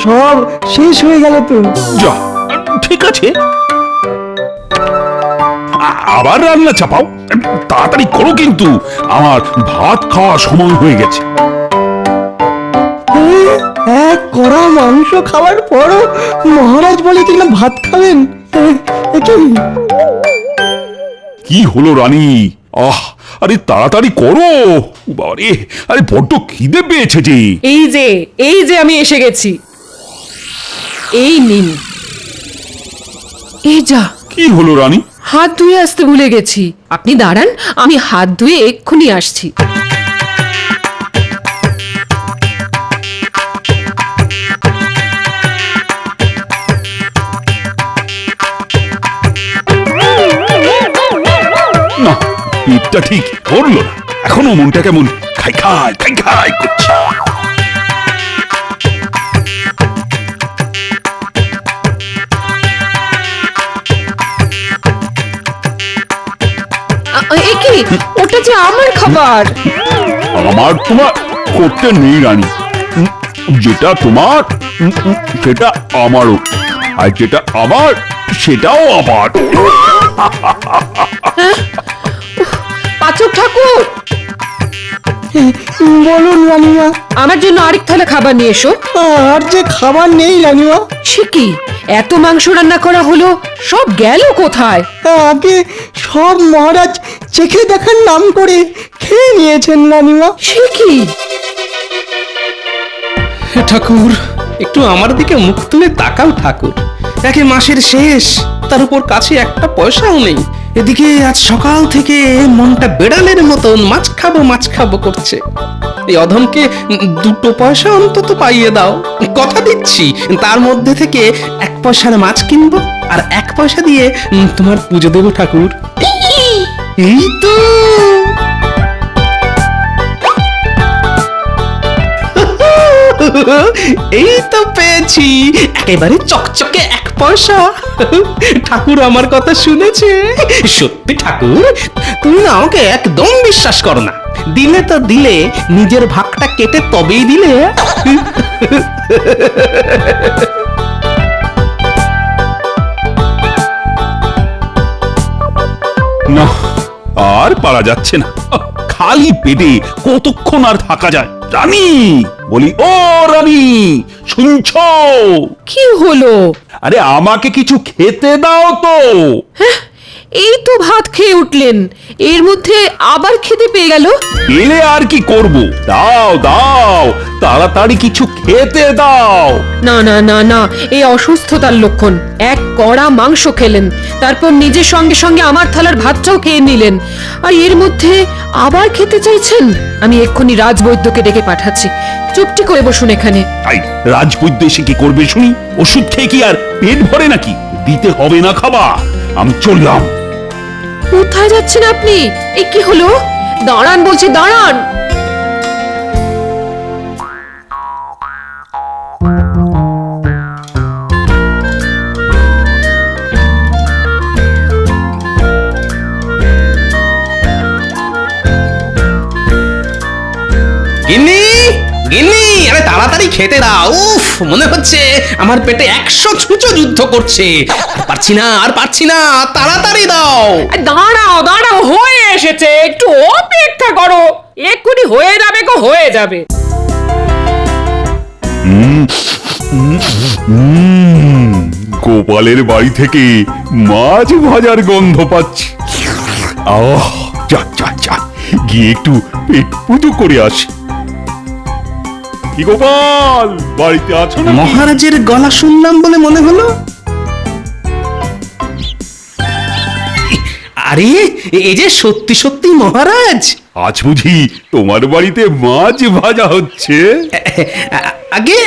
Speaker 20: সব শেষ হয়ে গেল তো।
Speaker 4: যা, ঠিক আছে, আবার রান্না চাপাও, তাড়াতাড়ি করো, কিন্তু আমার ভাত খাওয়ার সময় হয়ে গেছে।
Speaker 20: এক কড়া মাংস খাওয়ার পরও মহারাজ বলে কিনা ভাত খাবেন।
Speaker 4: কি হলো রানী? আরে তাড়াতাড়ি করো। বাবারে, আরে বড্ড খিদে পেয়েছে যে।
Speaker 1: এই যে আমি এসে গেছি। এই নিন। এই যা,
Speaker 4: কি হলো রানী?
Speaker 1: হাত ধুয়ে আসতে ভুলে গেছি। আপনি দাঁড়ান, আমি হাত ধুয়ে এক্ষুনি আসছি।
Speaker 4: না, পেটটা ঠিক করলো না, এখনো মনটা কেমন খাই খাই খাই খাই করছে।
Speaker 1: এ কি, ওটা যে আমার খাবার।
Speaker 4: আমার তোমার করতে নেই রানী, যেটা তোমার সেটা আমারও, আর যেটা আমার সেটাও আমার।
Speaker 1: পাচক ঠাকুর,
Speaker 20: বলুন রানিমা।
Speaker 1: আমার জন্য আরেক থালা খাবার নিয়ে এসো।
Speaker 20: আর যে খাবার নেই রানিমা।
Speaker 1: সে কি, এত মাংস রান্না করা হলো, সব গেল কোথায়?
Speaker 20: আগে সব মহারাজ চেখে দেখার নাম করে খেয়ে নিয়েছেন রানিমা।
Speaker 1: সে কি?
Speaker 2: ঠাকুর, একটু আমার দিকে মুখ তুলে তাকাও ঠাকুর। একে মাসের শেষ, তার উপর কাছে একটা পয়সাও নেই। এদিকে আজ সকাল থেকে মনটা বেড়ালের মতন মাছ খাবো করছে। এই অধমকে 2 পয়সা অন্তত পাইয়ে দাও, কথা দিচ্ছি। তার মধ্যে থেকে 1 পয়সার মাছ কিনবো, আর 1 পয়সা দিয়ে তোমার পুজো দেবো ঠাকুর। এই তো এই তো পেয়েছি, একেবারে চকচকে 1 পয়সা। ঠাকুর আমার কথা শুনেছে। সত্যি ঠাকুর, তুমি না আমাকে একদম বিশ্বাস করো না। দিলে তো দিলে, নিজের ভাগটা কেটে তবেই দিলে।
Speaker 4: না, আর পারা যাচ্ছে না, খালি পেটে কতক্ষণ আর থাকা যায়। রানী, বলি ও রানী, শুনছো?
Speaker 1: কি হলো?
Speaker 4: আরে আমাকে কিছু খেতে দাও তো।
Speaker 1: এই তো ভাত খেয়ে উঠলেন, এর মধ্যে আবার খেতে পেয়ে গেল।
Speaker 4: এলে আর কি করব, দাও দাও, তাড়াতাড়ি কিছু খেতে দাও।
Speaker 1: না না না না, এই অসুস্থতার লক্ষণ। 1 কড়া মাংস খেলেন, তারপর নিজের সঙ্গে সঙ্গে আমার থালার ভাতটাও খেয়ে নিলেন, আর এর মধ্যে আবার খেতে চাইছেন। আমি এক্ষুনি রাজবৈদ্যকে ডেকে পাঠাচ্ছি। চুপটি করে বসুন এখানে।
Speaker 4: তাই রাজবৈদ্য এসে কি করবে শুনি? ওষুধ খেয়ে কি আর পেট ভরে নাকি? দিতে হবে না খাবার, আমি চললাম।
Speaker 1: কোথায় যাচ্ছেন আপনি? এই কি হলো? দাঁড়ান বলছি, দাঁড়ান।
Speaker 2: গিন্নি, গিন্নি, আরে তাড়াতাড়ি খেতে দাও। উফ, মনে হচ্ছে আমার পেটে 100 ছুঁচো যুদ্ধ করছে। আর পারছি না, তাড়াতাড়ি দাও।
Speaker 1: দাঁড়াও দাঁড়াও, হয়ে এসেছে, একটু অপেক্ষা করো, এক্ষুনি হয়ে যাবে গো, হয়ে যাবে।
Speaker 4: গোপালের বাড়ি থেকে মাছ ভাজার গন্ধ পাচ্ছি। আহ, যা যা যা, গিয়ে একটু পেট পুজো করে আসি। কি গোপাল, বাড়িতে আছো না?
Speaker 2: মহারাজের গলা শুনলাম বলে মনে হলো। আরে, এই যে সত্যি সত্যি মহারাজ।
Speaker 4: আজ বুঝি তোমার বাড়িতে মাছ ভাজা হচ্ছে?
Speaker 2: আগে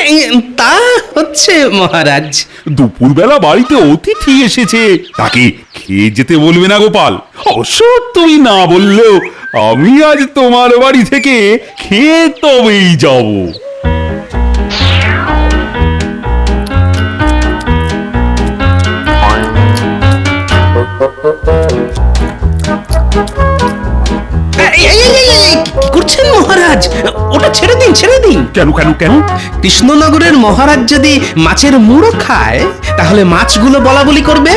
Speaker 2: তা হচ্ছে মহারাজ।
Speaker 4: দুপুরবেলা বাড়িতে অতিথি এসেছে, তাকে খেয়ে যেতে বলবে না গোপাল? অবশ্য তুমি না বললেও আমি আজ তোমার বাড়ি থেকে খেয়ে তবেই যাব।
Speaker 2: কি করছেন মহারাজ? ওটা ছেড়ে দিন, ছেড়ে দিন।
Speaker 4: কেন কেন কেন?
Speaker 2: কৃষ্ণনগরের মহারাজ যদি মাছের মুড়ো খায়, তাহলে মাছগুলো বলা বলি করবে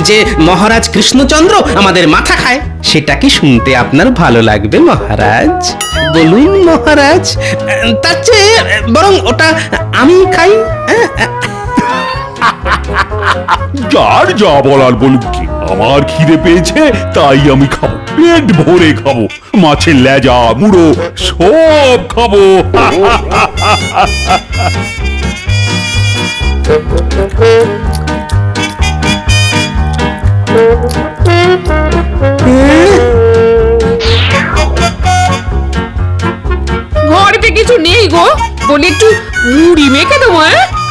Speaker 2: যে মহারাজ কৃষ্ণচন্দ্র আমাদের মাথা খায়। সেটা কি শুনতে আপনার ভালো লাগবে মহারাজ? বলুন মহারাজ, তার চেয়ে বরং ওটা আমি খাই।
Speaker 4: যার যা বলার বলুক কি, আমার খিদে পেয়েছে তাই আমি খাবো, পেট ভরে খাবো, মাছের লেজা মুড়ো সব খাবো।
Speaker 1: ঘরেতে কিছু নেই গো, বলে একটু মুড়ি মেখে দেবো,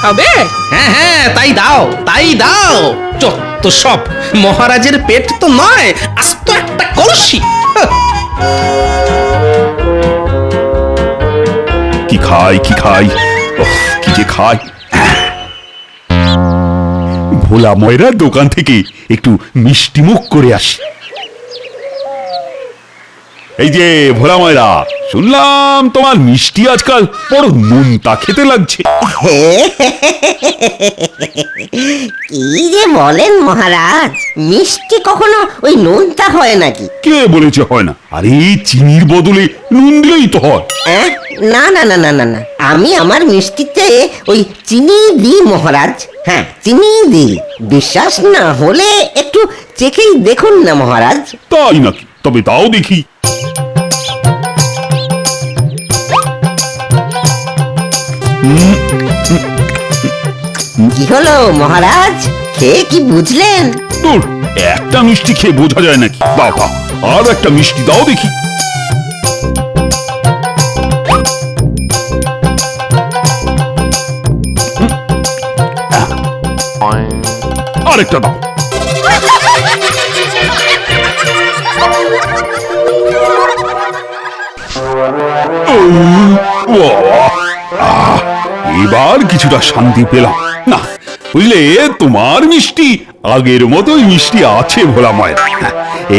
Speaker 1: খাবে?
Speaker 2: হ্যাঁ হ্যাঁ, তাই দাও তাই দাও। যত সব, মহারাজের পেট তো নয়, আস্ত একটা কলসি।
Speaker 4: কি খাই কি খাই, ওহ, কি যে খাই। ভোলা ময়রার দোকান থেকে একটু মিষ্টি মুখ করে আসি। এই যে ভোলা ময়রা, শুনলাম তোমার মিষ্টি আজকাল বড় নুনতা খেতে লাগছে।
Speaker 13: কি যে বলেন মহারাজ, মিষ্টি কখনো ওই নোনতা হয় নাকি?
Speaker 4: কে বলেছে হয় না? আরে চিনির বদলে নুন দিলেই তো হয়।
Speaker 13: না না না না না না, আমি আমার মিষ্টিতে ওই চিনি দিই মহারাজ। হ্যাঁ, চিনি দিই। বিশ্বাস না হলে একটু চেখেই দেখুন না মহারাজ।
Speaker 4: তাই নাকি? তবে তাও দেখি।
Speaker 13: কি হলো মহারাজ, খেয়ে কি বুঝলেন?
Speaker 4: দূর, একটা মিষ্টি খেয়ে বোঝা যায় নাকি? বাবা, আর একটা মিষ্টি দাও দেখি। আরেকটা দাও। এবার কিছুটা শান্তি পেলাম। না বুঝলে, তোমার মিষ্টি আগের মতোই মিষ্টি আছে ভোলা মায়ের।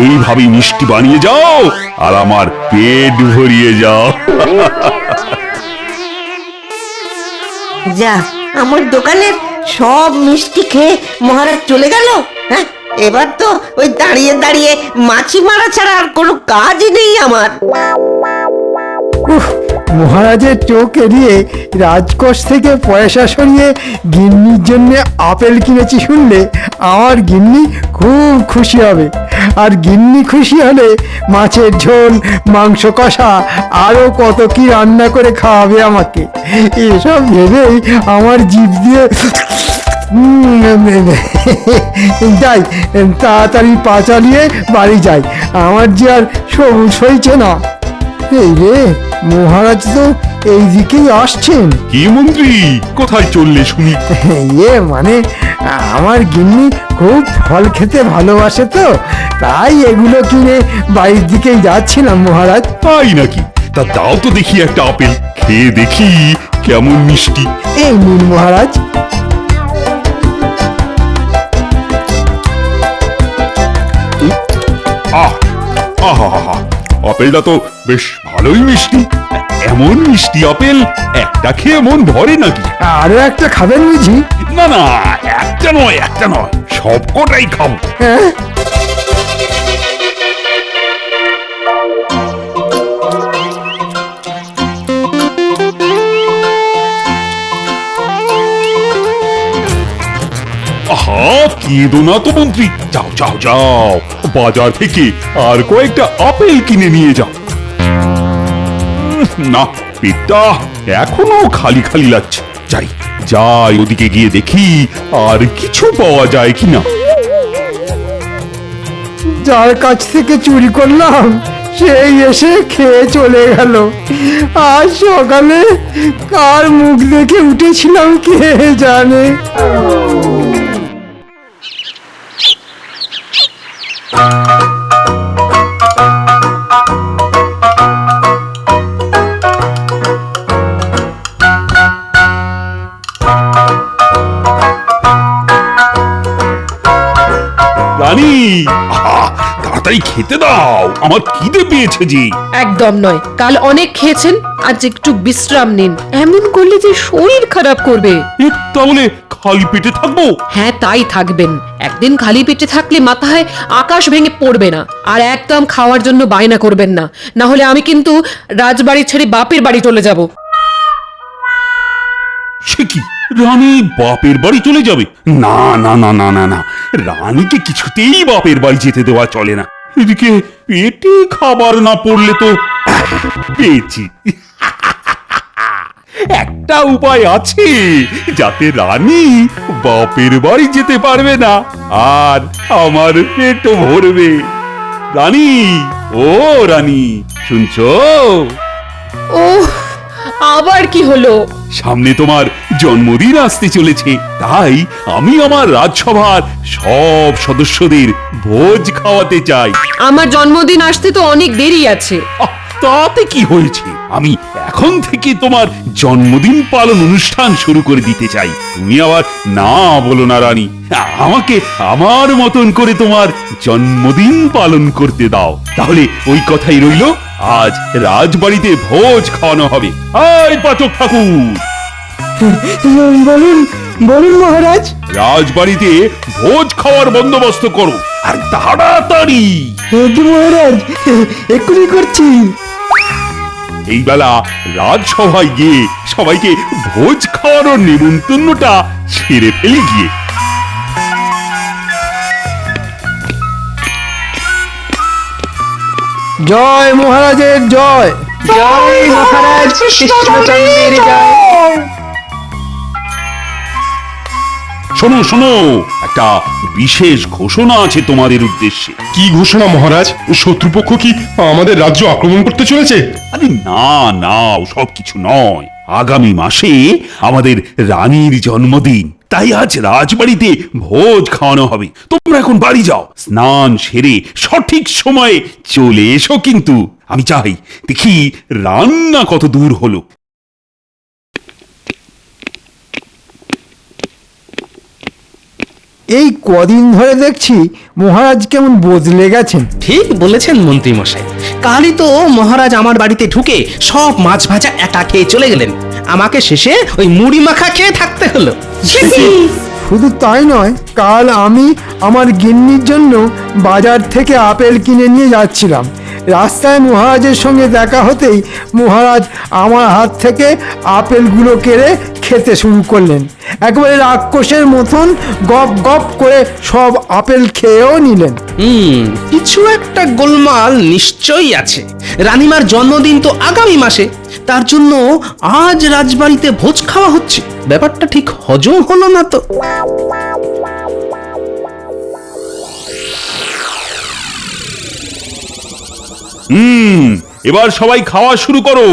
Speaker 4: এইভাবে মিষ্টি বানিয়ে যাও আর আমার পেট ভরিয়ে যাও।
Speaker 13: যা, আমার দোকানের সব মিষ্টি খেয়ে মহারাজ চলে গেল। হ্যাঁ, এবার তো ওই দাঁড়িয়ে দাঁড়িয়ে মাছি মারা ছাড়া আর কোনো কাজই নেই আমার।
Speaker 3: মহারাজের চোখ এড়িয়ে রাজকোষ থেকে পয়সা সরিয়ে গিন্নির জন্য আপেল কিনেছি শুনলে আমার গিন্নি খুব খুশি হবে। আর গিন্নি খুশি হলে মাছের ঝোল, মাংস কষা, আরও কত কি রান্না করে খাওয়াবে আমাকে। এসব ভেবেই আমার জিভ দিয়ে যাই, তাড়াতাড়ি পা চালিয়ে বাড়ি যাই, আমার যে আর সবুজ হয়েছে না। এই রে, মহারাজ তো এই দিকেই আসছেন।
Speaker 4: কি মন্ত্রী, কোথায় চললে শুনি?
Speaker 3: মানে আমার গিন্নি খুব ফল খেতে ভালোবাসে তো, তাই এগুলো কিনে বাড়ির দিকেই যাচ্ছিলাম মহারাজ।
Speaker 4: তাই নাকি? তা দাও তো দেখি একটা আপেল, খেয়ে দেখি কেমন মিষ্টি।
Speaker 3: এই নিন মহারাজ।
Speaker 4: আহ, আহা, আপেলটা তো বেশ ভালোই মিষ্টি। এমন মিষ্টি আপেল একটা খেয়ে মন ভরে নাকি?
Speaker 3: আরো একটা খাবেন বুঝি?
Speaker 4: না না, একটা নয় সবকটাই খাবো।
Speaker 3: হ্যাঁ,
Speaker 4: আহা, কেঁদো না তো মন্ত্রী, যাও যাও যাও, বাজার থেকে আর কয়েকটা আপেল কিনে নিয়ে যাও। না, পেটটা এখনো খালি খালি লাগছে। যাই ওদিকে গিয়ে দেখি আর কিছু পাওয়া যায় কিনা।
Speaker 3: যার কাছ থেকে চুরি করলাম সেই এসে খেয়ে চলে গেল। আজ সকালে কার মুখ দেখে উঠেছিলাম কে জানে।
Speaker 4: রানী, তাড়াতাড়ি খেতে দাও, আমার খিদে পেয়েছে যে।
Speaker 1: একদম নয়, কাল অনেক খেয়েছেন, আজ একটু বিশ্রাম নিন। এমন করলে যে শরীর খারাপ করবে।
Speaker 4: তাহলে খালি পেটে থাকবো?
Speaker 1: হ্যাঁ, তাই থাকবেন। একদিন খালি পেটে থাকলে মাথায় আকাশ ভেঙে পড়বে না। আর একদম খাওয়ার জন্য বায়না করবেন না, না হলে আমি কিন্তু রাজবাড়ি ছেড়ে বাপের বাড়ি চলে যাব।
Speaker 4: সে কি? রানী বাপের বাড়ি চলে যাবে? না না না না না না, রানীকে কিছুতেই বাপের বাড়ি যেতে দেওয়া চলে না। এদিকে পেটে খাবার না পড়লে তো পেয়েছি। একটা উপায় আছে যাতে রানী বাপের বাড়ি যেতে পারবে না আর আমার পেটও ভরবে। রানী, ও রানী, শুনছো?
Speaker 1: ওহ, আবার কি হলো?
Speaker 4: সামনে তোমার জন্মদিন আসতে চলেছে, তাই আমি আমার রাজসভার সব সদস্যদের ভোজ খাওয়াতে চাই।
Speaker 1: আমার জন্মদিন আসতে তো অনেক দেরি আছে।
Speaker 4: তাতে কি হয়েছে, আমি এখন থেকে তোমার জন্মদিন পালন অনুষ্ঠান শুরু করে দিতে চাই। তুমি আবার না বলো না রানী, আমাকে আমার মতন করে তোমার জন্মদিন পালন করতে দাও। তাহলে ওই কথাই রইল, আজ রাজবাড়িতে ভোজ খাওয়ানো হবে। এই পাচক ঠাকুর,
Speaker 3: বলুন বলুন মহারাজ।
Speaker 4: রাজবাড়িতে ভোজ খাওয়ার বন্দোবস্ত করো, আর তাড়াতাড়ি।
Speaker 3: মহারাজ, এক্ষুনি করছি।
Speaker 4: এই বেলা রাজসভায় গিয়ে সবাইকে ভোজ খাওয়ানোর নিমন্ত্রণটা ছেড়ে ফেলে গিয়ে।
Speaker 3: জয় মহারাজের জয়।
Speaker 2: জয় মহারাজ কৃষ্ণচন্দ্রের জয়।
Speaker 4: শোনো শোনো, একটা বিশেষ ঘোষণা আছে তোমাদের উদ্দেশ্যে।
Speaker 5: কি ঘোষণা মহারাজ? শত্রুপক্ষ কি আমাদের রাজ্য আক্রমণ করতে চলেছে?
Speaker 4: আরে না না, সব কিছু নয়। আগামী মাসে আমাদের রানীর জন্মদিন, তাই আজ রাজবাড়িতে ভোজ খাওয়ানো হবে। তোমরা এখন বাড়ি যাও, স্নান সেরে সঠিক সময়ে চলে এসো। কিন্তু আমি চাই দেখি রান্না কত দূর হলো।
Speaker 3: এই কদিন ধরে দেখছি মহারাজ কেমন বদলে গেছেন।
Speaker 2: ঠিক বলেছেন মন্ত্রী মশাই, কালই তো মহারাজ আমার বাড়িতে ঢুকে সব মাছ ভাজা একা খেয়ে চলে গেলেন। আমাকে শেষে ওই মুড়ি মাখা খেয়ে থাকতে হলো।
Speaker 3: শুধু তাই নয়, কাল আমি আমার গিন্নির জন্য বাজার থেকে আপেল কিনে নিয়ে যাচ্ছিলাম। রাস্তায় মহারাজের সঙ্গে দেখা হতেই মহারাজ আমার হাত থেকে আপেলগুলো কেড়ে খেতে শুরু করলেন। একেবারে রাক্ষসের মতন গপ গপ করে সব আপেল খেয়েও নিলেন।
Speaker 2: কিছু একটা গোলমাল নিশ্চয়ই আছে। রানীমার জন্মদিন তো আগামী মাসে, তার জন্য আজ রাজবাড়িতে ভোজ খাওয়া হচ্ছে। ব্যাপারটা ঠিক হজম হলো না তো।
Speaker 4: এবার সবাই খাওয়া শুরু করো।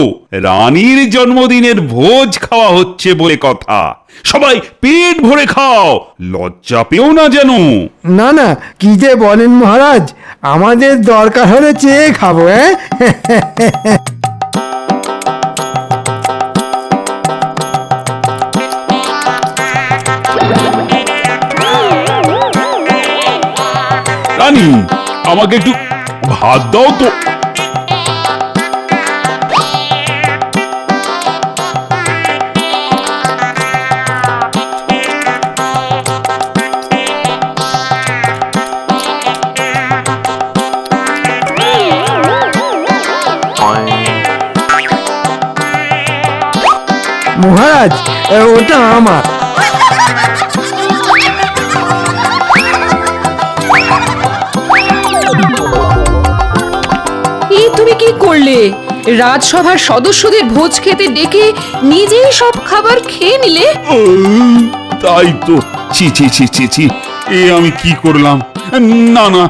Speaker 4: রানীর জন্মদিনের ভোজ খাওয়া হচ্ছে বলে কথা। সবাই পেট ভরে খাও, লজ্জা পেও না যেন।
Speaker 3: না না, কি যে বলেন মহারাজ, আমাদের দরকার হলে চেয়ে খাবো।
Speaker 4: রানী, আমাকে একটু ভাত দাও তো।
Speaker 3: মহারাজ, ওটা আমার।
Speaker 1: এই তুমি কি করলে? রাজসভার সদস্যদের ভোজ খেতে ডেকে নিজেই সব খাবার খেয়ে নিলে।
Speaker 4: তাই তো, ছি ছি ছি ছি ছি, এ আমি কি করলাম? না না,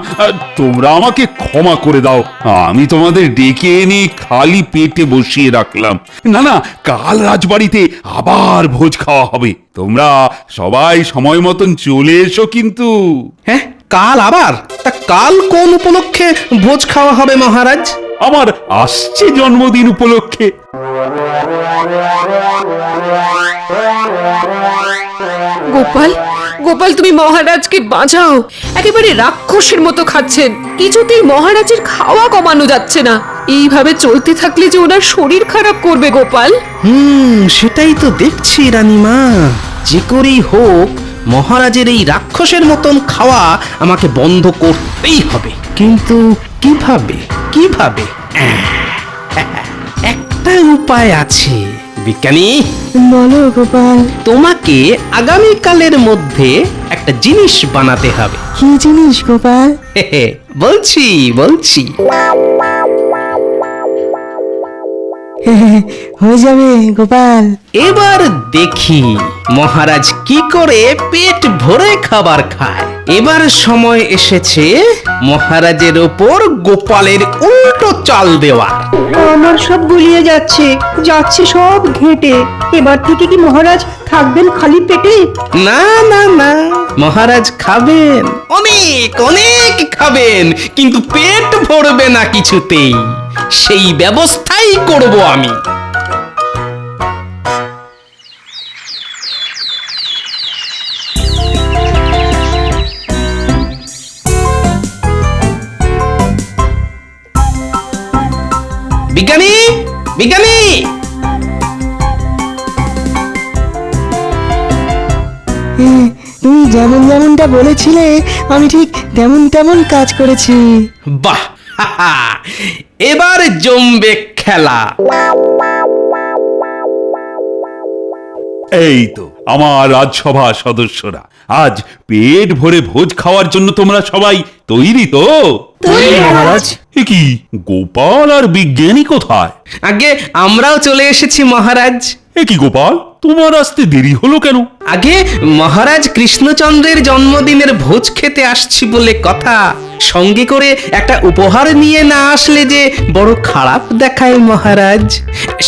Speaker 4: তোমরা আমাকে ক্ষমা করে দাও। আমি তোমাদের ডেকে এনে খালি পেটে বসিয়ে রাখলাম। না না, কাল রাজবাড়িতে আবার ভোজ খাওয়া হবে। তোমরা সবাই সময় মতন চলে এসো কিন্তু।
Speaker 2: হ্যাঁ, কাল আবার? তা কাল কোন উপলক্ষে ভোজ খাওয়া হবে মহারাজ?
Speaker 4: আমার আসছে জন্মদিন উপলক্ষে।
Speaker 1: গোপাল, গোপাল, তুমি মহারাজকে বাঁচাও। একেবারে রাক্ষসের মতো খাচ্ছেন, কিছুতেই মহারাজের খাওয়া কমানো যাচ্ছে না। এইভাবে চলতে থাকলে যে ওনার শরীর খারাপ করবে গোপাল।
Speaker 2: সেটাই তো দেখছি রানীমা। যে করেই হোক মহারাজের এই রাক্ষসের মতন খাওয়া আমাকে বন্ধ করতেই হবে। কিন্তু কিভাবে কিভাবে? একটা উপায় আছে। বিজ্ঞানী,
Speaker 20: বলো গোপাল।
Speaker 2: তোমাকে আগামীকালের মধ্যে একটা জিনিস বানাতে হবে।
Speaker 20: কি জিনিস গোপাল?
Speaker 2: বলছি বলছি
Speaker 20: হয়ে যাবে গোপাল।
Speaker 2: এবার দেখি মহারাজ কি করে পেট ভরে খাবার খায়। এবার সময় এসেছে মহারাজের ওপর গোপালের উল্টো চাল দেওয়া।
Speaker 12: আমার সব গুলিয়ে যাচ্ছে, যাচ্ছে সব ঘেঁটে। এবার থেকে কি মহারাজ থাকবেন খালি পেটে?
Speaker 2: না না না, মহারাজ খাবেন, অনেক অনেক খাবেন, কিন্তু পেট ভরবে না কিছুতেই। সেই ব্যবস্থাই করব আমি। বিজ্ঞানী, বিজ্ঞানী,
Speaker 20: তুমি যেমন যেমনটা বলেছিলে আমি ঠিক তেমন তেমন কাজ করেছি।
Speaker 2: বাহ, এবার জমবে খেলা।
Speaker 4: এই তো আমার রাজসভা সদস্যরা, আজ পেট ভরে ভোজ খাওয়ার জন্য তোমরা সবাই তৈরি তো?
Speaker 2: মহারাজ।
Speaker 4: এ কি, গোপাল আর বিজ্ঞানী কোথায়?
Speaker 2: আগে আমরাও চলে এসেছি মহারাজ।
Speaker 4: এ কি গোপাল, তোমার আসতে দেরি হলো কেন?
Speaker 2: আগে মহারাজ কৃষ্ণচন্দ্রের জন্মদিনের ভোজ খেতে আসছি বলে কথা, সঙ্গে করে একটা উপহার নিয়ে না আসলে যে বড় খারাপ দেখায় মহারাজ।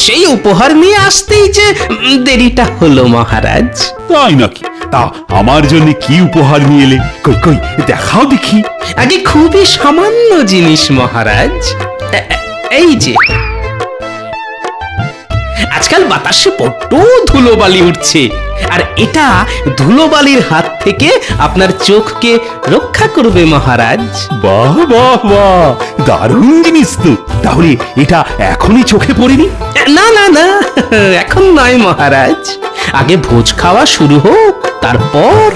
Speaker 2: সেই উপহার নিয়ে আসতেই যে দেরিটা হলো মহারাজ।
Speaker 4: তাই নাকি? তা আমার জন্য কি উপহার নিয়ে এলে? কই কই দেখাও দেখি।
Speaker 2: আগে খুবই সামান্য জিনিস মহারাজ, এই যে আজকাল বাতাসে বড্ড ধুলোবালি উঠছে, আর এটা ধুলোবালির হাত থেকে আপনার চোখকে রক্ষা করবে মহারাজ।
Speaker 4: বাহ বাহ বাহ, দারুণ জিনিস তো। তাহলে এটা এখনই চোখে পড়েনি?
Speaker 2: না না না, এখন নয় মহারাজ, আগে ভোজ খাওয়া শুরু হোক, তারপর।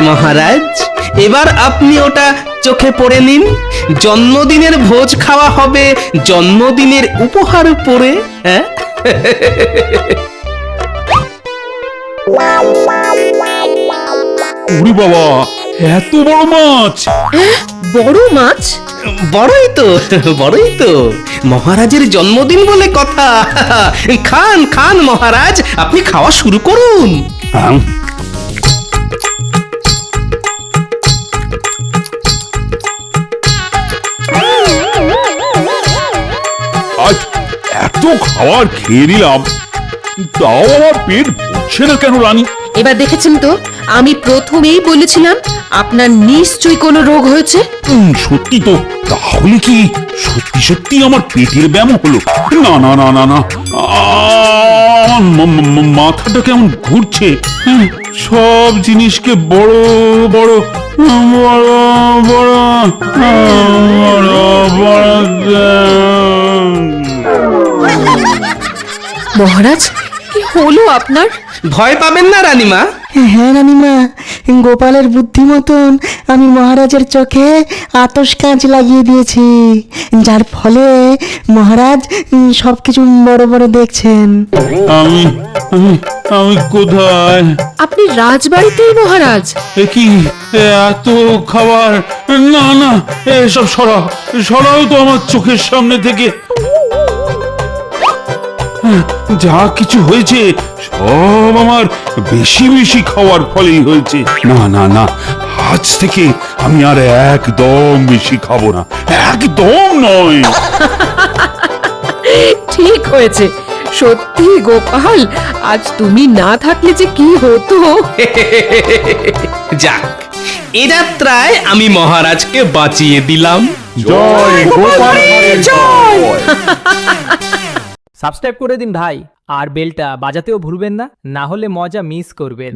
Speaker 2: মহারাজ, এবার আপনি ওটা চোখে পড়ে নিন। জন্মদিনের ভোজ খাওয়া হবে জন্মদিনের উপহার পরে। হ্যাঁ,
Speaker 4: ওরে বাবা, এত বড় মাছ!
Speaker 1: বড় মাছ?
Speaker 2: বড়ই তো, বড়ই তো। মহারাজের জন্মদিন বলে কথা। খান খান মহারাজ, আপনি খাওয়া শুরু করুন।
Speaker 4: আজ এত খাবার খেয়ে নিলাম, তাও আমার পেট ভরছে না কেন রানী?
Speaker 1: এবার দেখেছেন তো, আমি প্রথমেই বলেছিলাম আপনার নিশ্চয়ই কোনো রোগ হয়েছে।
Speaker 4: সত্যি তো, তাহলে কি সত্যি সত্যি আমার পেটের ব্যায়াম হলো? না না না না না, আমার মাথাটা কেমন ঘুরছে। সব জিনিসকে বড় বড় বড় বড় বড় বড়।
Speaker 10: মহারাজ, কি হলো আপনার?
Speaker 2: ভয় পাবেন না রানীমা।
Speaker 20: হ্যাঁ রানীমা, গোপালের বুদ্ধি মতন আমি মহারাজের চোখে আতশ কাঁচ লাগিয়ে দিয়েছি, যার ফলে মহারাজ সবকিছু বড় বড় দেখছেন।
Speaker 4: আমি আমি আমি কোথায়?
Speaker 1: আপনি রাজবাড়িতেই মহারাজ।
Speaker 4: এ কি, এত খাবার! না না, এসব সরাও, সরাও তো আমার চোখের সামনে থেকে। যা কিছু হয়েছে সব আমার বেশি বেশি খাওয়ার ফলেই হয়েছে। না না না, আজ থেকে আমি আর একদম বেশি খাবো না, একদম নয়।
Speaker 1: ঠিক হয়েছে, সত্যি গোপাল, আজ তুমি না থাকলে যে কি হতো।
Speaker 2: যাক, এ যাত্রায় আমি মহারাজকে বাঁচিয়ে দিলাম।
Speaker 4: জয় গোপাল,
Speaker 1: জয়।
Speaker 21: সাবস্ক্রাইব করে দিন ভাই, আর বেলটা বাজাতেও ভুলবেন না, না হলে মজা মিস করবেন।